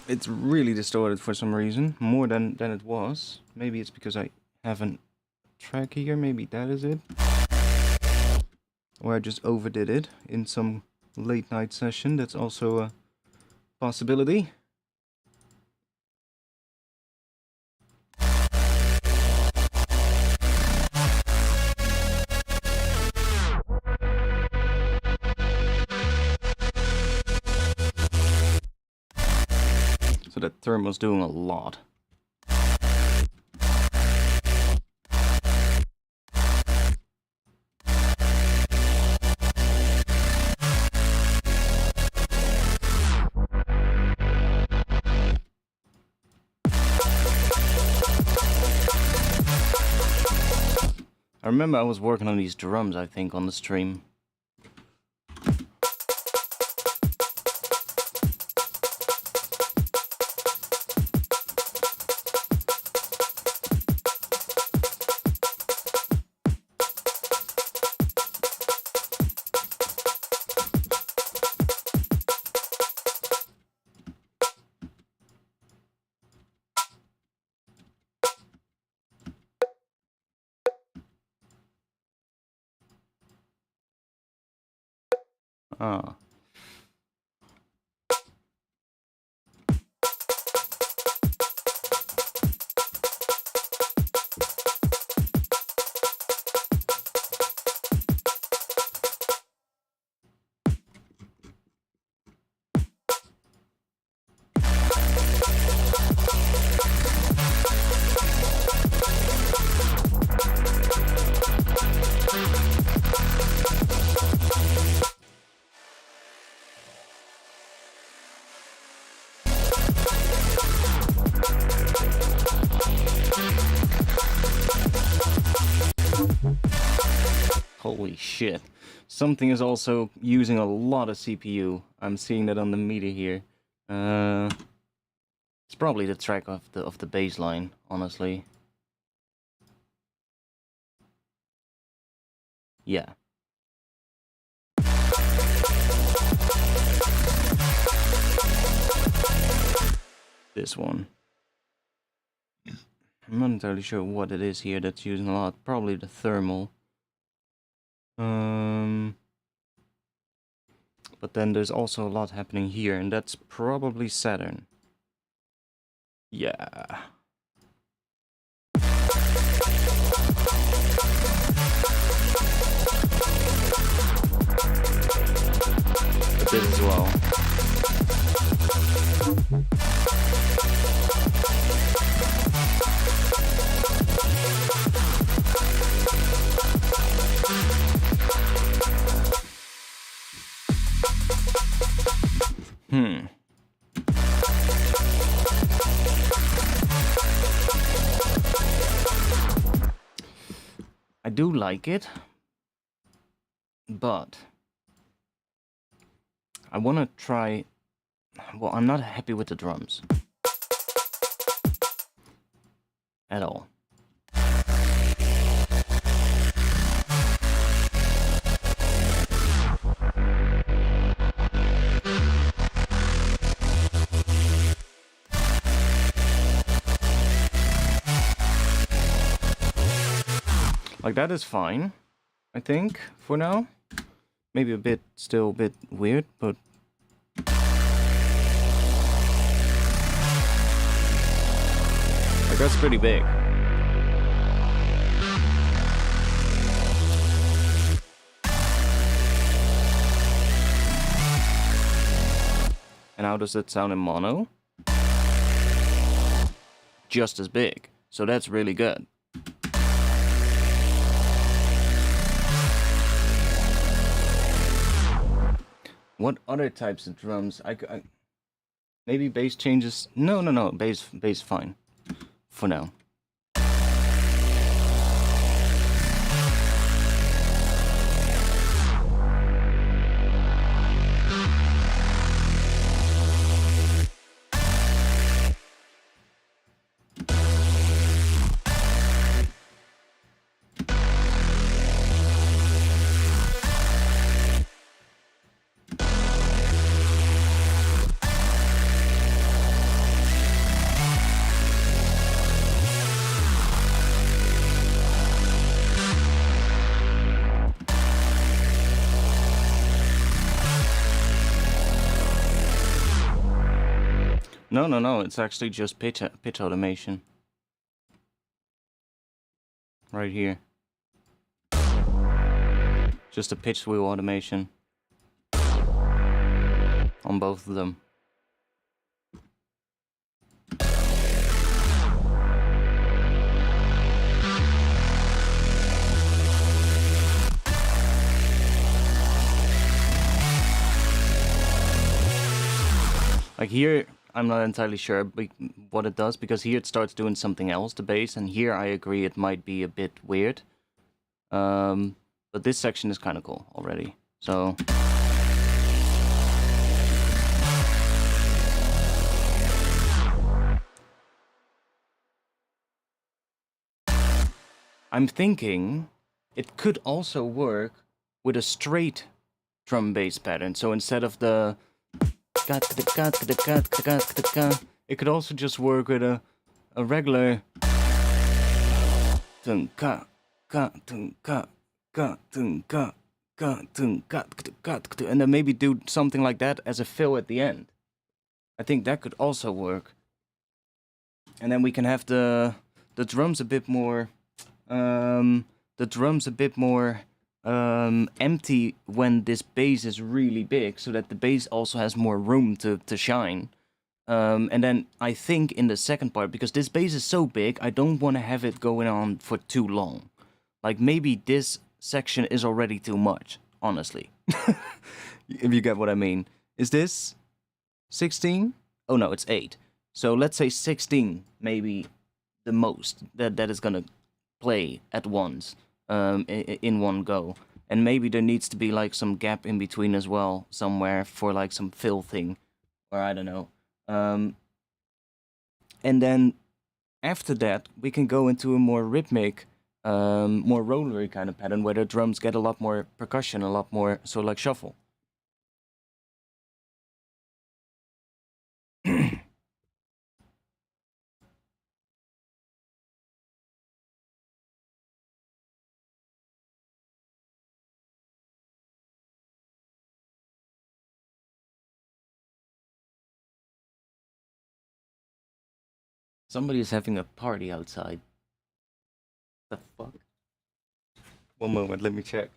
It's really distorted for some reason, more than it was. Maybe it's because I have a track here, maybe that is it. Or I just overdid it in some late night session, that's also a possibility. So that thermal's doing a lot. I remember I was working on these drums, I think, on the stream. Ah. Holy shit. Something is also using a lot of CPU. I'm seeing that on the meter here. It's probably the track of the bass line, honestly. Yeah. This one. I'm not entirely sure what it is here that's using a lot. Probably the thermal. But then there's also a lot happening here, and that's probably Saturn. Yeah. this as well. I do like it, but I want to try. Well, I'm not happy with the drums at all. Like, that is fine, I think, for now. Maybe still a bit weird, but... Like, that's pretty big. And how does it sound in mono? Just as big. So that's really good. What other types of drums? Maybe bass changes. No. Bass fine for now. No, it's actually just pitch automation. Right here. Just a pitch wheel automation. On both of them. Like here, I'm not entirely sure what it does, because here it starts doing something else, the bass, and here I agree it might be a bit weird. But this section is kind of cool already, so... I'm thinking it could also work with a straight drum bass pattern, so instead of the... It could also just work with a regular and then maybe do something like that as a fill at the end. I think that could also work. And then we can have the drums a bit more empty when this bass is really big, so that the bass also has more room to shine. And then I think in the second part, because this bass is so big, I don't want to have it going on for too long. Like, maybe this section is already too much, honestly. If you get what I mean. Is this 16? Oh no, it's 8. So let's say 16, maybe the most that is gonna play at once. In one go, and maybe there needs to be like some gap in between as well somewhere for like some fill thing, or I don't know. And then after that we can go into a more rhythmic, more rollery kind of pattern where the drums get a lot more percussion, a lot more, so like shuffle. Somebody is having a party outside. The fuck? One moment, let me check.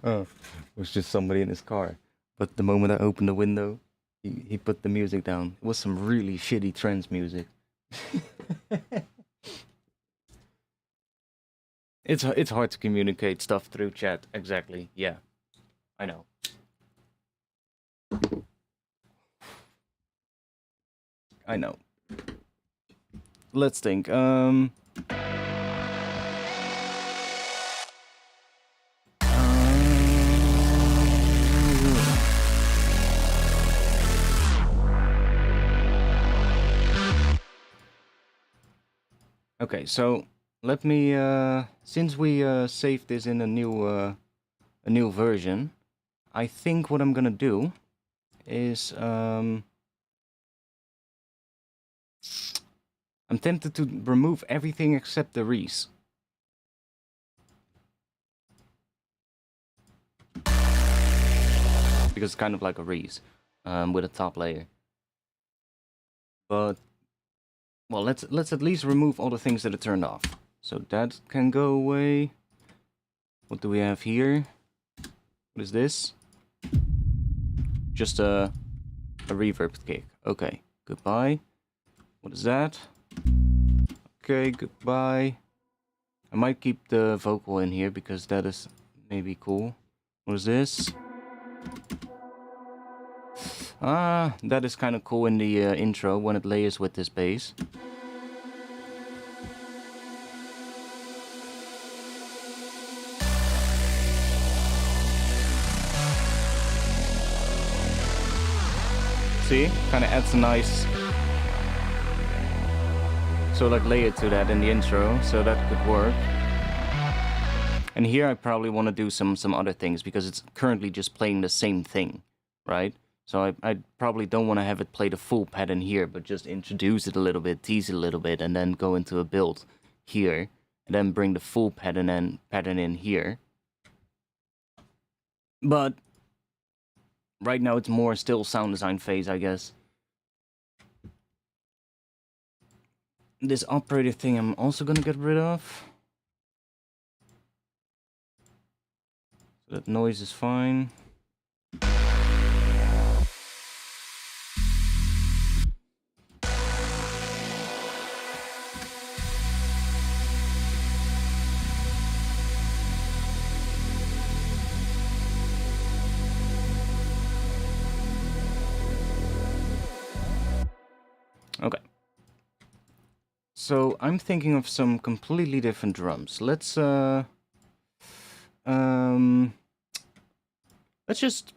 Oh, it was just somebody in his car. But the moment I opened the window, he put the music down. It was some really shitty trance music. It's hard to communicate stuff through chat. Exactly. Yeah, I know. I know. Let's think. Okay, so let me since we saved this in a new version, I think what I'm gonna do is I'm tempted to remove everything except the Reese. Because it's kind of like a Reese with a top layer. But well, let's at least remove all the things that are turned off. So that can go away. What do we have here? What is this? Just a reverb kick. Okay, goodbye. What is that? Okay, goodbye. I might keep the vocal in here because that is maybe cool. What is this? Ah, that is kind of cool in the intro when it layers with this bass. See? Kind of adds a nice sort of like layer to that in the intro, so that could work. And here I probably want to do some other things because it's currently just playing the same thing, right? So I probably don't want to have it play the full pattern here, but just introduce it a little bit, tease it a little bit, and then go into a build here, and then bring the full pattern in here. But right now it's more still sound design phase, I guess. This operator thing I'm also gonna get rid of. So that noise is fine. Okay. So I'm thinking of some completely different drums. Let's just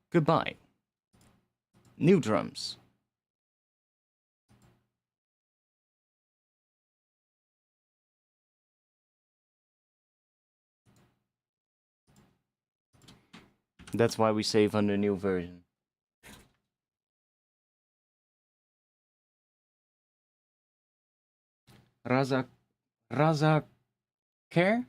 goodbye. New drums. That's why we save under new version. Razak Care?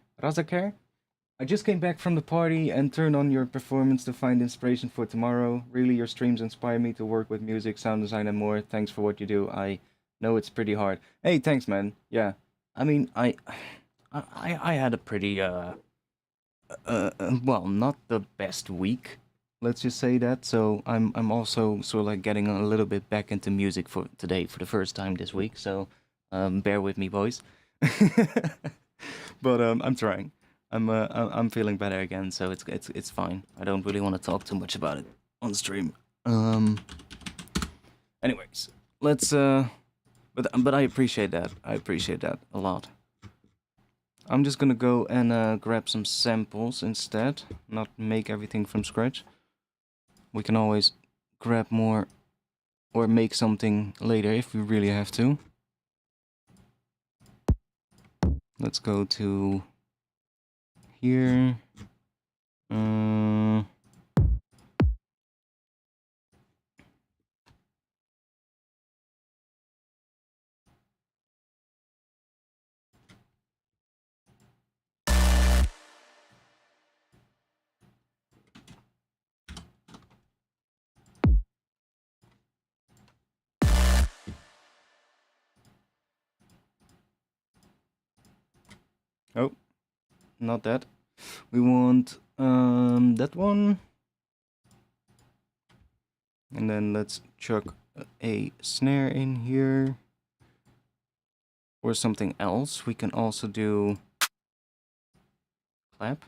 I just came back from the party and turned on your performance to find inspiration for tomorrow. Really, your streams inspire me to work with music, sound design, and more. Thanks for what you do. I know it's pretty hard. Hey, thanks, man. Yeah, I mean, I had a pretty well, not the best week. Let's just say that. So I'm also sort of like getting a little bit back into music for today for the first time this week. So bear with me, boys. But I'm trying. I'm feeling better again, so it's fine. I don't really want to talk too much about it on stream. Anyways, let's but I appreciate that. I appreciate that a lot. I'm just gonna go and grab some samples instead, not make everything from scratch. We can always grab more or make something later if we really have to. Let's go to here. Oh, not that. We want that one. And then let's chuck a snare in here. Or something else. We can also do clap.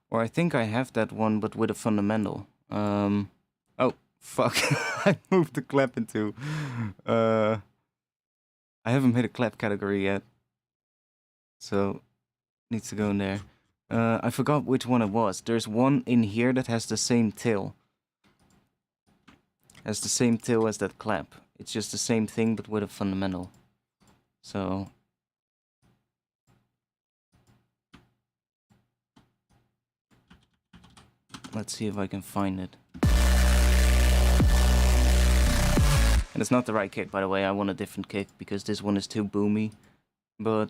Or I think I have that one, but with a fundamental. Oh, fuck. I moved the clap into... I haven't made a clap category yet. So, needs to go in there. I forgot which one it was. There's one in here that has the same tail. Has the same tail as that clap. It's just the same thing, but with a fundamental. So... let's see if I can find it. And it's not the right kick, by the way. I want a different kick because this one is too boomy. But...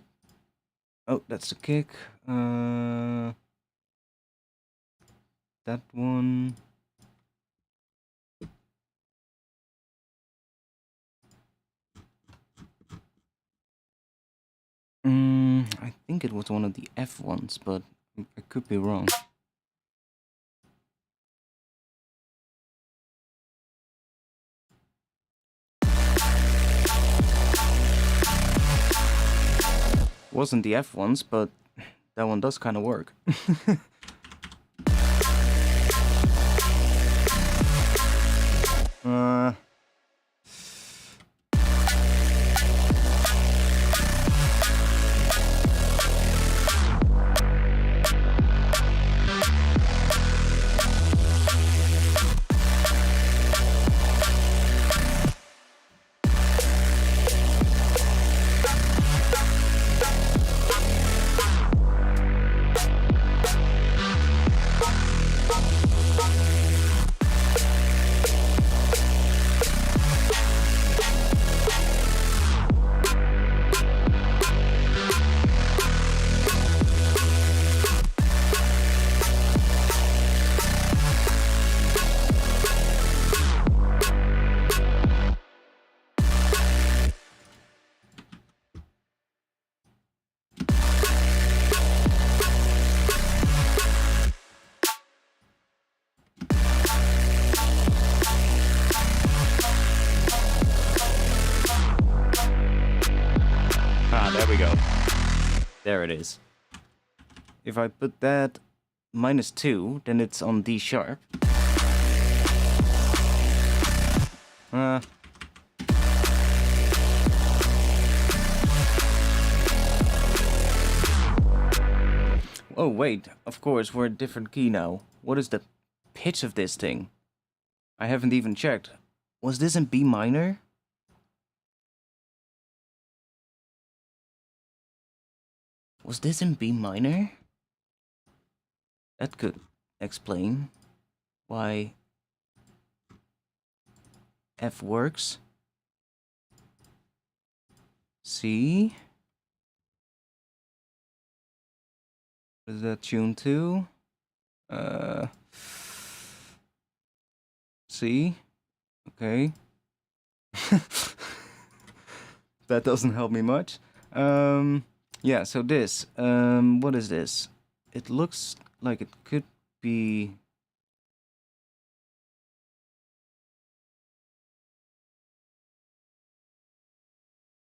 oh, that's the kick. That one... I think it was one of the F ones, but I could be wrong. Wasn't the F ones, but that one does kind of work. There we go. There it is. If I put that -2, then it's on D sharp. Oh wait, of course, we're a different key now. What is the pitch of this thing? I haven't even checked. Was this in B minor? Was this in B minor? That could explain why F works. C. What is that tuned to? C. Okay. That doesn't help me much. Yeah, so this, what is this? It looks like it could be...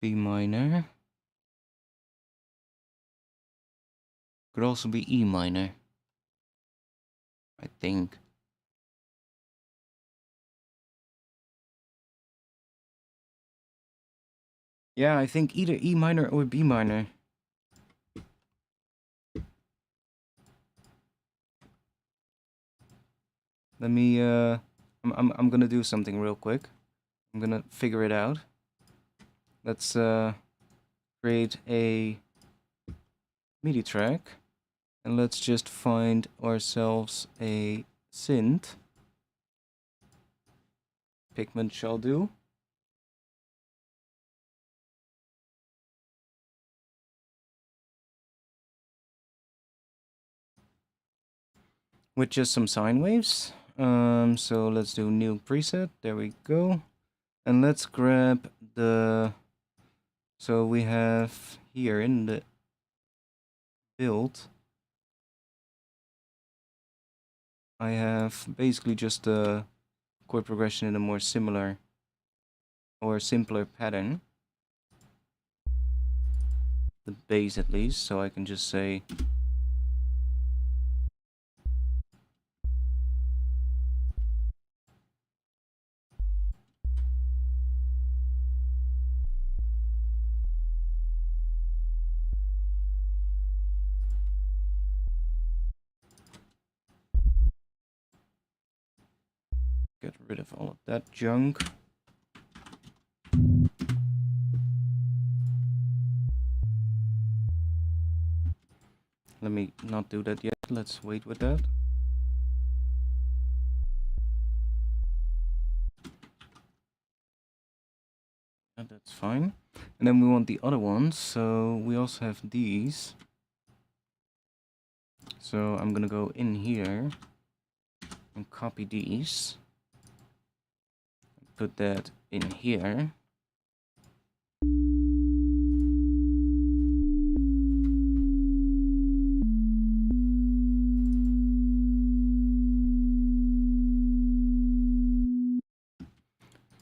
B minor. Could also be E minor. I think. Yeah, I think either E minor or B minor. Let me, I'm gonna do something real quick. I'm gonna figure it out. Let's, create a MIDI track. And let's just find ourselves a synth. Pigment shall do. With just some sine waves. So let's do new preset. There we go. And let's grab the... so we have here in the build I have basically just a chord progression in a more similar or simpler pattern. The bass at least, so I can just say get rid of all of that junk. Let me not do that yet. Let's wait with that. And that's fine. And then we want the other ones. So we also have these. So I'm gonna go in here and copy these. Put that in here.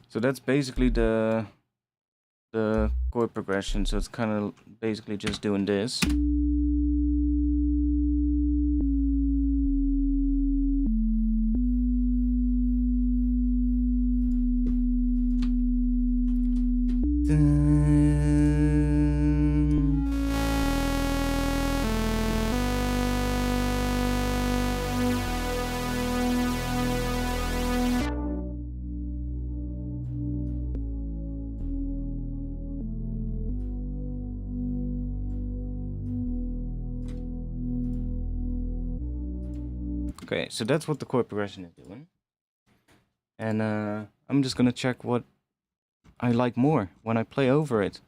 So that's basically the chord progression. So it's kind of basically just doing this. Okay, so that's what the chord progression is doing. And I'm just gonna check what I like more when I play over it.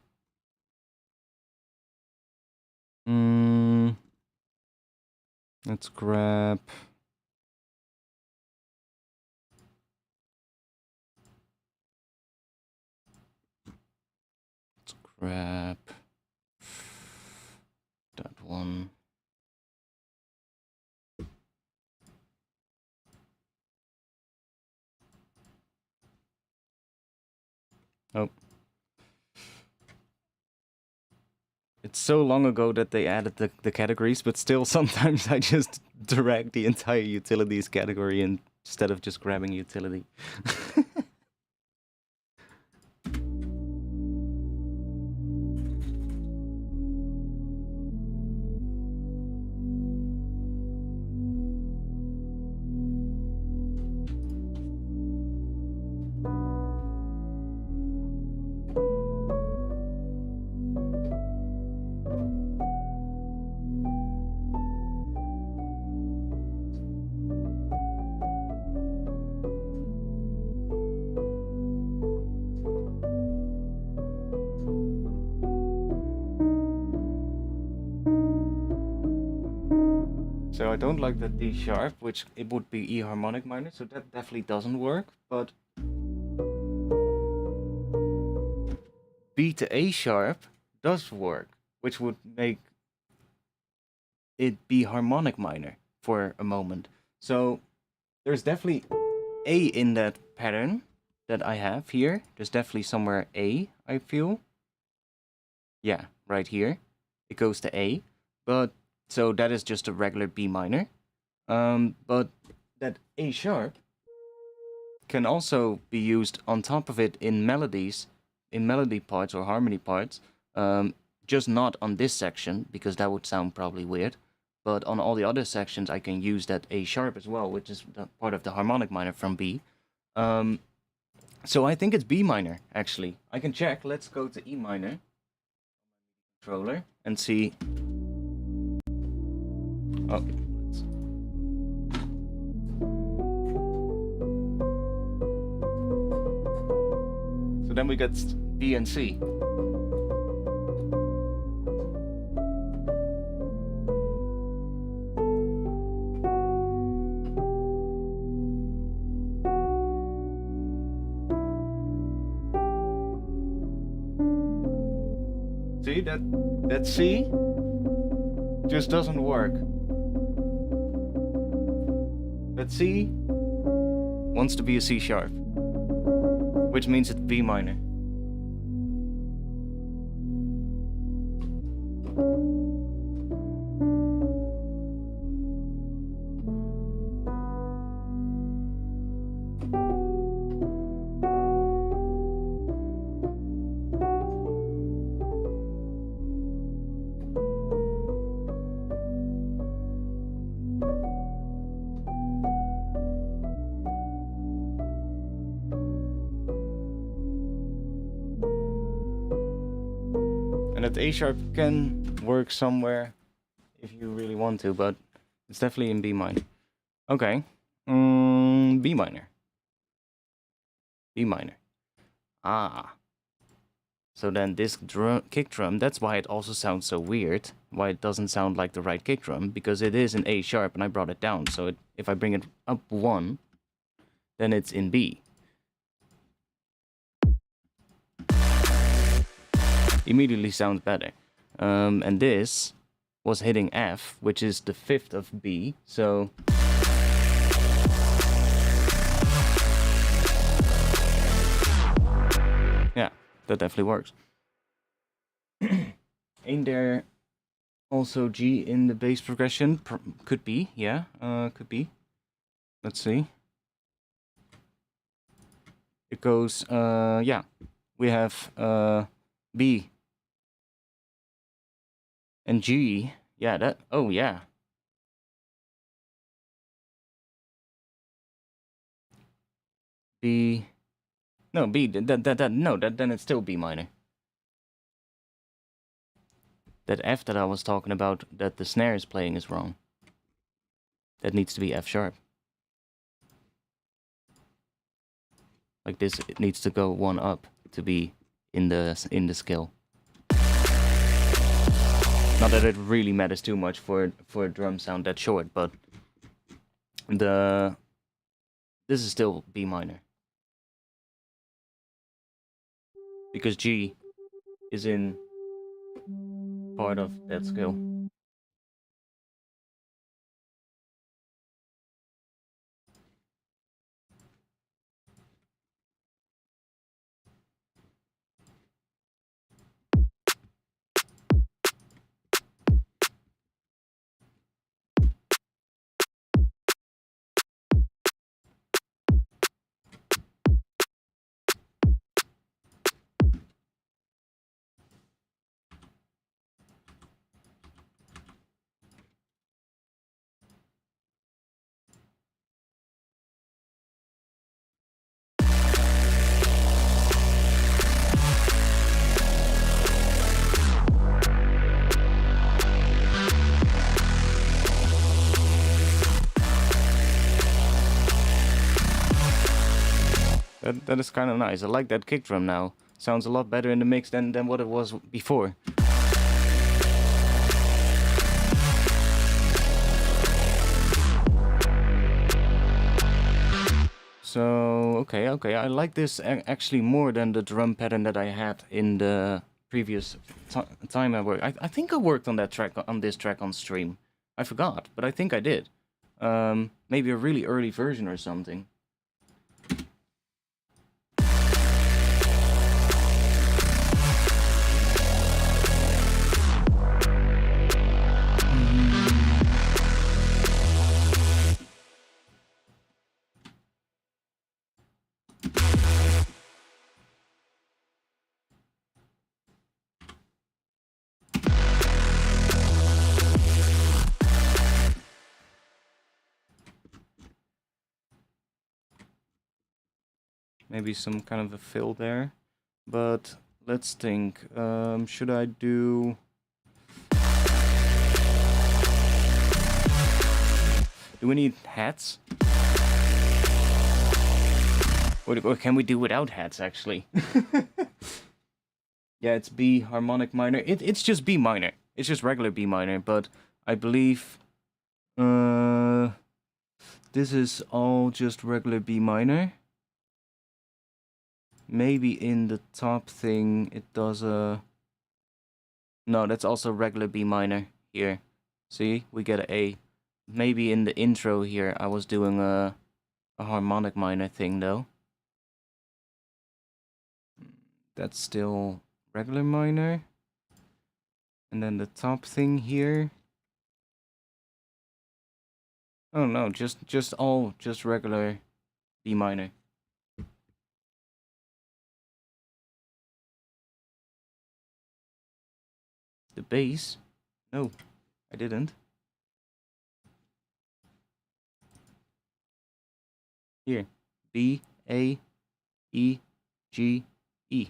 Let's grab... Let's grab that one. Oh. It's so long ago that they added the categories, but still sometimes I just drag the entire utilities category instead of just grabbing utility. So I don't like the D sharp, which it would be E harmonic minor, so that definitely doesn't work, but B to A sharp does work, which would make it be harmonic minor for a moment. So there's definitely A in that pattern that I have here. There's definitely somewhere A, I feel. Yeah, right here. It goes to A, but so that is just a regular B minor. But that A sharp can also be used on top of it in melodies, in melody parts or harmony parts. Just not on this section, because that would sound probably weird. But on all the other sections, I can use that A sharp as well, which is part of the harmonic minor from B. So I think it's B minor, actually. I can check. Let's go to E minor controller and see. Okay. So then we got B and C. See, that C just doesn't work. But C wants to be a C sharp, which means it's B minor. And that A sharp can work somewhere if you really want to, but it's definitely in B minor. Okay, B minor. B minor. Ah. So then this kick drum, that's why it also sounds so weird. Why it doesn't sound like the right kick drum, because it is in A sharp and I brought it down. So if I bring it up 1, then it's in B. Immediately sounds better. And this was hitting F, which is the 5th of B, so... yeah, that definitely works. Ain't there also G in the bass progression? Could be, yeah, could be. Let's see. It goes, yeah, we have B and G, yeah, that, oh yeah. B, no, B, then it's still B minor. That F that I was talking about, that the snare is playing, is wrong. That needs to be F sharp. Like this, it needs to go 1 up to be in the scale. Not that it really matters too much for a drum sound that short, but this is still B minor. Because G is in part of that scale. That is kind of nice. I like that kick drum now. Sounds a lot better in the mix than what it was before. So, okay, I like this actually more than the drum pattern that I had in the previous time I worked. I think I worked on that track, on this track on stream. I forgot, but I think I did. Maybe a really early version or something. Maybe some kind of a fill there, but let's think. Should I do? Do we need hats? Or can we do without hats, actually? Yeah, it's B harmonic minor. It's just B minor. It's just regular B minor, but I believe this is all just regular B minor. Maybe in the top thing it does a... No, that's also regular B minor here. See, we get an A. maybe in the intro here I was doing a harmonic minor thing though. That's still regular minor. And then the top thing here. Oh no, just regular D minor. The bass? No, I didn't. Here, B, A, E, G, E.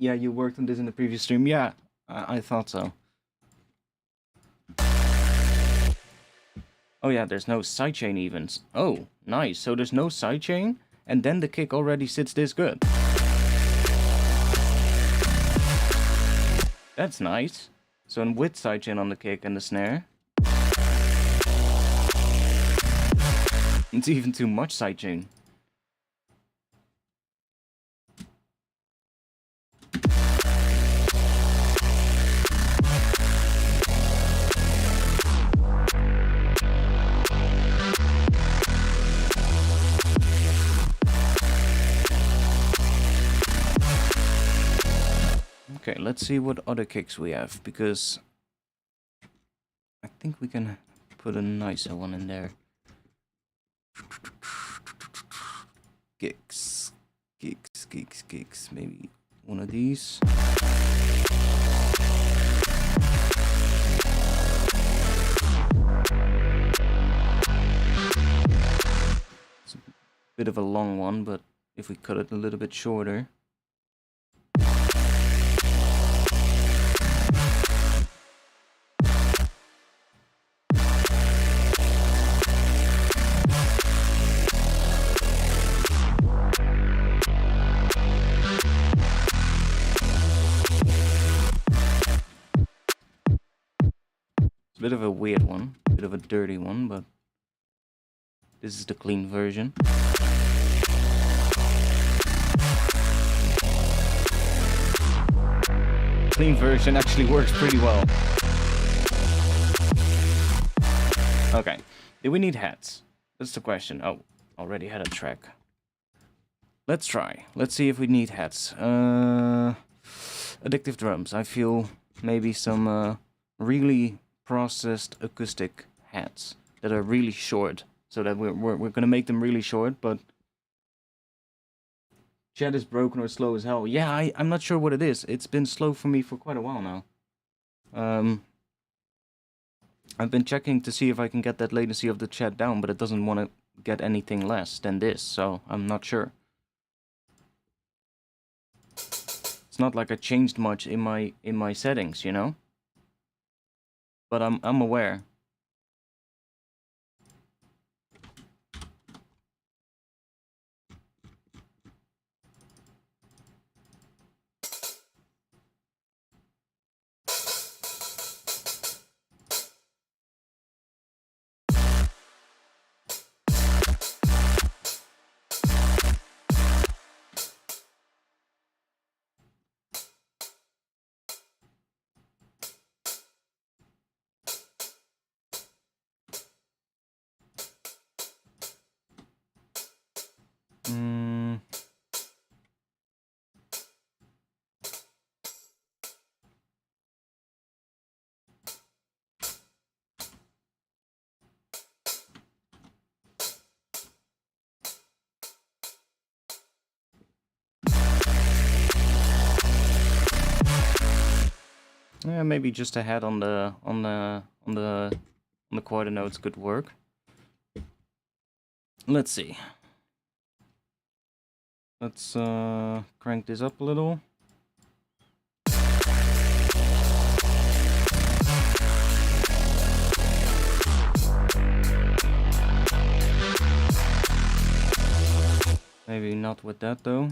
Yeah, you worked on this in the previous stream. Yeah, I thought so. Oh yeah, there's no sidechain evens. Oh, nice. So there's no sidechain, and then the kick already sits this good. That's nice. So with sidechain on the kick and the snare. It's even too much sidechain. Okay, let's see what other kicks we have, because I think we can put a nicer one in there. Kicks. Maybe one of these. It's a bit of a long one, but if we cut it a little bit shorter. It's a bit of a weird one, a bit of a dirty one, but this is the clean version. Clean version actually works pretty well. Okay, do we need hats? That's the question. Oh, already had a track. Let's try. Let's see if we need hats. Addictive drums. I feel maybe some really processed acoustic hats that are really short, so that we're gonna make them really short, but chat is broken or slow as hell. Yeah, I'm not sure what it is. It's been slow for me for quite a while now. I've been checking to see if I can get that latency of the chat down, but it doesn't want to get anything less than this, so I'm not sure. It's not like I changed much in my settings, you know? But I'm aware. Yeah, maybe just a head on the quarter notes could work. Let's see. Let's crank this up a little. Maybe not with that though.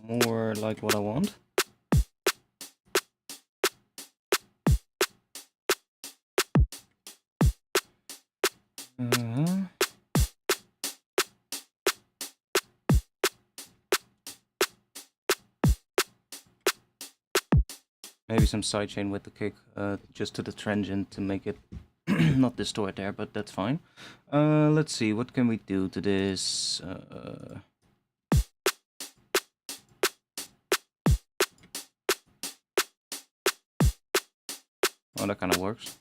more like what I want. Maybe some sidechain with the kick, just to the transient to make it not distort there, but that's fine. Let's see, what can we do to this? Oh, that kind of works.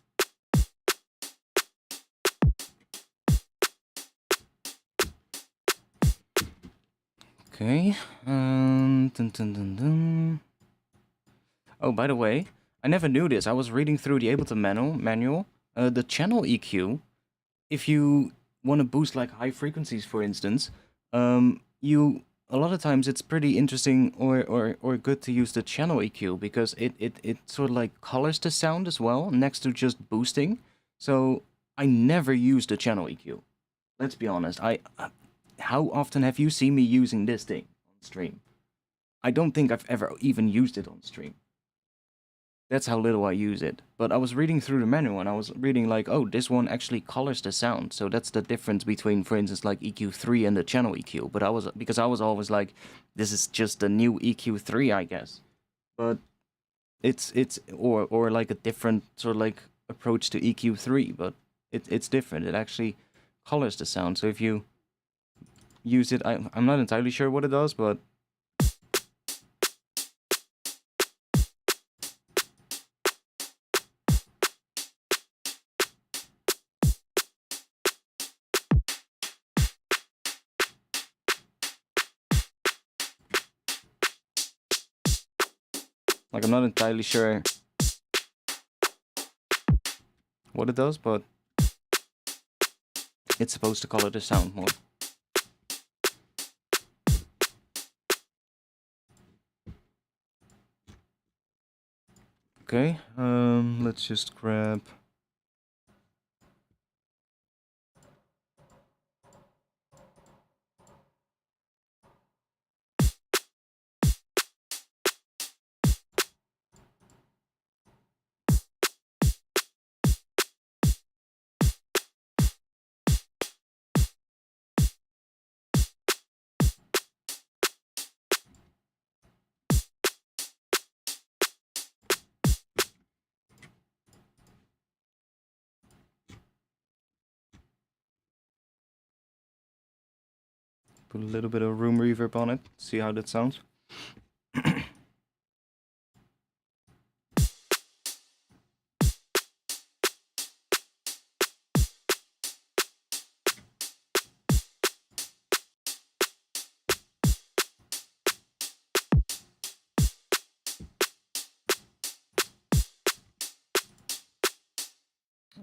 Okay. Dun, dun, dun, dun. Oh, by the way, I never knew this. I was reading through the Ableton manual. The channel EQ, if you want to boost like high frequencies, for instance, a lot of times it's pretty interesting or good to use the channel EQ because it sort of like colors the sound as well next to just boosting. So I never use the channel EQ. Let's be honest. How often have you seen me using this thing on stream? I don't think I've ever even used it on stream. That's how little I use it. But I was reading through the manual and I was reading like, oh, this one actually colors the sound. So that's the difference between, for instance, like EQ3 and the channel EQ. But because I was always like, this is just the new EQ3, I guess. But it's or like a different sort of like approach to EQ3, but it's different. It actually colors the sound. So if you use it, I'm not entirely sure what it does, but like, I'm not entirely sure what it does, but it's supposed to color the sound more. Okay, let's just grab... Put a little bit of room reverb on it, see how that sounds.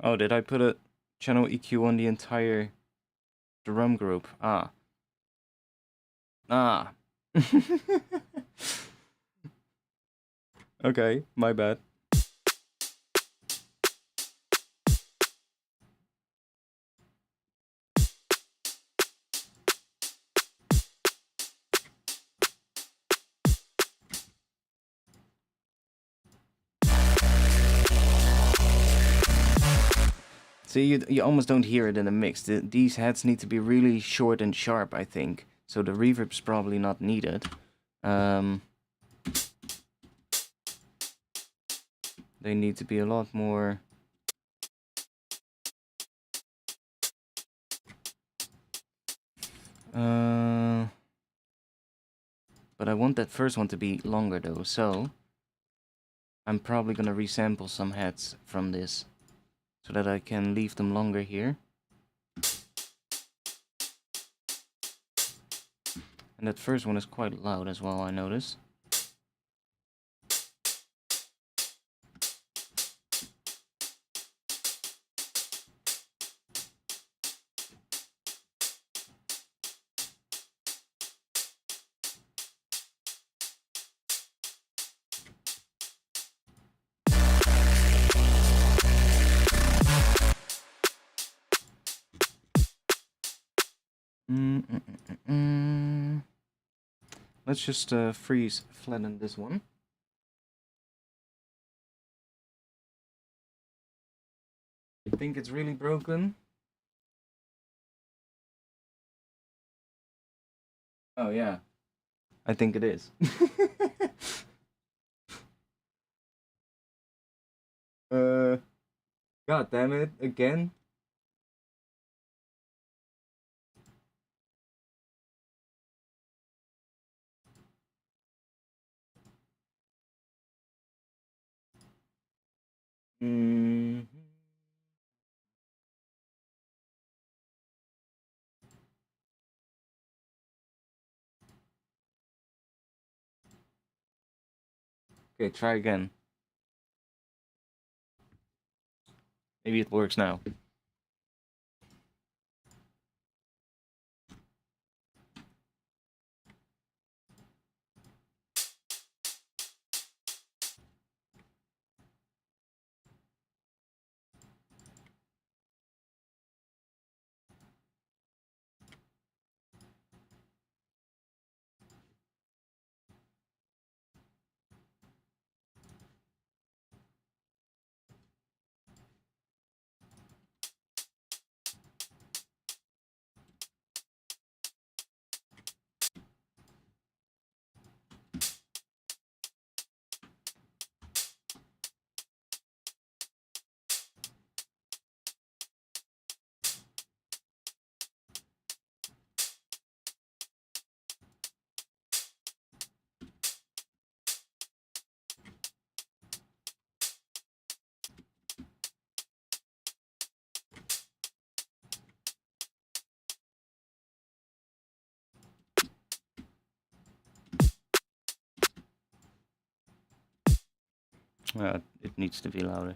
Oh, did I put a channel EQ on the entire drum group? Ah. Okay, my bad. See, you almost don't hear it in the mix. These heads need to be really short and sharp, I think. So the reverb's probably not needed. They need to be a lot more... But I want that first one to be longer though, so... I'm probably gonna resample some heads from this. So that I can leave them longer here. And that first one is quite loud as well, I notice. let's just freeze flatten this one. You think it's really broken? Oh yeah, I think it is. God damn it, again? Mm. Okay, try again. Maybe it works now. It needs to be louder.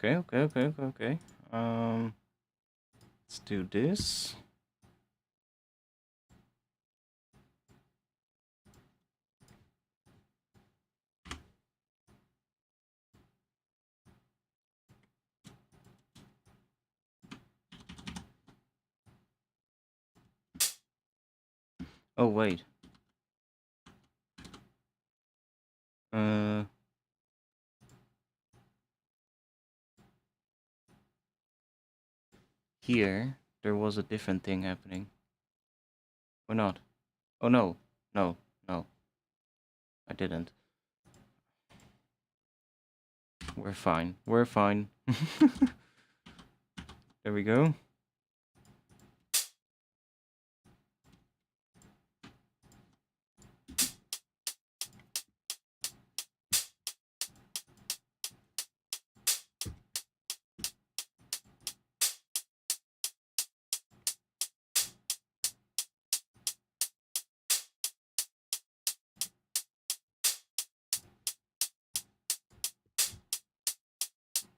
Okay. Let's do this. Oh wait. Here there was a different thing happening. Or not? Oh no. No. I didn't. We're fine. We're fine. There we go.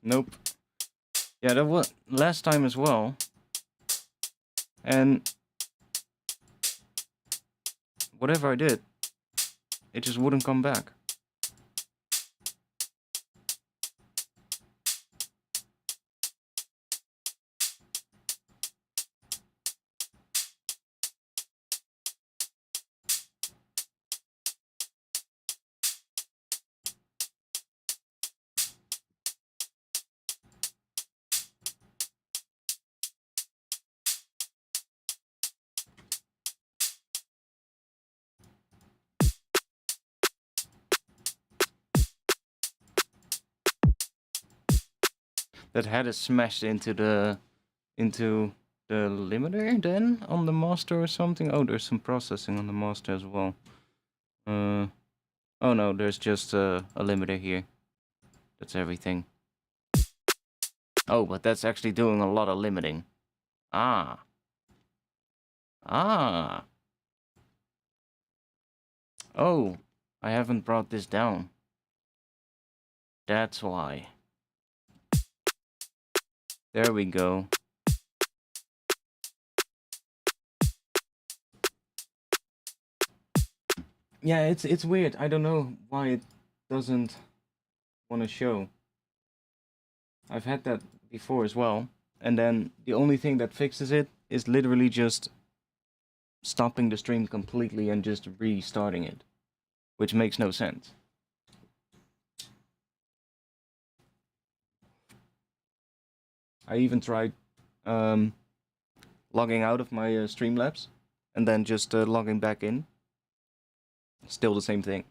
Nope. Yeah, that was last time as well. And whatever I did, it just wouldn't come back. That head is smashed into the limiter then on the master or something. Oh, there's some processing on the master as well. Oh no, there's just a limiter here. That's everything. Oh, but that's actually doing a lot of limiting. Ah. Oh, I haven't brought this down. That's why. There we go. Yeah, it's weird. I don't know why it doesn't want to show. I've had that before as well. And then the only thing that fixes it is literally just stopping the stream completely and just restarting it, which makes no sense. I even tried logging out of my Streamlabs and then just logging back in. Still the same thing.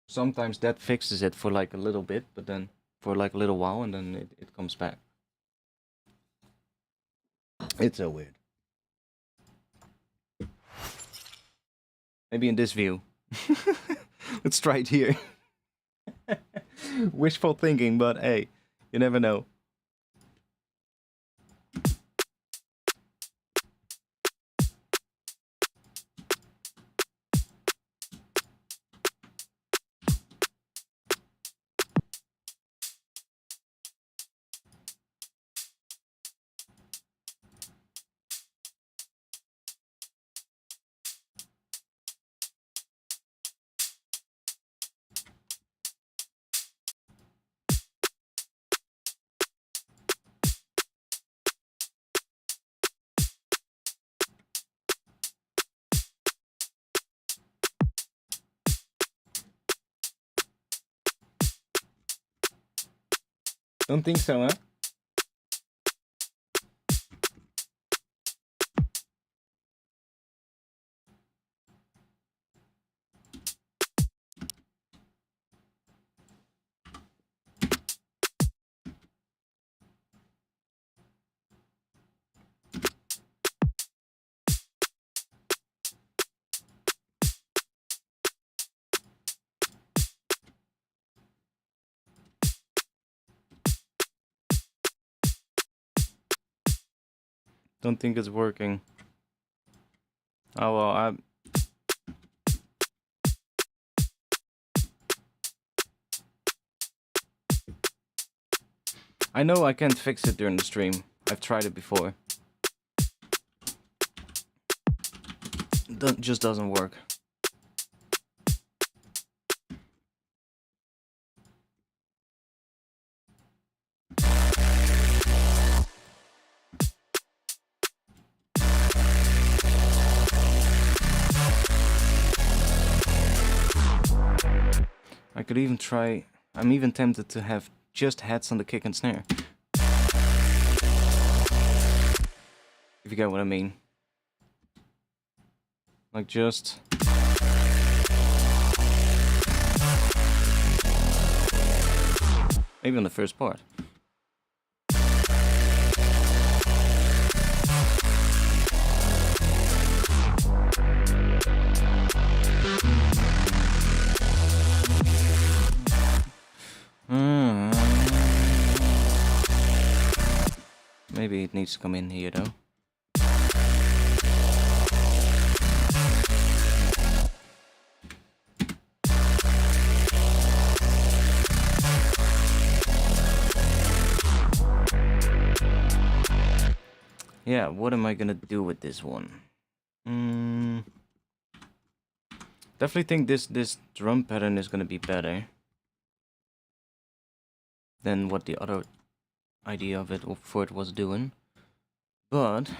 Sometimes that fixes it for like a little bit, but then for like a little while, and then it comes back. It's so weird. Maybe in this view. Let's try it here. Wishful thinking, but hey, you never know. Don't think so, huh? Don't think it's working. Oh well, I know I can't fix it during the stream. I've tried it before. It just doesn't work. I could even try... I'm even tempted to have just heads on the kick and snare. If you get what I mean. Like just... maybe on the first part. Maybe it needs to come in here though. Yeah, what am I gonna do with this one? Definitely think this drum pattern is gonna be better than what the other idea of it for it was doing, but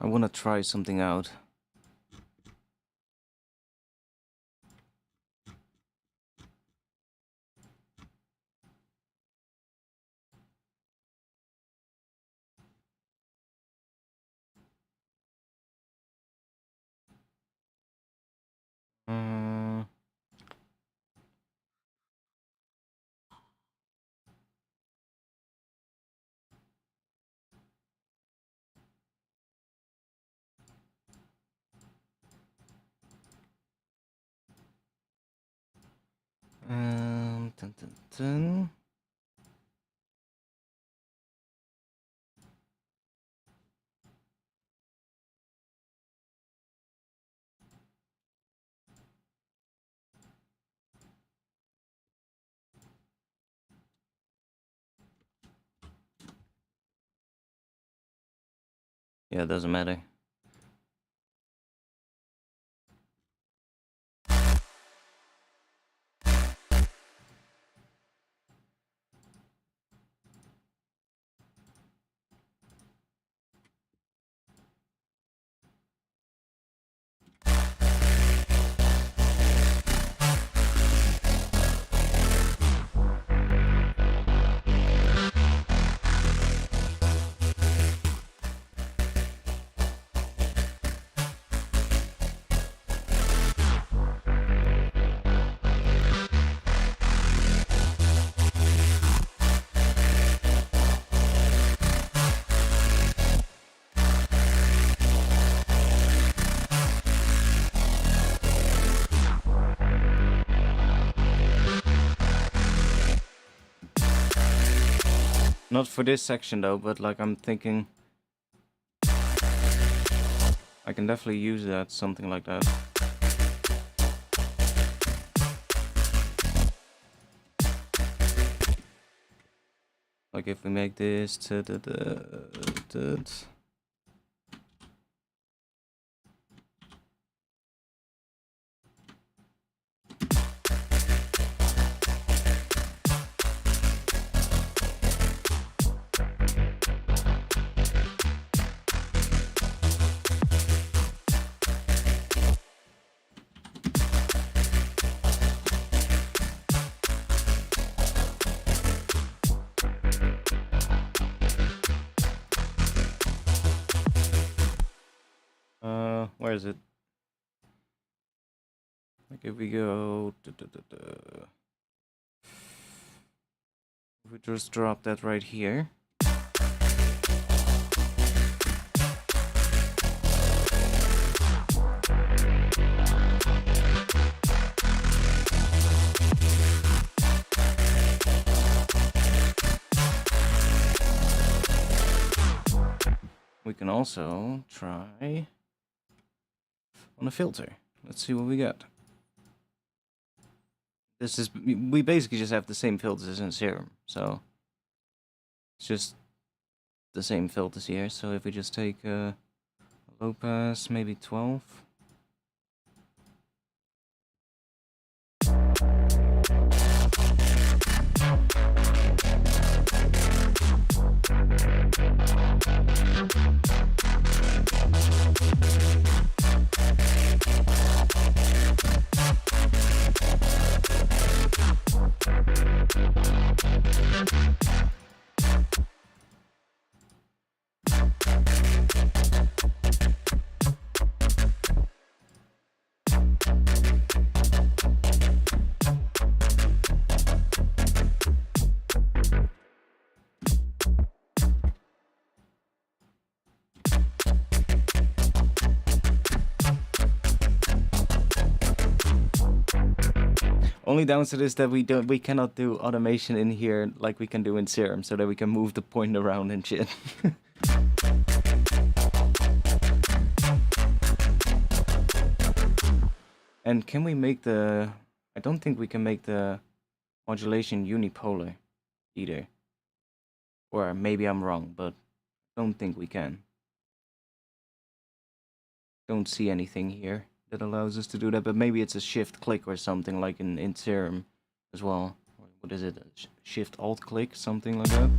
I want to try something out. Ableton. Yeah, it doesn't matter. Not for this section though, but like I'm thinking I can definitely use that, something like that. Like if we make this where is it? Like if we go if we just drop that right here. We can also try on a filter. Let's see what we got. This is, we basically just have the same filters as in Serum, so it's just the same filters here. So if we just take a low pass, maybe 12. Only downside is that we cannot do automation in here like we can do in Serum, so that we can move the point around and shit. And can we make the... I don't think we can make the modulation unipolar either. Or maybe I'm wrong, but I don't think we can. Don't see anything here that allows us to do that, but maybe it's a shift click or something like in Serum as well. Or what is it? Shift alt click, something like that.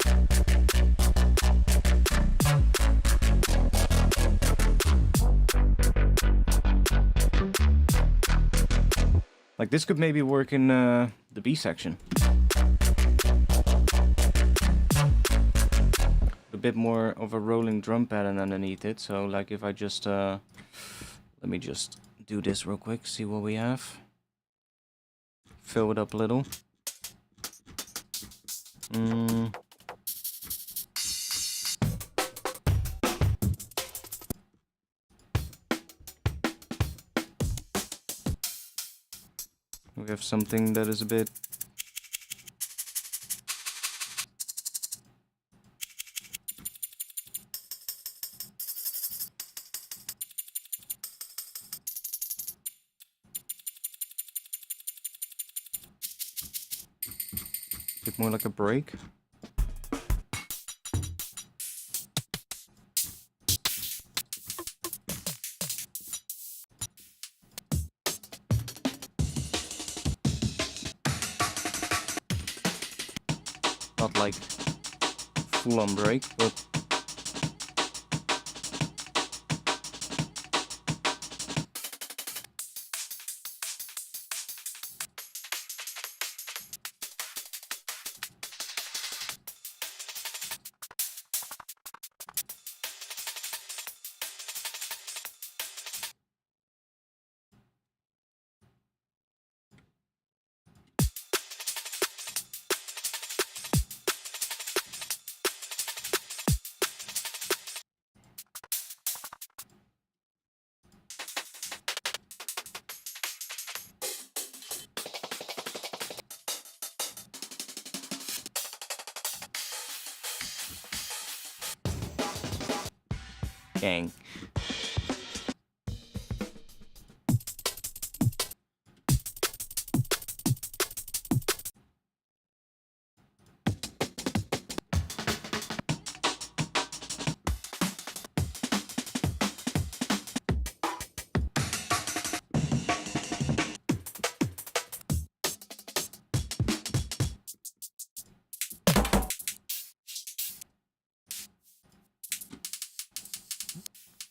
Like this could maybe work in the B section. A bit more of a rolling drum pattern underneath it. So like if I just let me just do this real quick, see what we have. Fill it up a little. We have something that is a bit bit more like a break. Not like full on break, but gang.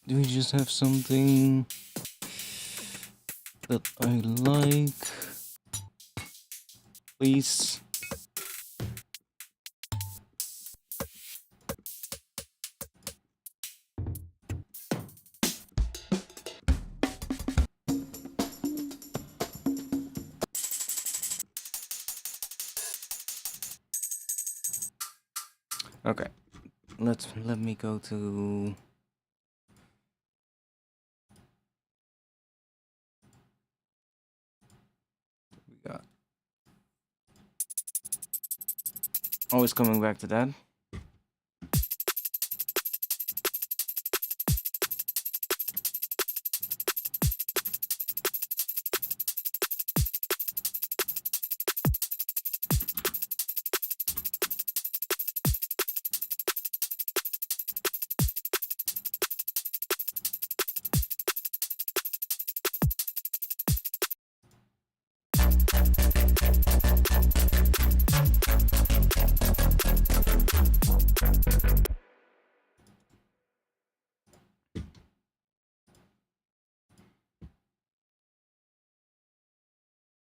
Do we just have something that I like? Please. Okay, let me go to we got. Always coming back to that.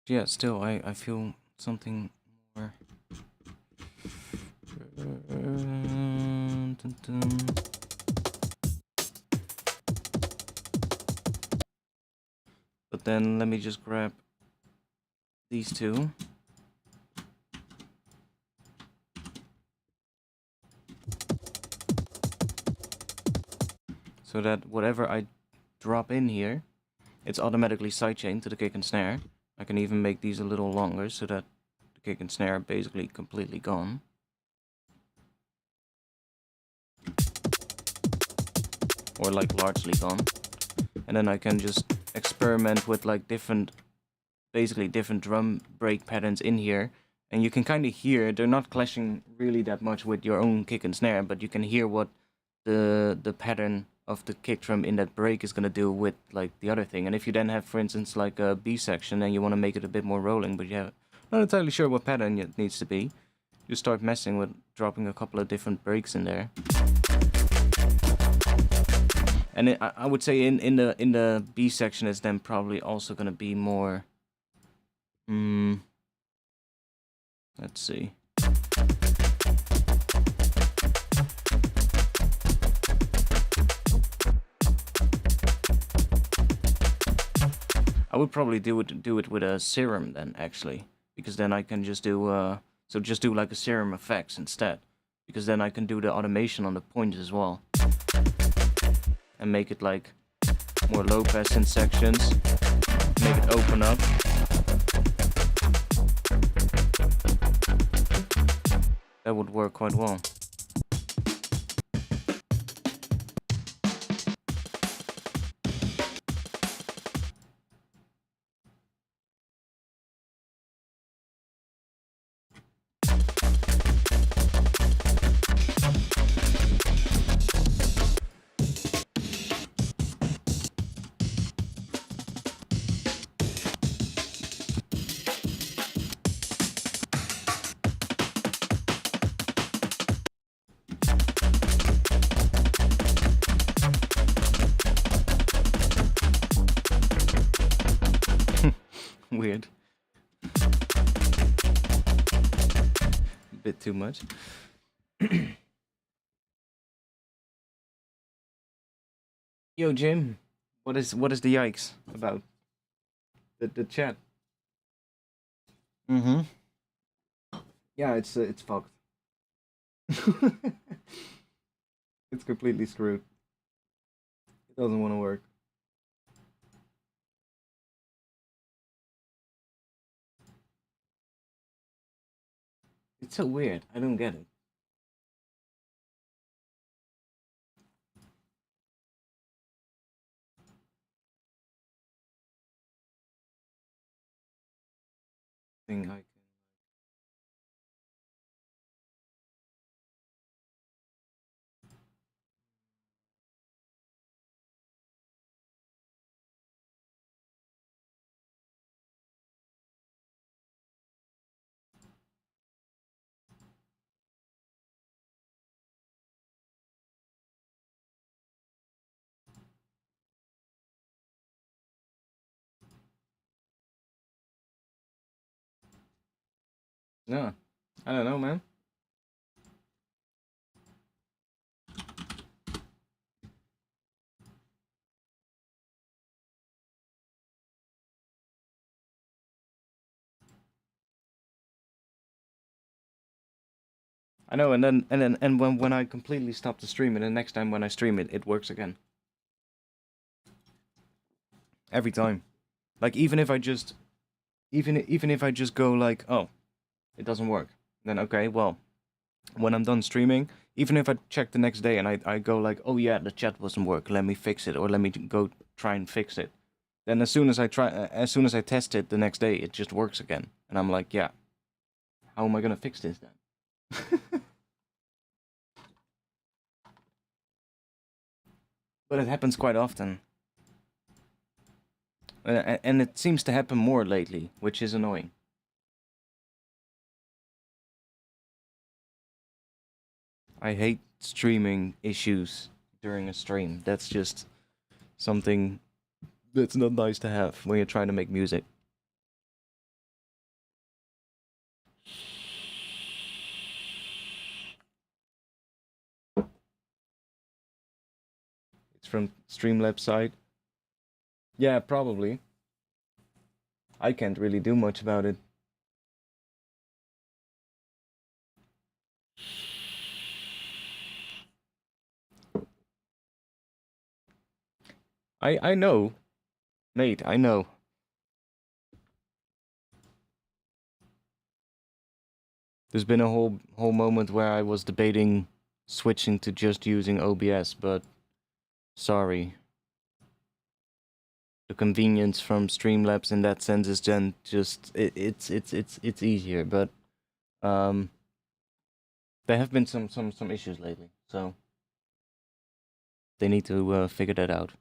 Yeah, still, I feel something more. Dun, dun. But then let me just grab these two. So that whatever I drop in here, it's automatically sidechained to the kick and snare. I can even make these a little longer so that the kick and snare are basically completely gone. Or like largely gone. And then I can just experiment with like basically different drum break patterns in here. And you can kind of hear, they're not clashing really that much with your own kick and snare, but you can hear what the pattern of the kick drum in that break is going to do with like the other thing. And if you then have, for instance, like a B section and you want to make it a bit more rolling, but you're not entirely sure what pattern it needs to be, you start messing with dropping a couple of different breaks in there. And I would say in the B section is then probably also going to be more. Let's see. I would probably do it with a serum then, actually, because then I can just do just do like a serum effects instead, because then I can do the automation on the point as well, and make it like more low pass in sections, make it open up. That would work quite well. bit too much. Yo, Jim, what is the yikes about the chat? Mm-hmm. Yeah, it's fucked. It's completely screwed. It doesn't want to work. It's so weird. I don't get it. Thing I can. No, I don't know, man. I know, and then when I completely stop the stream, and the next time when I stream it, it works again. Every time. Like even if I just go like, oh, it doesn't work, then okay, well, when I'm done streaming, even if I check the next day and I go like, oh yeah, the chat wasn't work, let me fix it, or let me go try and fix it. Then as soon as I test it the next day, it just works again, and I'm like, yeah, how am I gonna fix this then? But it happens quite often. And it seems to happen more lately, which is annoying. I hate streaming issues during a stream. That's just something that's not nice to have when you're trying to make music. It's from Streamlabs side. Yeah, probably. I can't really do much about it. I know. Mate, I know. There's been a whole moment where I was debating switching to just using OBS, but sorry. The convenience from Streamlabs in that sense is then just it's easier, but there have been some issues lately, so they need to figure that out.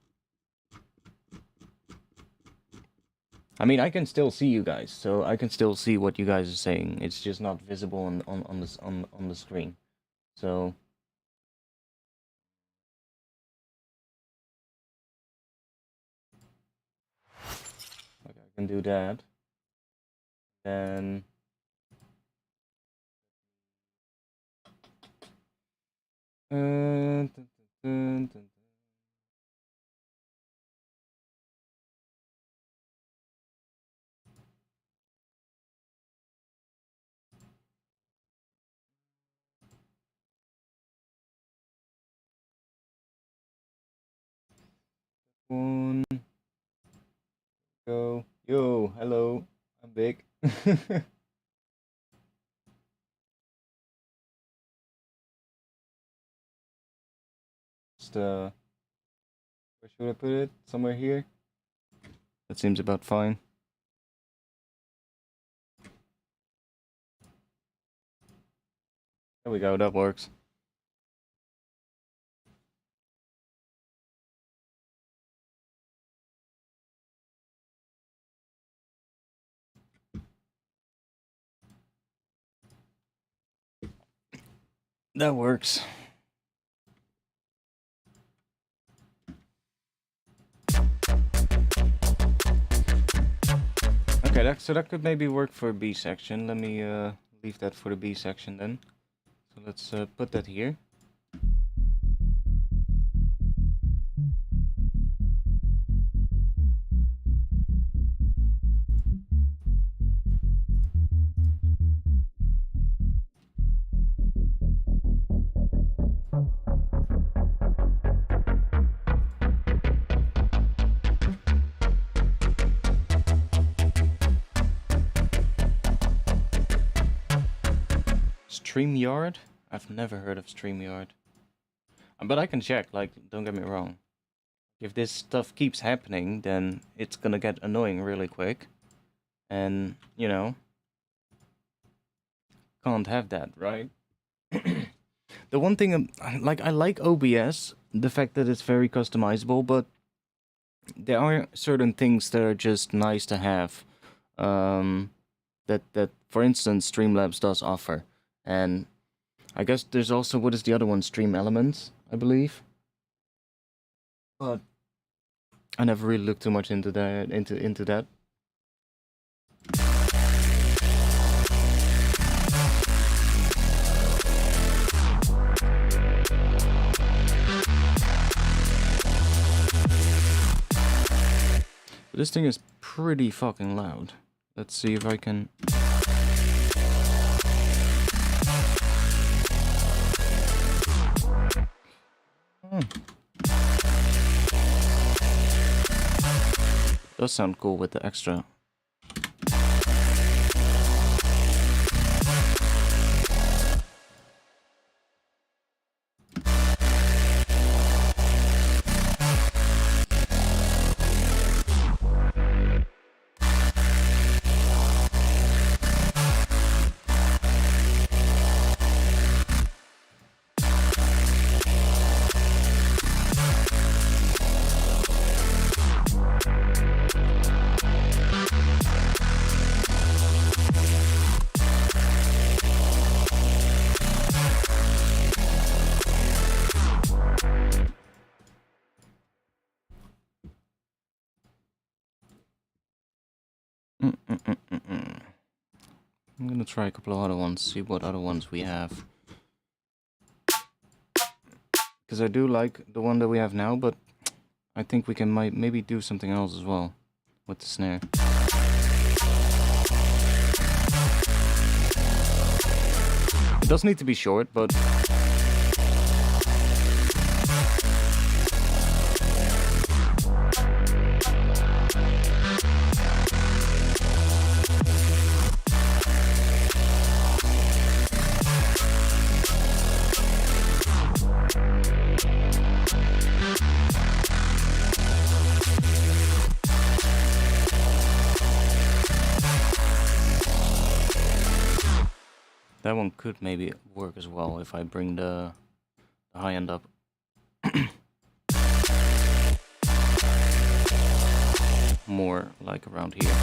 I mean, I can still see you guys, so I can still see what you guys are saying. It's just not visible on the screen. So okay, I can do that. Then dun, dun, dun, dun. One, go. Yo, hello. I'm big. Just where should I put it? Somewhere here. That seems about fine. There we go. That works. That works. Okay, so that could maybe work for B section. Let me leave that for the B section then. So let's put that here. StreamYard? I've never heard of StreamYard. But I can check, like, don't get me wrong. If this stuff keeps happening, then it's gonna get annoying really quick. And, you know, can't have that, right? The one thing, like, I like OBS, the fact that it's very customizable, but there are certain things that are just nice to have. That, for instance, Streamlabs does offer. And I guess there's also, what is the other one? Stream Elements, I believe. But I never really looked too much into that. Into that. This thing is pretty fucking loud. Let's see if I can. Does sound cool with the extra. I'm gonna try a couple of other ones, see what other ones we have. Because I do like the one that we have now, but I think we can maybe do something else as well with the snare. It does need to be short, but that one could maybe work as well if I bring the high end up. More like around here.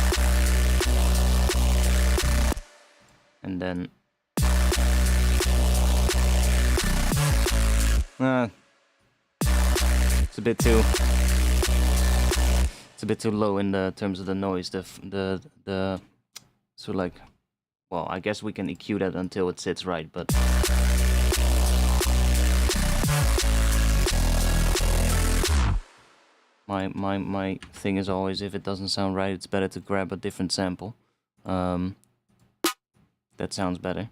And then it's a bit too low in the terms of the noise. The so like, well, I guess we can EQ that until it sits right, but my thing is always, if it doesn't sound right, it's better to grab a different sample. That sounds better.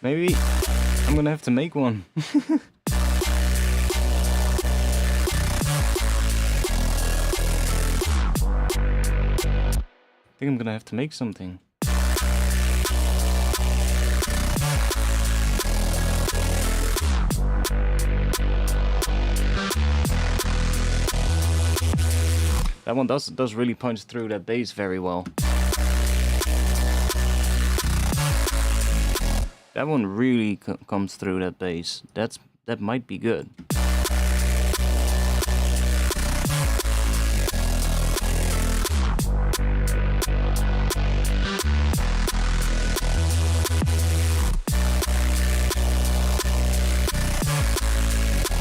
Maybe I'm gonna have to make one. I think I'm gonna have to make something. That one does really punch through that bass very well. That one really comes through that bass. That might be good.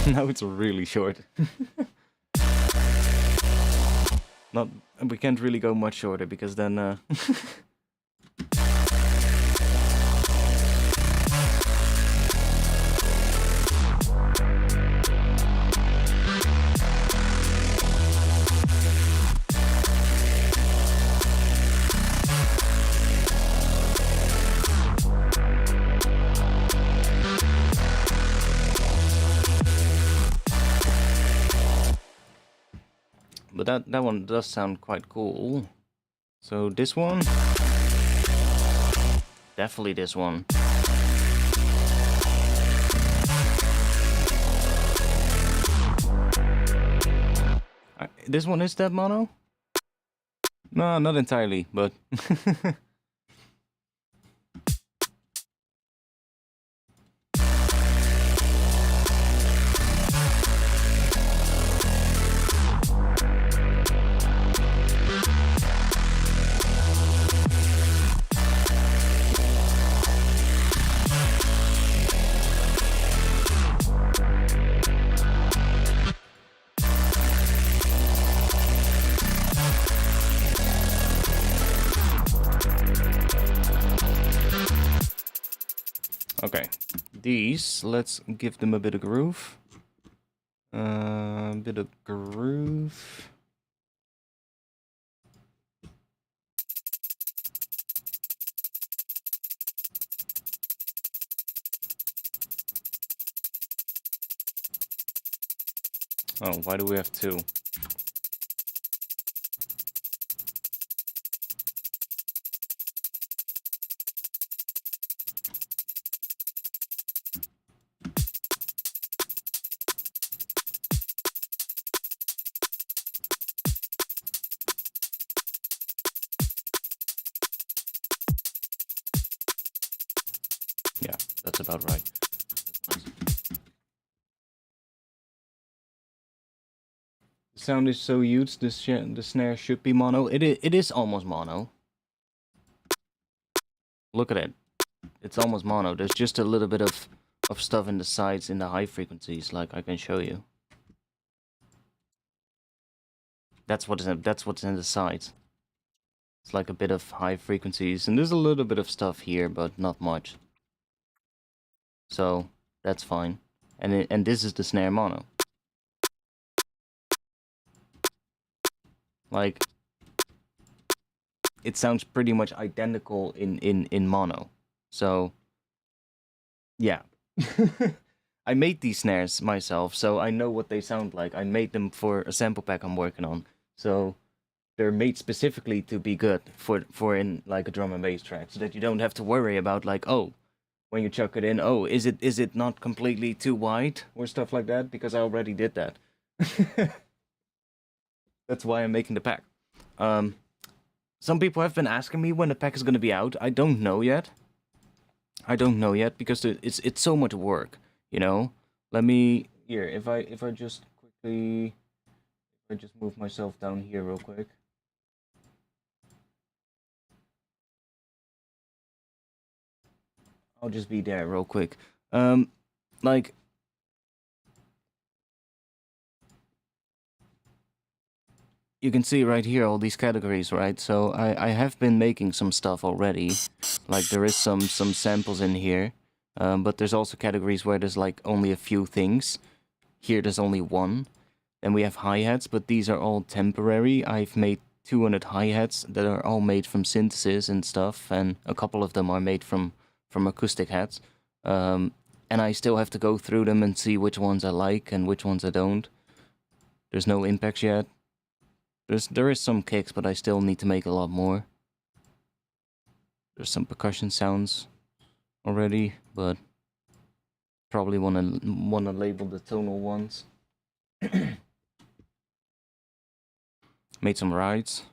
Now it's really short. Not, we can't really go much shorter because then but that one does sound quite cool. So this one, definitely this one. This one is that mono? No, not entirely, but okay. These, let's give them a bit of groove. Bit of groove. Oh, why do we have two? Yeah, that's about right. That's nice. The sound is so huge, the snare should be mono. It is almost mono. Look at it. It's almost mono. There's just a little bit of stuff in the sides in the high frequencies, like I can show you. That's what's in the sides. It's like a bit of high frequencies, and there's a little bit of stuff here, but not much. So that's fine. And this is the snare mono. Like, it sounds pretty much identical in mono. So yeah. I made these snares myself, so I know what they sound like. I made them for a sample pack I'm working on. So they're made specifically to be good for in like a drum and bass track, so that you don't have to worry about like, oh, when you chuck it in, oh, is it not completely too wide or stuff like that, because I already did that. That's why I'm making the pack. Some people have been asking me when the pack is going to be out. I don't know yet. Because it's so much work, you know. Let me here, if I just quickly, if I just move myself down here real quick. I'll just be there real quick. Like, you can see right here all these categories, right? So I have been making some stuff already. Like, there is some samples in here. But there's also categories where there's like only a few things. Here there's only one. Then we have hi-hats, but these are all temporary. I've made 200 hi-hats that are all made from synthesis and stuff, and a couple of them are made from acoustic hats. And I still have to go through them and see which ones I like and which ones I don't. There's no impacts yet. There is some kicks, but I still need to make a lot more. There's some percussion sounds already, but probably wanna label the tonal ones. Made some rides.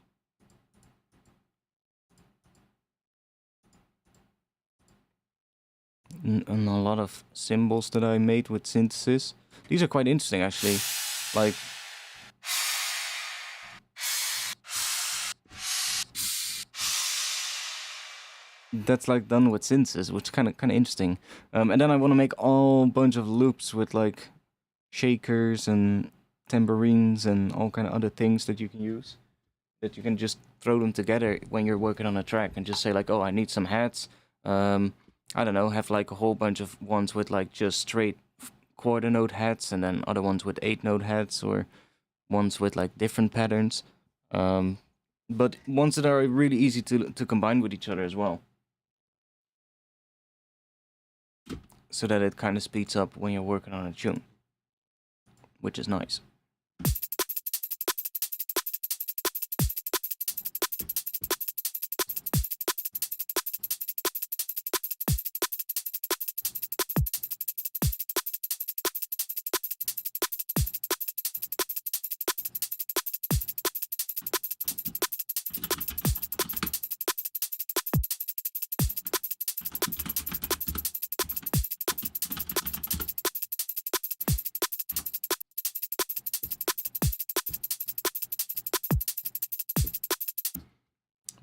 and a lot of symbols that I made with synthesis. These are quite interesting, actually. Like, that's like done with synthesis, which is kind of interesting. And then I want to make all bunch of loops with like shakers and tambourines and all kind of other things that you can use. That you can just throw them together when you're working on a track and just say like, oh, I need some hats. I don't know, have like a whole bunch of ones with like just straight quarter note hats, and then other ones with 8-note hats, or ones with like different patterns. But ones that are really easy to combine with each other as well. So that it kind of speeds up when you're working on a tune, which is nice.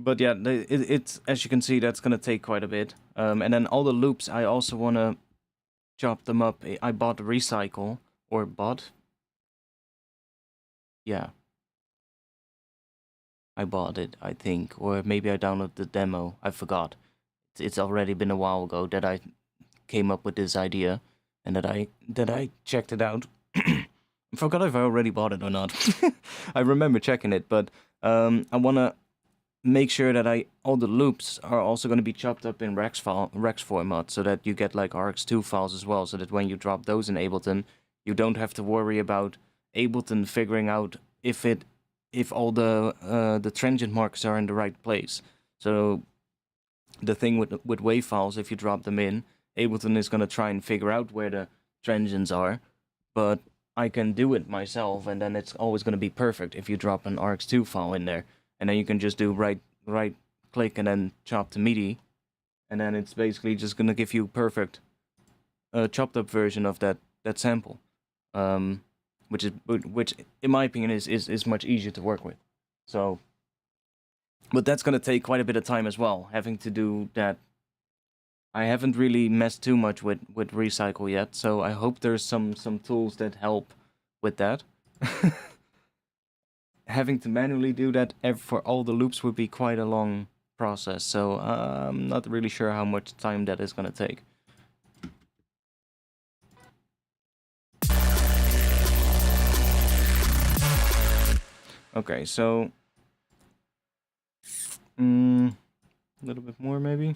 But yeah, it's as you can see, that's gonna take quite a bit. And then all the loops, I also wanna chop them up. I bought Recycle, or bought. Yeah, I bought it, I think, or maybe I downloaded the demo. I forgot. It's already been a while ago that I came up with this idea, and that I checked it out. I forgot if I already bought it or not. I remember checking it, but I wanna make sure that all the loops are also going to be chopped up in Rex format, so that you get like RX2 files as well, so that when you drop those in Ableton, you don't have to worry about Ableton figuring out if all the transient markers are in the right place. So the thing with wave files, if you drop them in, Ableton is going to try and figure out where the transients are, but I can do it myself, and then it's always going to be perfect if you drop an RX2 file in there. And then you can just do right click and then chop to MIDI, and then it's basically just gonna give you perfect chopped up version of that sample, which in my opinion is much easier to work with. So, but that's gonna take quite a bit of time as well, having to do that. I haven't really messed too much with Recycle yet, so I hope there's some tools that help with that. Having to manually do that for all the loops would be quite a long process, so I'm not really sure how much time that is going to take. Okay, so a little bit more maybe.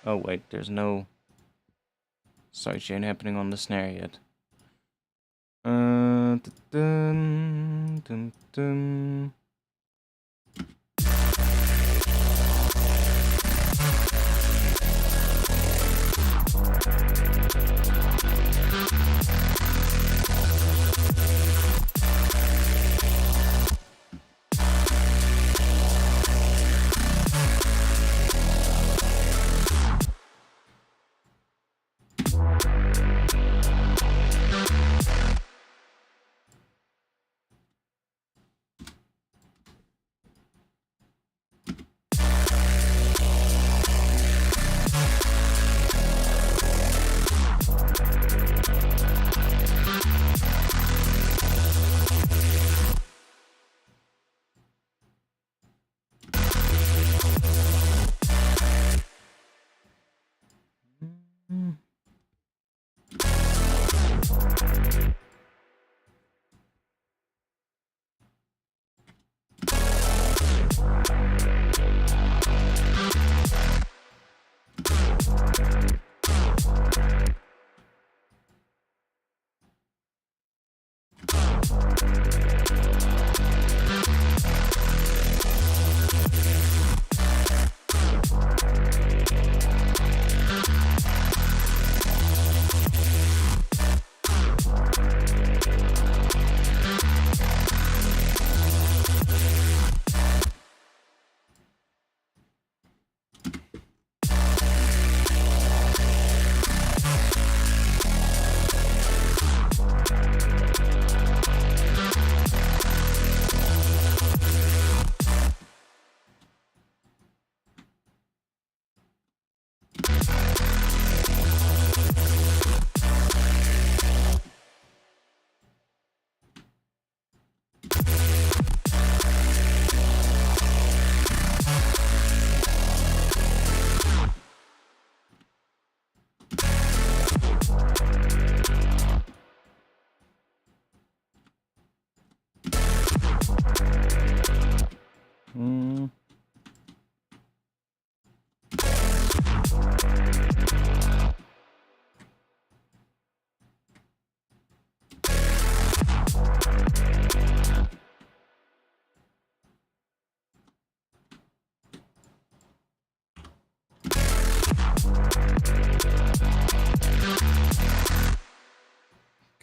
Oh wait, there's no sidechain happening on the snare yet. Dun, dun, dun.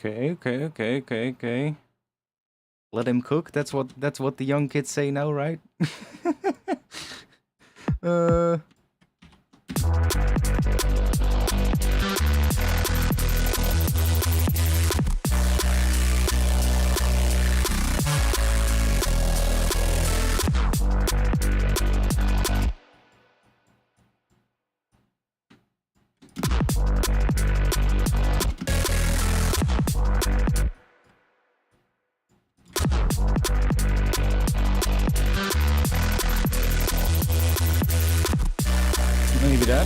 Okay. Let him cook. That's what the young kids say now, right? uh. Maybe that.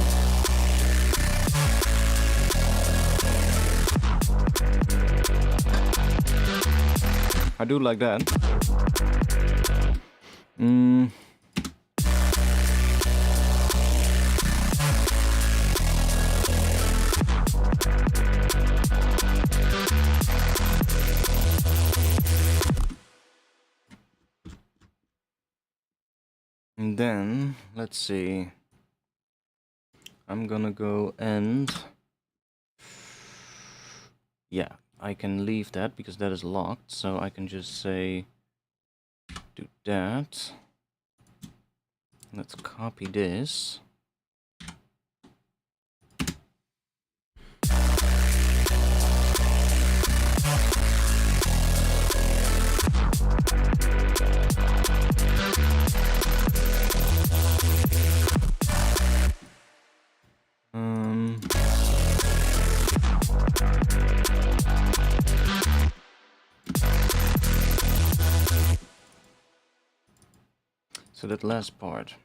I do like that. And then, let's see. I'm gonna go and... Yeah, I can leave that because that is locked. So I can just say, do that. Let's copy this. So that last part.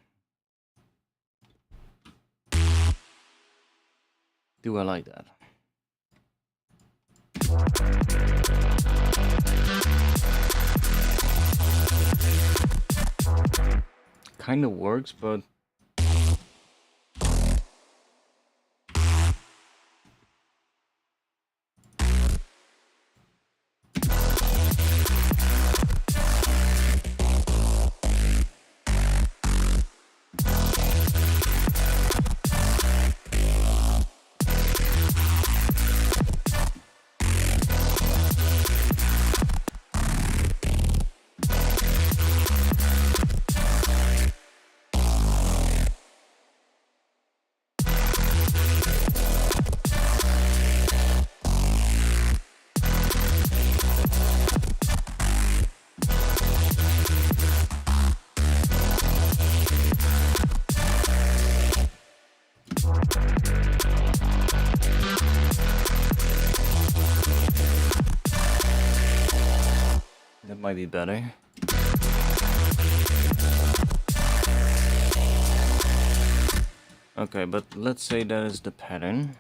Do I like that? Kind of works, but that might be better. Okay, but let's say that is the pattern.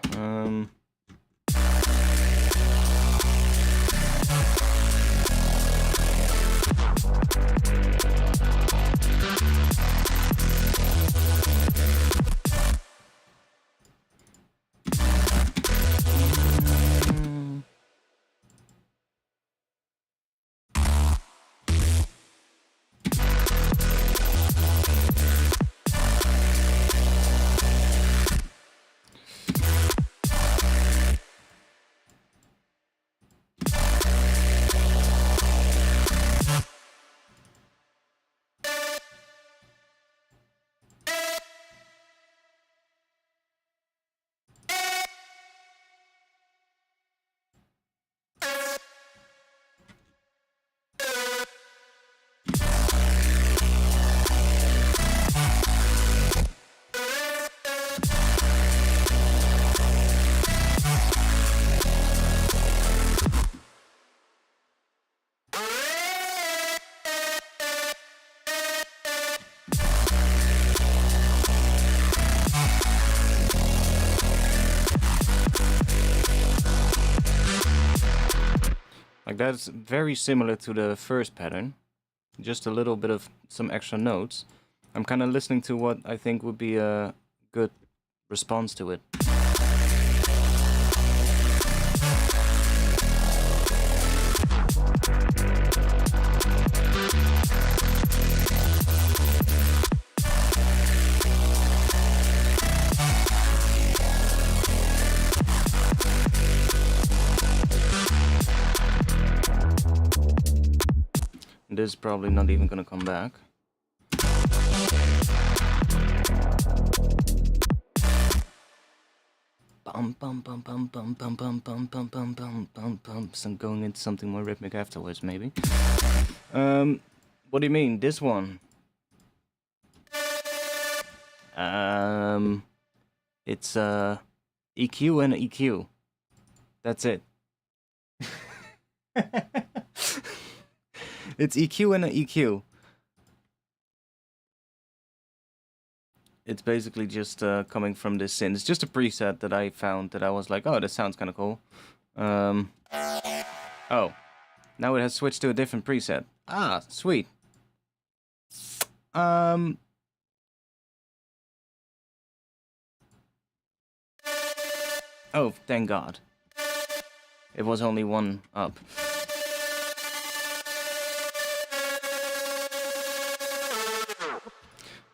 Like that's very similar to the first pattern, just a little bit of some extra notes. I'm kind of listening to what I think would be a good response to it. This is probably not even gonna come back. Bum bum bum bum bum bum bum bum bum bum bum bum bum. So I'm going into something more rhythmic afterwards, maybe. What do you mean? This one? It's EQ and EQ. That's it. It's EQ and an EQ. It's basically just coming from this synth. It's just a preset that I found that I was like, oh, this sounds kind of cool. Oh, now it has switched to a different preset. Ah, sweet. Oh, thank God. It was only one up.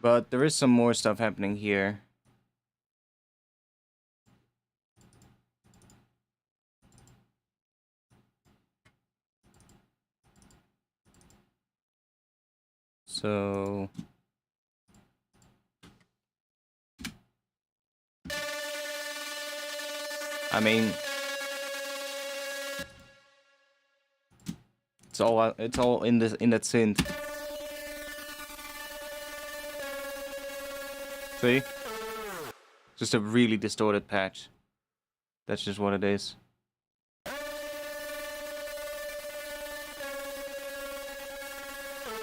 But there is some more stuff happening here. So... I mean... It's all in that synth. See? Just a really distorted patch. That's just what it is.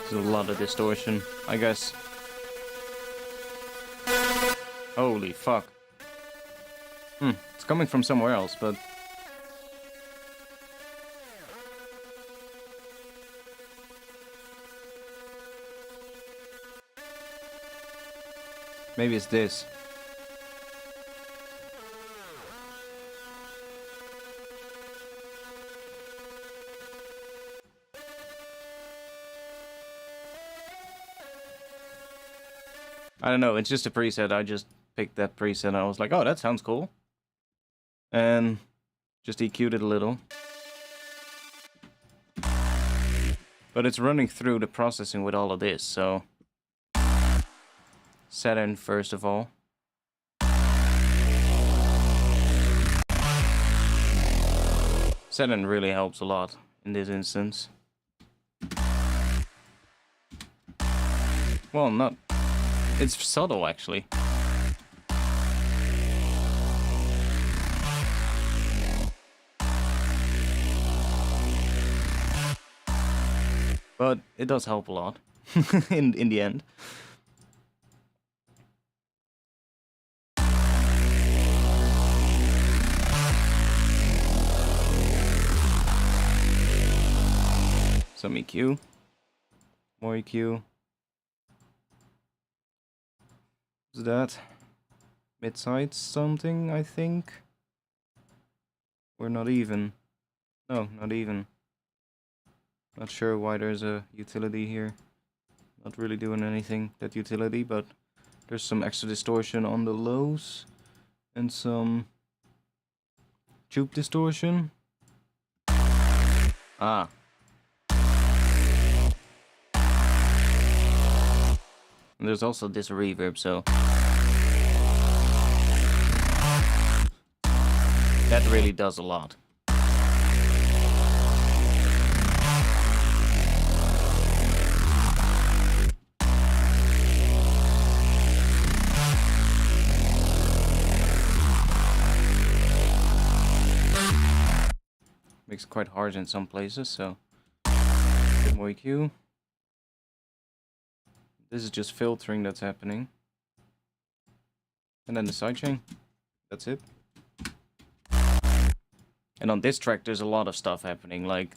There's a lot of distortion, I guess. Holy fuck. It's coming from somewhere else, but... Maybe it's this. I don't know, it's just a preset. I just picked that preset and I was like, oh, that sounds cool. And just EQ'd it a little. But it's running through the processing with all of this, so... Saturn first of all. Saturn really helps a lot in this instance. Well, not... It's subtle, actually. But it does help a lot in the end. Some EQ, more EQ. What's that? Mid-side something, I think? Or not even? No, not even. Not sure why there's a utility here. Not really doing anything, that utility, but there's some extra distortion on the lows and some tube distortion. Ah. And there's also this reverb, so that really does a lot. Makes it quite hard in some places, so a bit more EQ. This is just filtering that's happening. And then the sidechain. That's it. And on this track there's a lot of stuff happening. Like,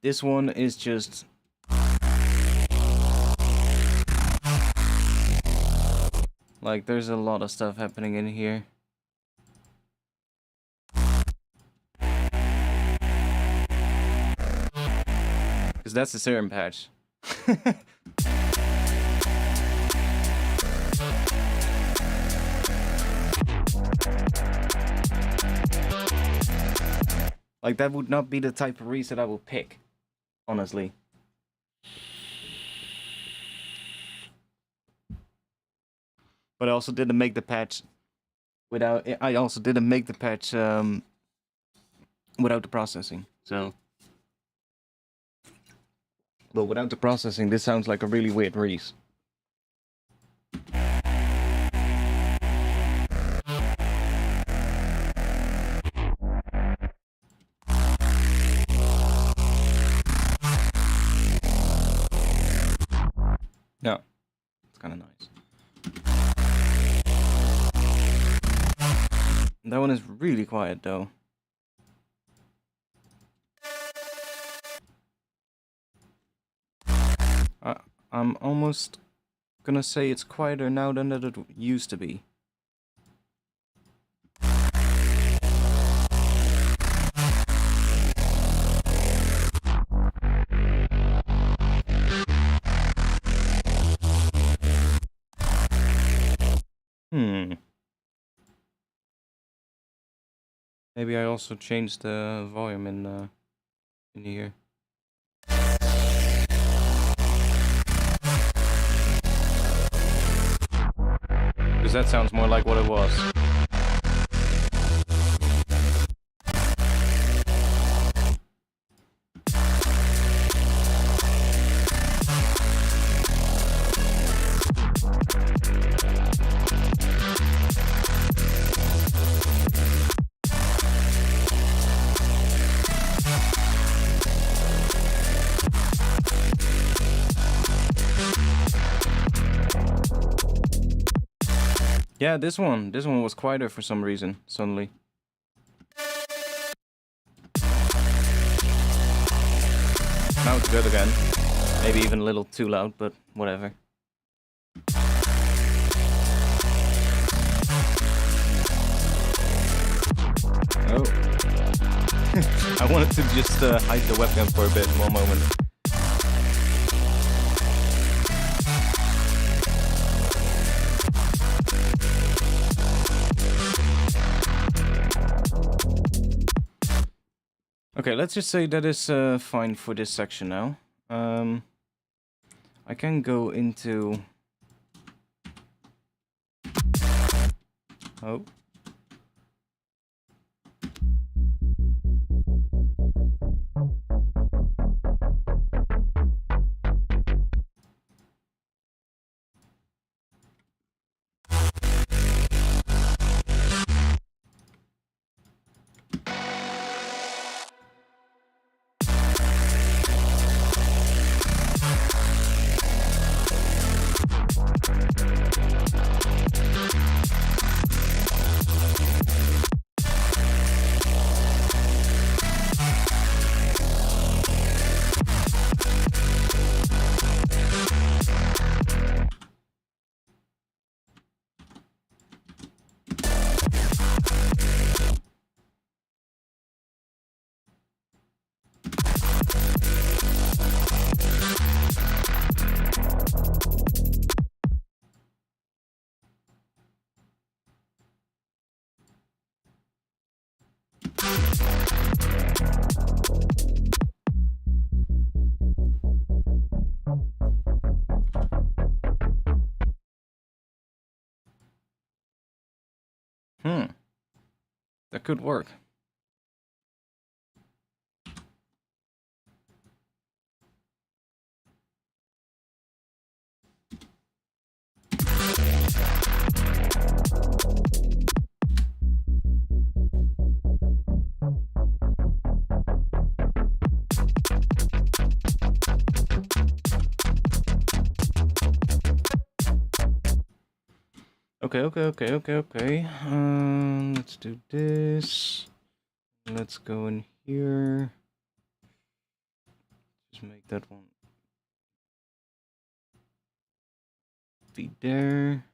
this one is just... Like, there's a lot of stuff happening in here. Because that's the serum patch. Like, that would not be the type of reset I would pick, honestly. But I also didn't make the patch without. I also didn't make the patch without the processing. So, but without the processing, this sounds like a really weird Reese. Yeah, it's kind of nice. That one is really quiet though. I'm almost gonna say it's quieter now than that it used to be. Maybe I also changed the volume in here. Because that sounds more like what it was. Yeah, this one was quieter for some reason, suddenly. Now it's good again. Maybe even a little too loud, but whatever. Oh. I wanted to just hide the webcam for a bit, one moment. Okay, let's just say that is fine for this section now. I can go into... Oh. That could work. Okay. Let's do this. Let's go in here. Just make that one be there.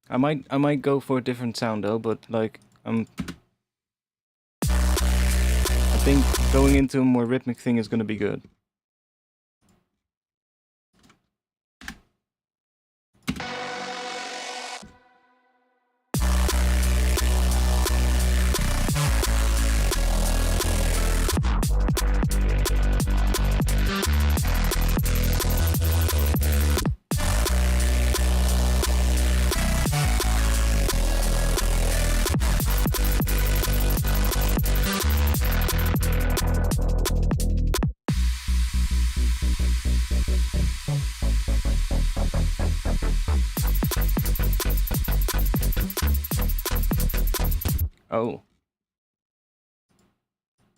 I might go for a different sound though, but like I think going into a more rhythmic thing is gonna be good.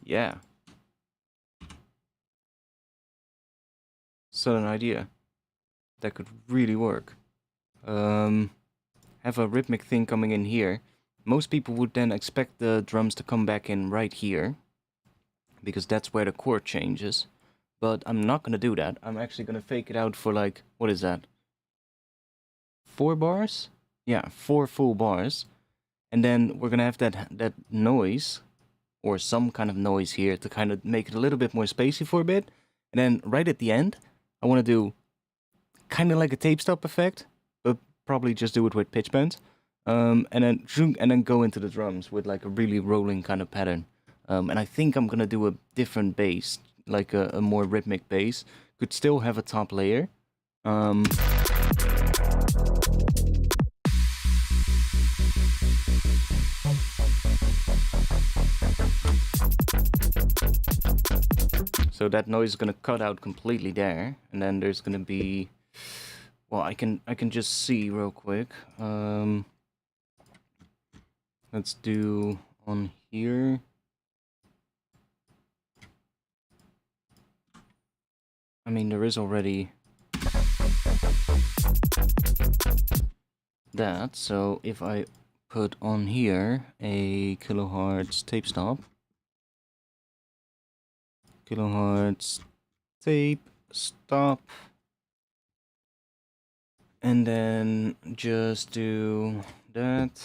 Yeah. So an idea that could really work. Have a rhythmic thing coming in here. Most people would then expect the drums to come back in right here, because that's where the chord changes. But I'm not gonna do that. I'm actually gonna fake it out for like, what is that? 4 bars? Yeah, 4 full bars. And then we're gonna have that noise, or some kind of noise here, to kind of make it a little bit more spacey for a bit. And then right at the end, I want to do kind of like a tape stop effect, but probably just do it with pitch bends. And then go into the drums with like a really rolling kind of pattern. And I think I'm gonna do a different bass, like a more rhythmic bass. Could still have a top layer. So that noise is gonna cut out completely there, and then there's gonna be, well, I can just see real quick. Let's do on here. I mean, there is already that, so if I put on here a kilohertz tape stop, kilohertz tape stop, and then just do that.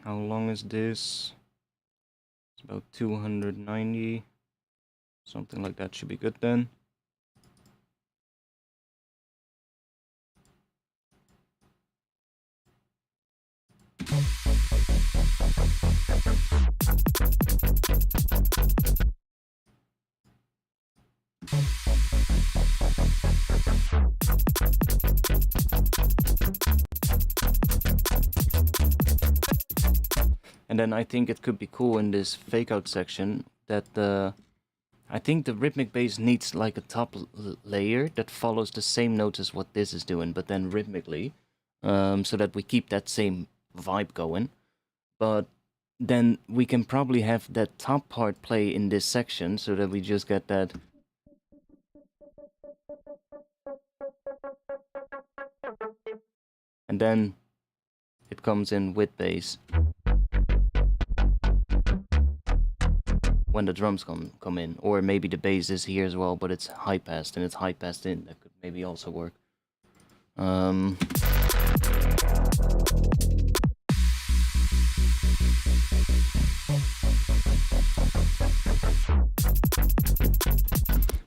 How long is this? It's about 290. Something like that should be good then. And then I think it could be cool in this fake out section that I think the rhythmic bass needs like a top layer that follows the same notes as what this is doing, but then rhythmically, so that we keep that same vibe going. But then we can probably have that top part play in this section, so that we just get that. And then it comes in with bass when the drums come in, or maybe the bass is here as well, but it's high passed and it's high passed in. That could maybe also work.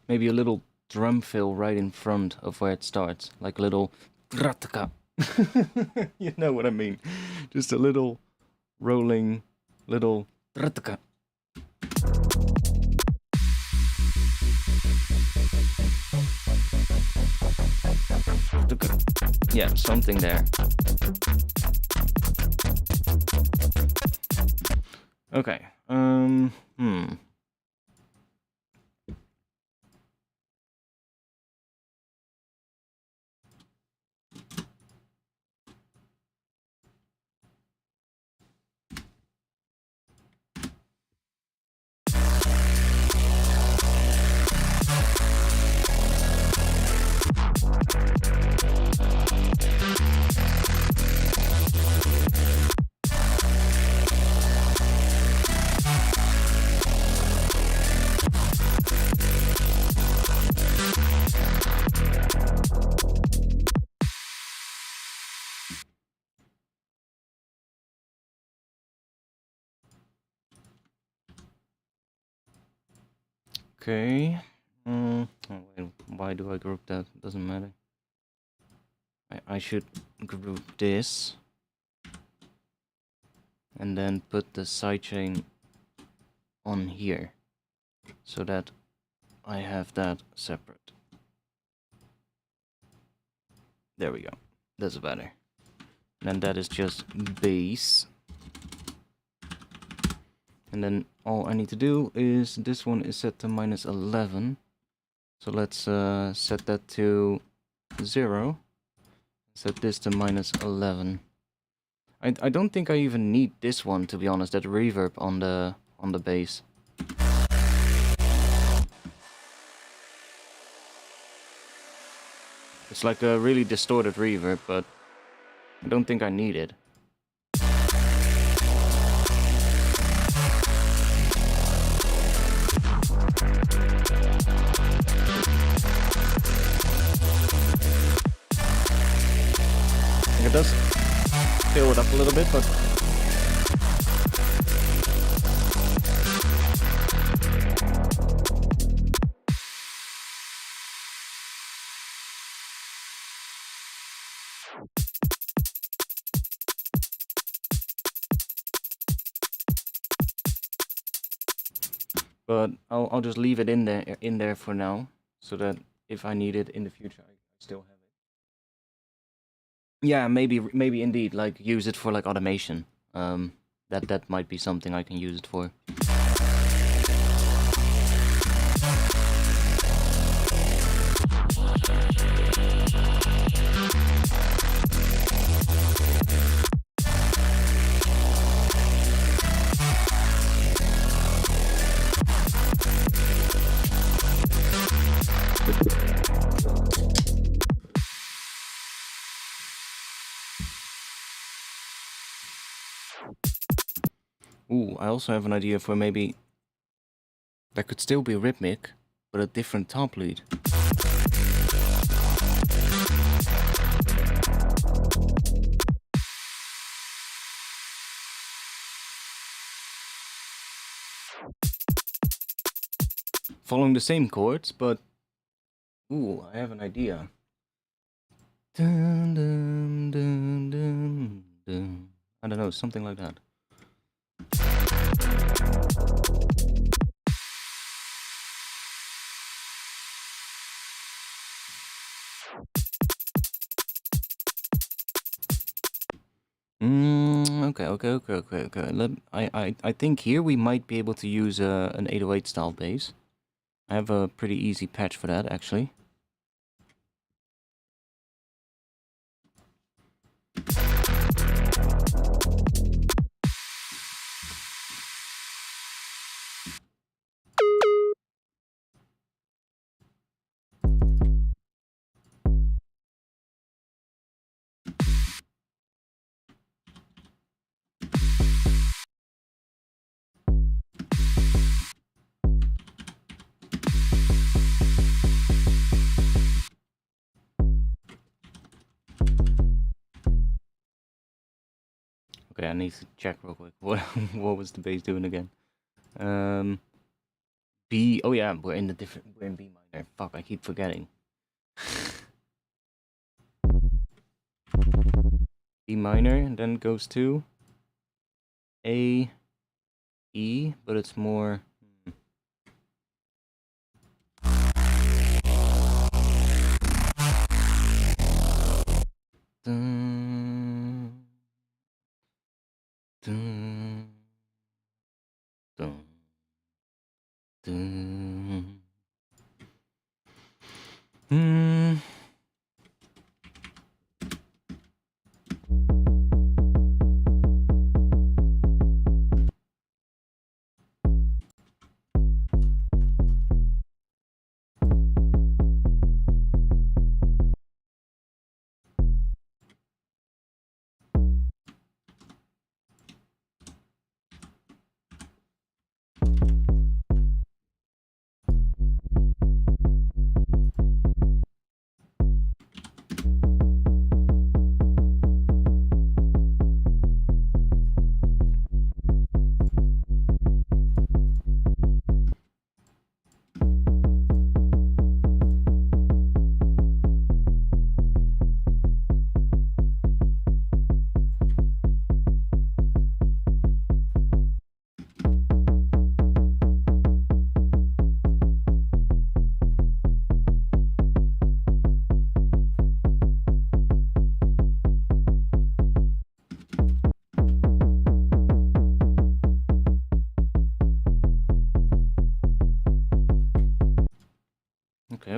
Maybe a little drum fill right in front of where it starts, like a little trataka. You know what I mean? Just a little rolling little trataka. Yeah, something there. Okay. Okay. Oh, wait, why do I group that? Doesn't matter. I should group this. And then put the sidechain on here. So that I have that separate. There we go. That's better. And that is just bass. And then all I need to do is, this one is set to -11. So let's set that to 0. Set this to -11. I don't think I even need this one, to be honest, that reverb on the bass. It's like a really distorted reverb, but I don't think I need it. It does fill it up a little bit, but I'll just leave it in there for now, so that if I need it in the future, I still have it. Yeah, maybe indeed, like use it for like automation. That might be something I can use it for. Ooh, I also have an idea for maybe that could still be rhythmic, but a different top lead. Following the same chords, but ooh, I have an idea. Dun, dun, dun, dun, dun. I don't know, something like that. Okay. I think here we might be able to use an 808 style bass. I have a pretty easy patch for that, actually. Okay, I need to check real quick. What was the bass doing again? B. Oh yeah, we're in B minor. Fuck, I keep forgetting. B minor, and then goes to A, E, but it's more. Dun, dun, dun, dun.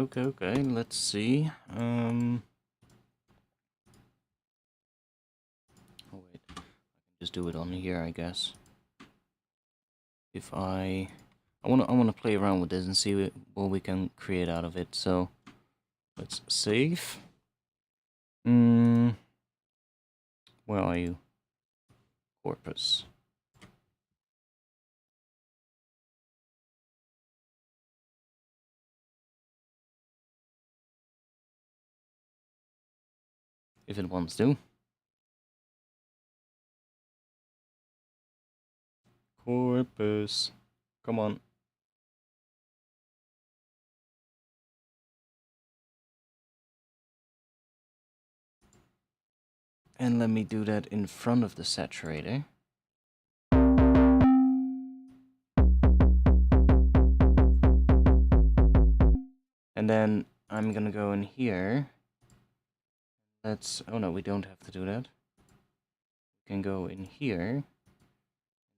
Okay. Let's see. Oh wait. just do it on here, I guess. If I wanna play around with this and see what we can create out of it. So let's save. Where are you? Corpus. If it wants to. Corpus. Come on. And let me do that in front of the saturator. And then I'm gonna go in here. Oh no, we don't have to do that. We can go in here.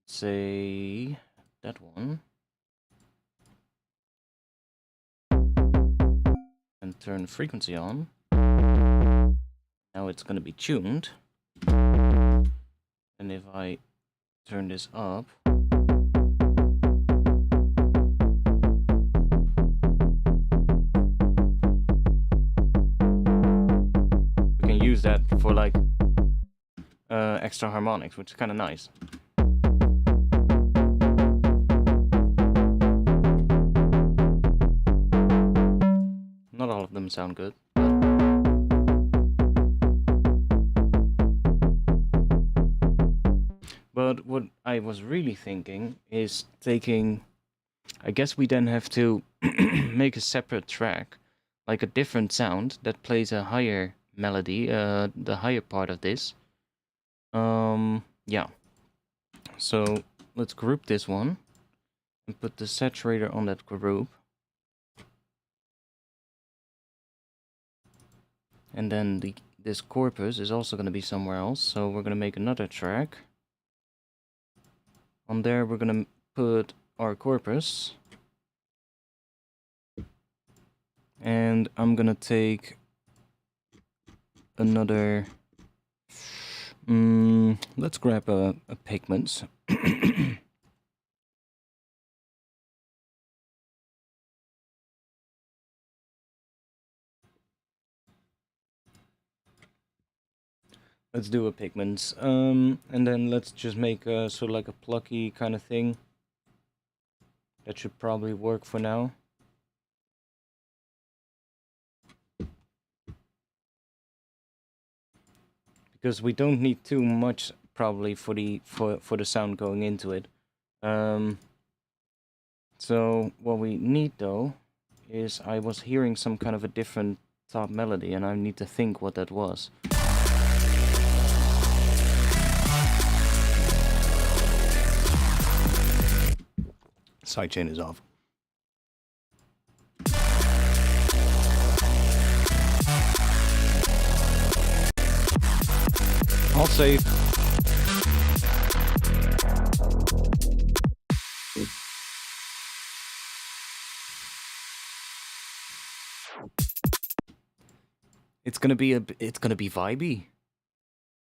Say that one. And turn frequency on. Now it's gonna be tuned. And if I turn this up, we can use that for like extra harmonics, which is kind of nice. Not all of them sound good. But what I was really thinking is taking... I guess we then have to make a separate track, like a different sound that plays a higher melody, the higher part of this. Yeah. So let's group this one and put the saturator on that group. And then this corpus is also going to be somewhere else, so we're going to make another track. On there we're going to put our corpus. And I'm going to take another... let's grab a pigment. Let's do a pigment, and then let's just make a sort of like a plucky kind of thing. That should probably work for now. Because we don't need too much probably for the sound going into it. So what we need though is I was hearing some kind of a different top melody, and I need to think what that was. Sidechain is off. I'll save. It's gonna be vibey.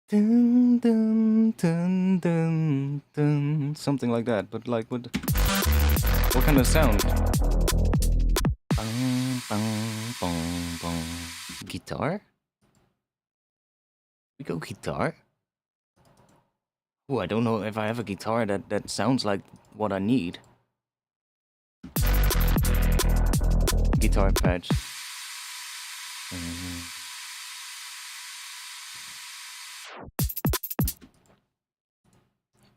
Dun, dun, dun, dun, dun, something like that, but like what kind of sound? Bang, bang, bang, bang. Guitar? We go guitar? Oh, I don't know if I have a guitar that sounds like what I need. Guitar patch.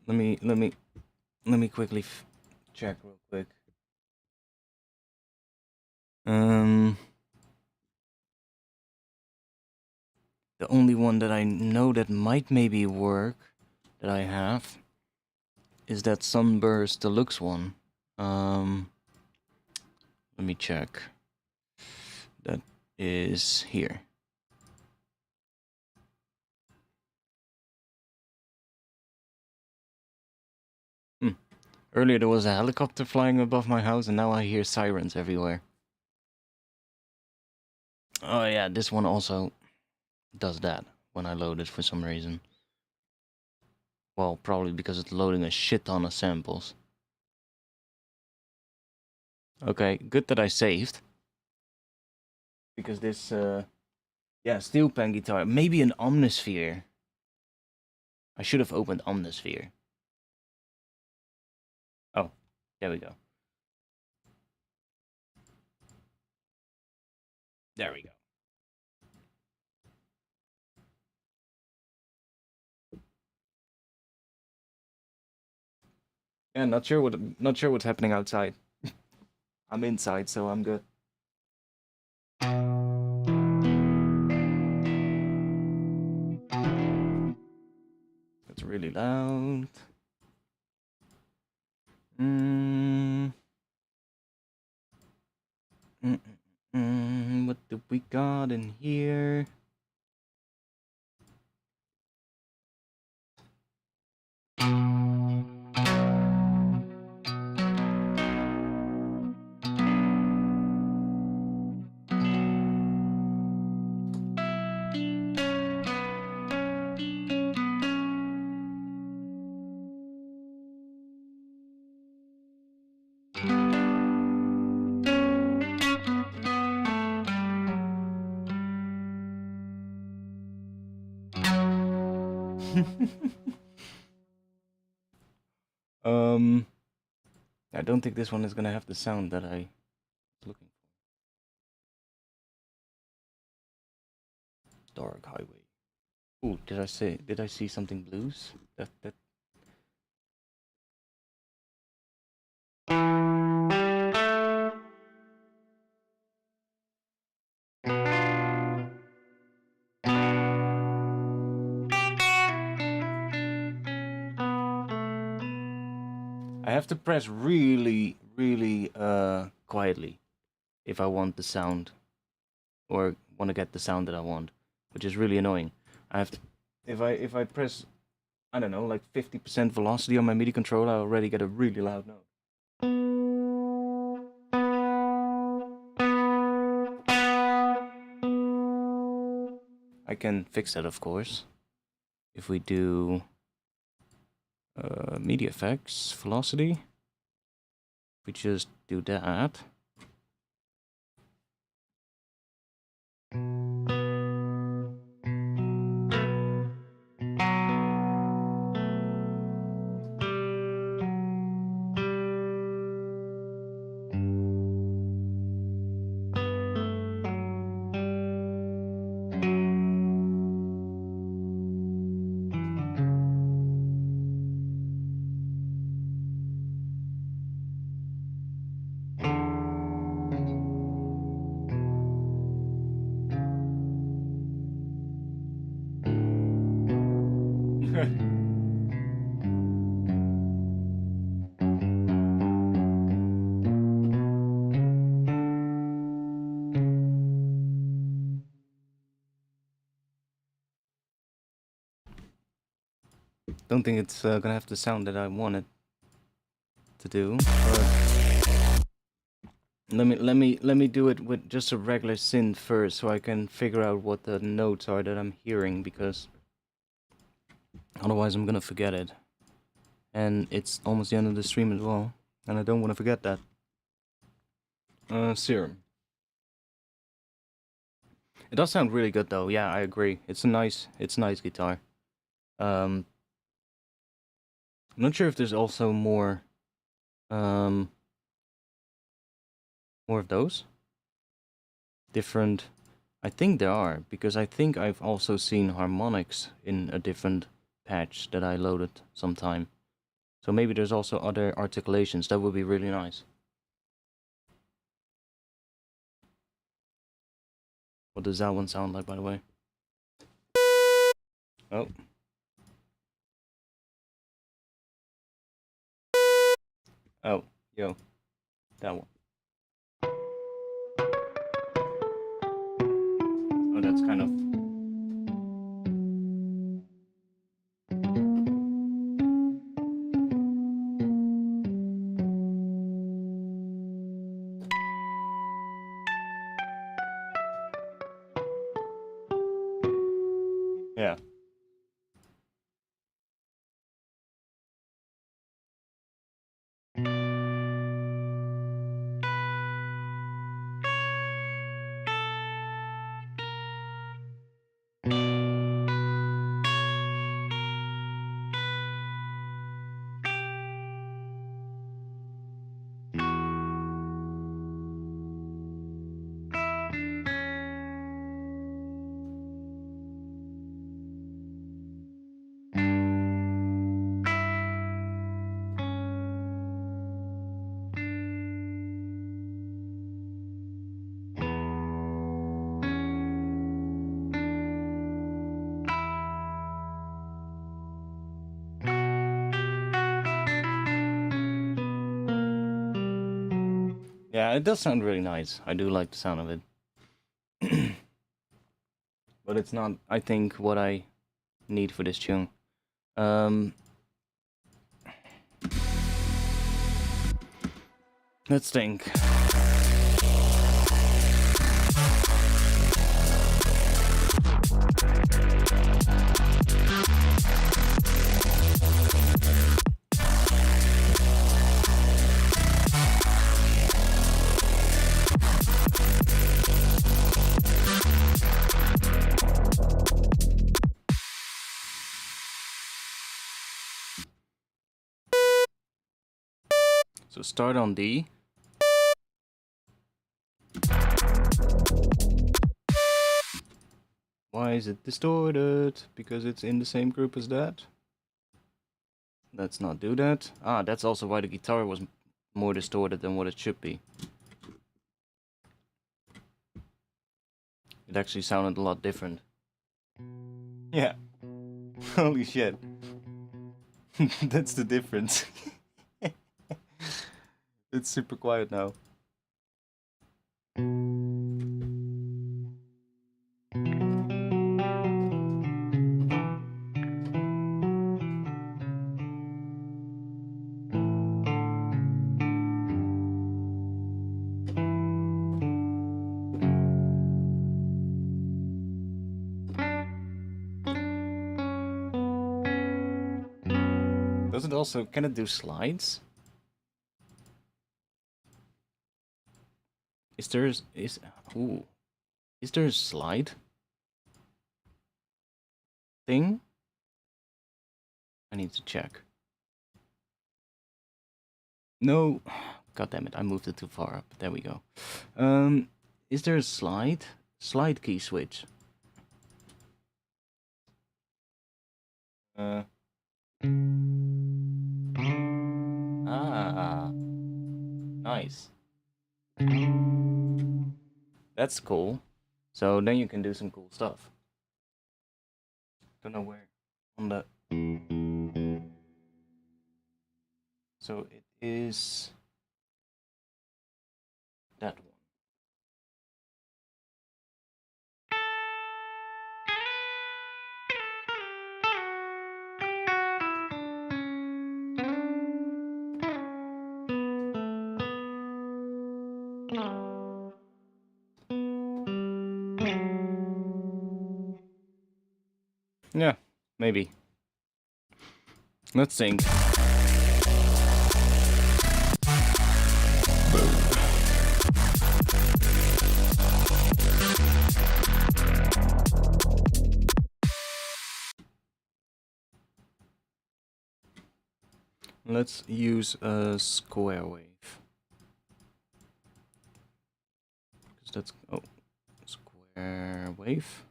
Let me quickly check real quick. The only one that I know that might maybe work that I have is that Sunburst Deluxe one. Let me check. That is here. Earlier there was a helicopter flying above my house, and now I hear sirens everywhere. Oh yeah, this one also does that when I load it for some reason. Well, probably because it's loading a shit ton of samples. Okay, good that I saved. Because this, yeah, steel pan guitar. Maybe an Omnisphere. I should have opened Omnisphere. Oh, there we go. There we go. Yeah, not sure what's happening outside. I'm inside, so I'm good. It's really loud. Mm. What do we got in here? um, I don't think this one is gonna have the sound that I was looking for. Dark Highway. Ooh, did I see something blues? That. I have to press really, really quietly if I want the sound or want to get the sound that I want, which is really annoying. I have to, if I press, I don't know, like 50% velocity on my MIDI controller, I already get a really loud note. I can fix that, of course. If we do MIDI effects, velocity, we just do that. Don't think it's gonna have the sound that I wanted to do. But let me do it with just a regular synth first, so I can figure out what the notes are that I'm hearing, because otherwise I'm gonna forget it. And it's almost the end of the stream as well, and I don't want to forget that. Serum. It does sound really good though. Yeah, I agree. It's a nice guitar. I'm not sure if there's also more of those different. I think there are, because I think I've also seen harmonics in a different patch that I loaded sometime. So maybe there's also other articulations. That would be really nice. What does that one sound like, by the way? Oh. Oh, yo. That one. Oh, that's kind of... Yeah. Yeah, it does sound really nice. I do like the sound of it. But it's not, I think, what I need for this tune. Let's think. So start on D. Why is it distorted? Because it's in the same group as that? Let's not do that. Ah, that's also why the guitar was more distorted than what it should be. It actually sounded a lot different. Yeah. Holy shit. That's the difference. It's super quiet now. Does it also, can it do slides? Is there a slide thing? I need to check. No, god damn it, I moved it too far up. There we go. Is there a slide key switch? Nice. That's cool. So then you can do some cool stuff. Don't know where on the. So it is that one. Yeah, maybe. Let's think. Let's use a square wave. Because that's, oh, square wave.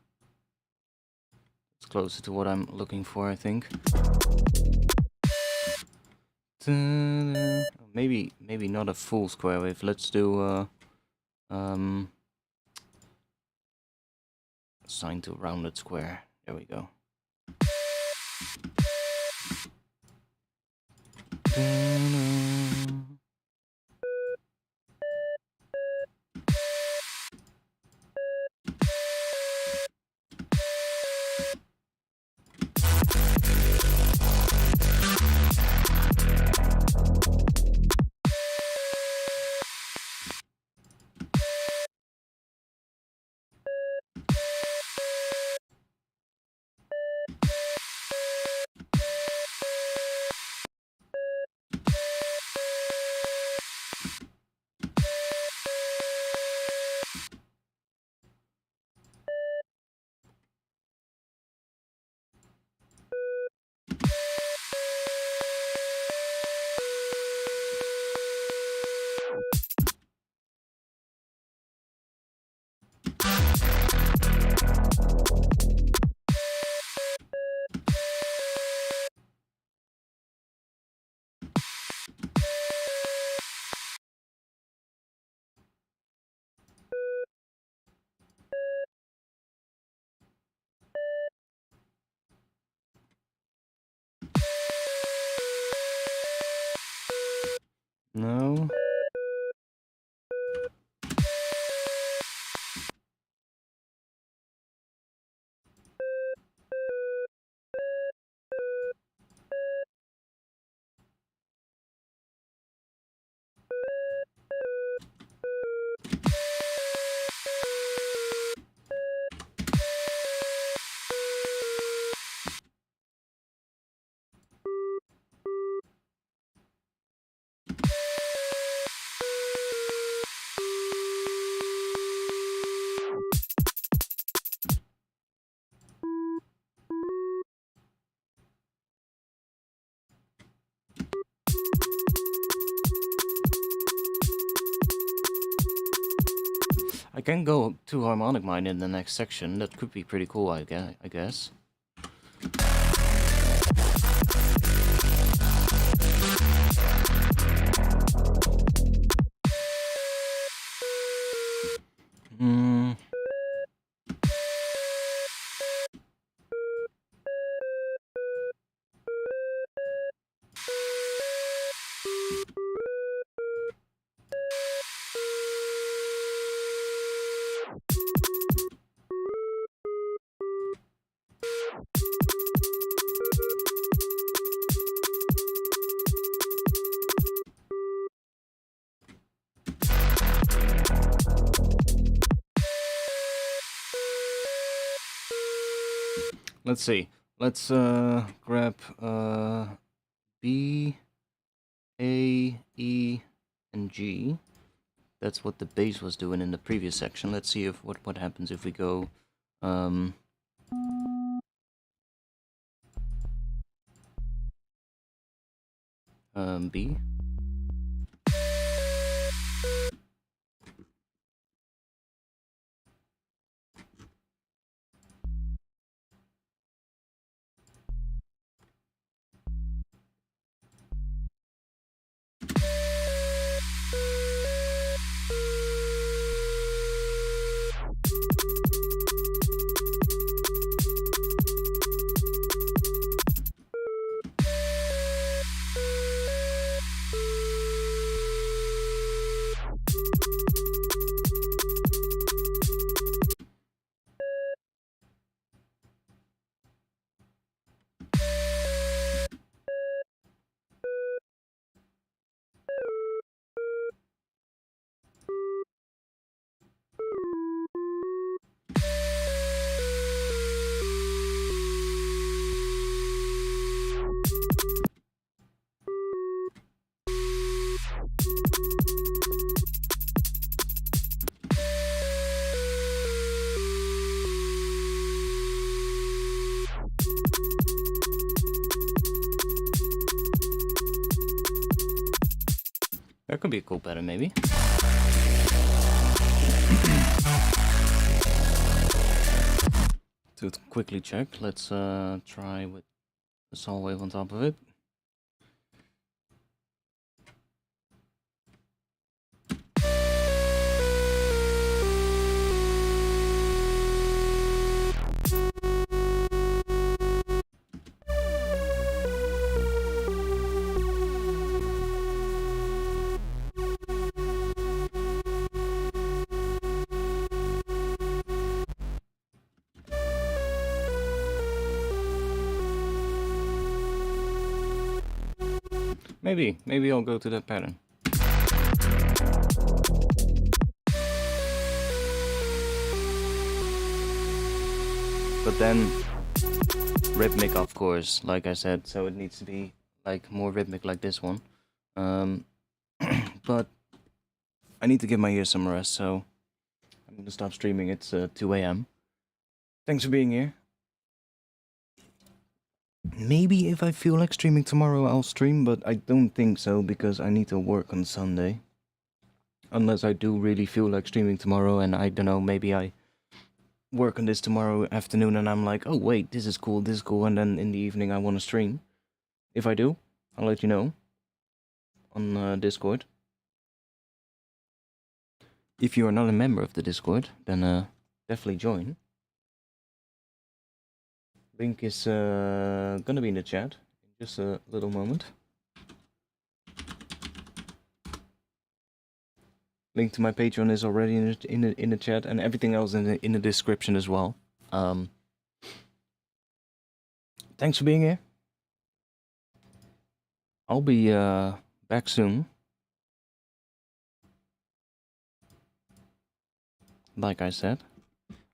It's closer to what I'm looking for, I think. Maybe not a full square wave. Let's do sine to rounded square. There we go. No. I can go to harmonic mine in the next section. That could be pretty cool, I guess. Let's see. Let's grab B, A, E, and G. That's what the bass was doing in the previous section. Let's see if what happens if we go B. That could be a cool pattern, maybe. To quickly check, let's try with the saw wave on top of it. Maybe I'll go to that pattern. But then rhythmic, of course, like I said, so it needs to be like more rhythmic like this one. But I need to give my ears some rest, so I'm gonna stop streaming. It's 2 a.m. Thanks for being here. Maybe if I feel like streaming tomorrow, I'll stream, but I don't think so because I need to work on Sunday. Unless I do really feel like streaming tomorrow and I don't know, maybe I work on this tomorrow afternoon and I'm like, oh wait, this is cool, and then in the evening I want to stream. If I do, I'll let you know on Discord. If you are not a member of the Discord, then definitely join. Link is gonna be in the chat in just a little moment. Link to my Patreon is already in the chat, and everything else in the description as well. Thanks for being here. I'll be back soon. Like I said,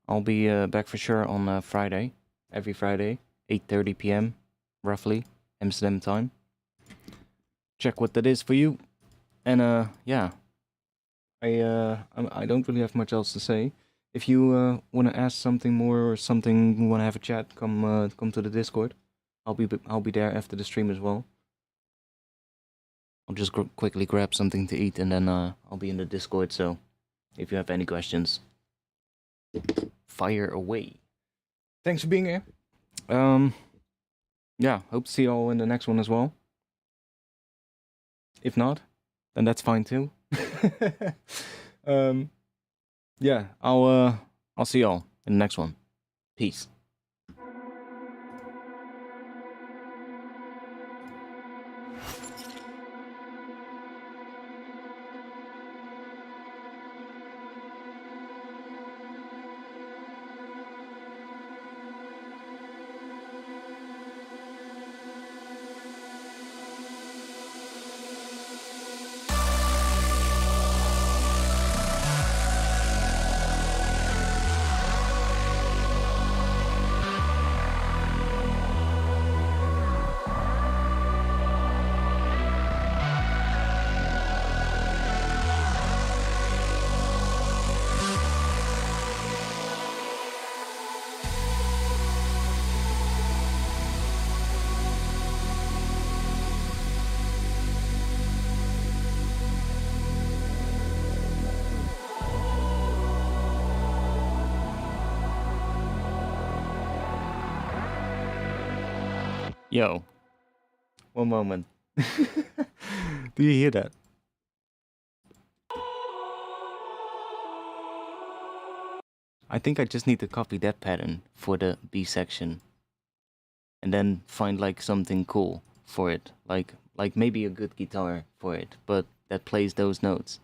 I'll be back for sure on Friday. Every Friday, 8:30 p.m. roughly, Amsterdam time. Check what that is for you. And yeah, I don't really have much else to say. If you want to ask something more or something, you want to have a chat, come to the Discord. I'll be there after the stream as well. I'll just quickly grab something to eat, and then I'll be in the Discord, so if you have any questions, fire away. Thanks for being here. Yeah, hope to see you all in the next one as well. If not, then that's fine too. Yeah, I'll see y'all in the next one. Peace. Yo, one moment. Do you hear that? I think I just need to copy that pattern for the B section. And then find like something cool for it. Like maybe a good guitar for it, but that plays those notes.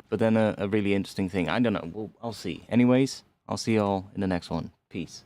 But then a really interesting thing. I don't know. I'll see. Anyways, I'll see y'all in the next one. Peace.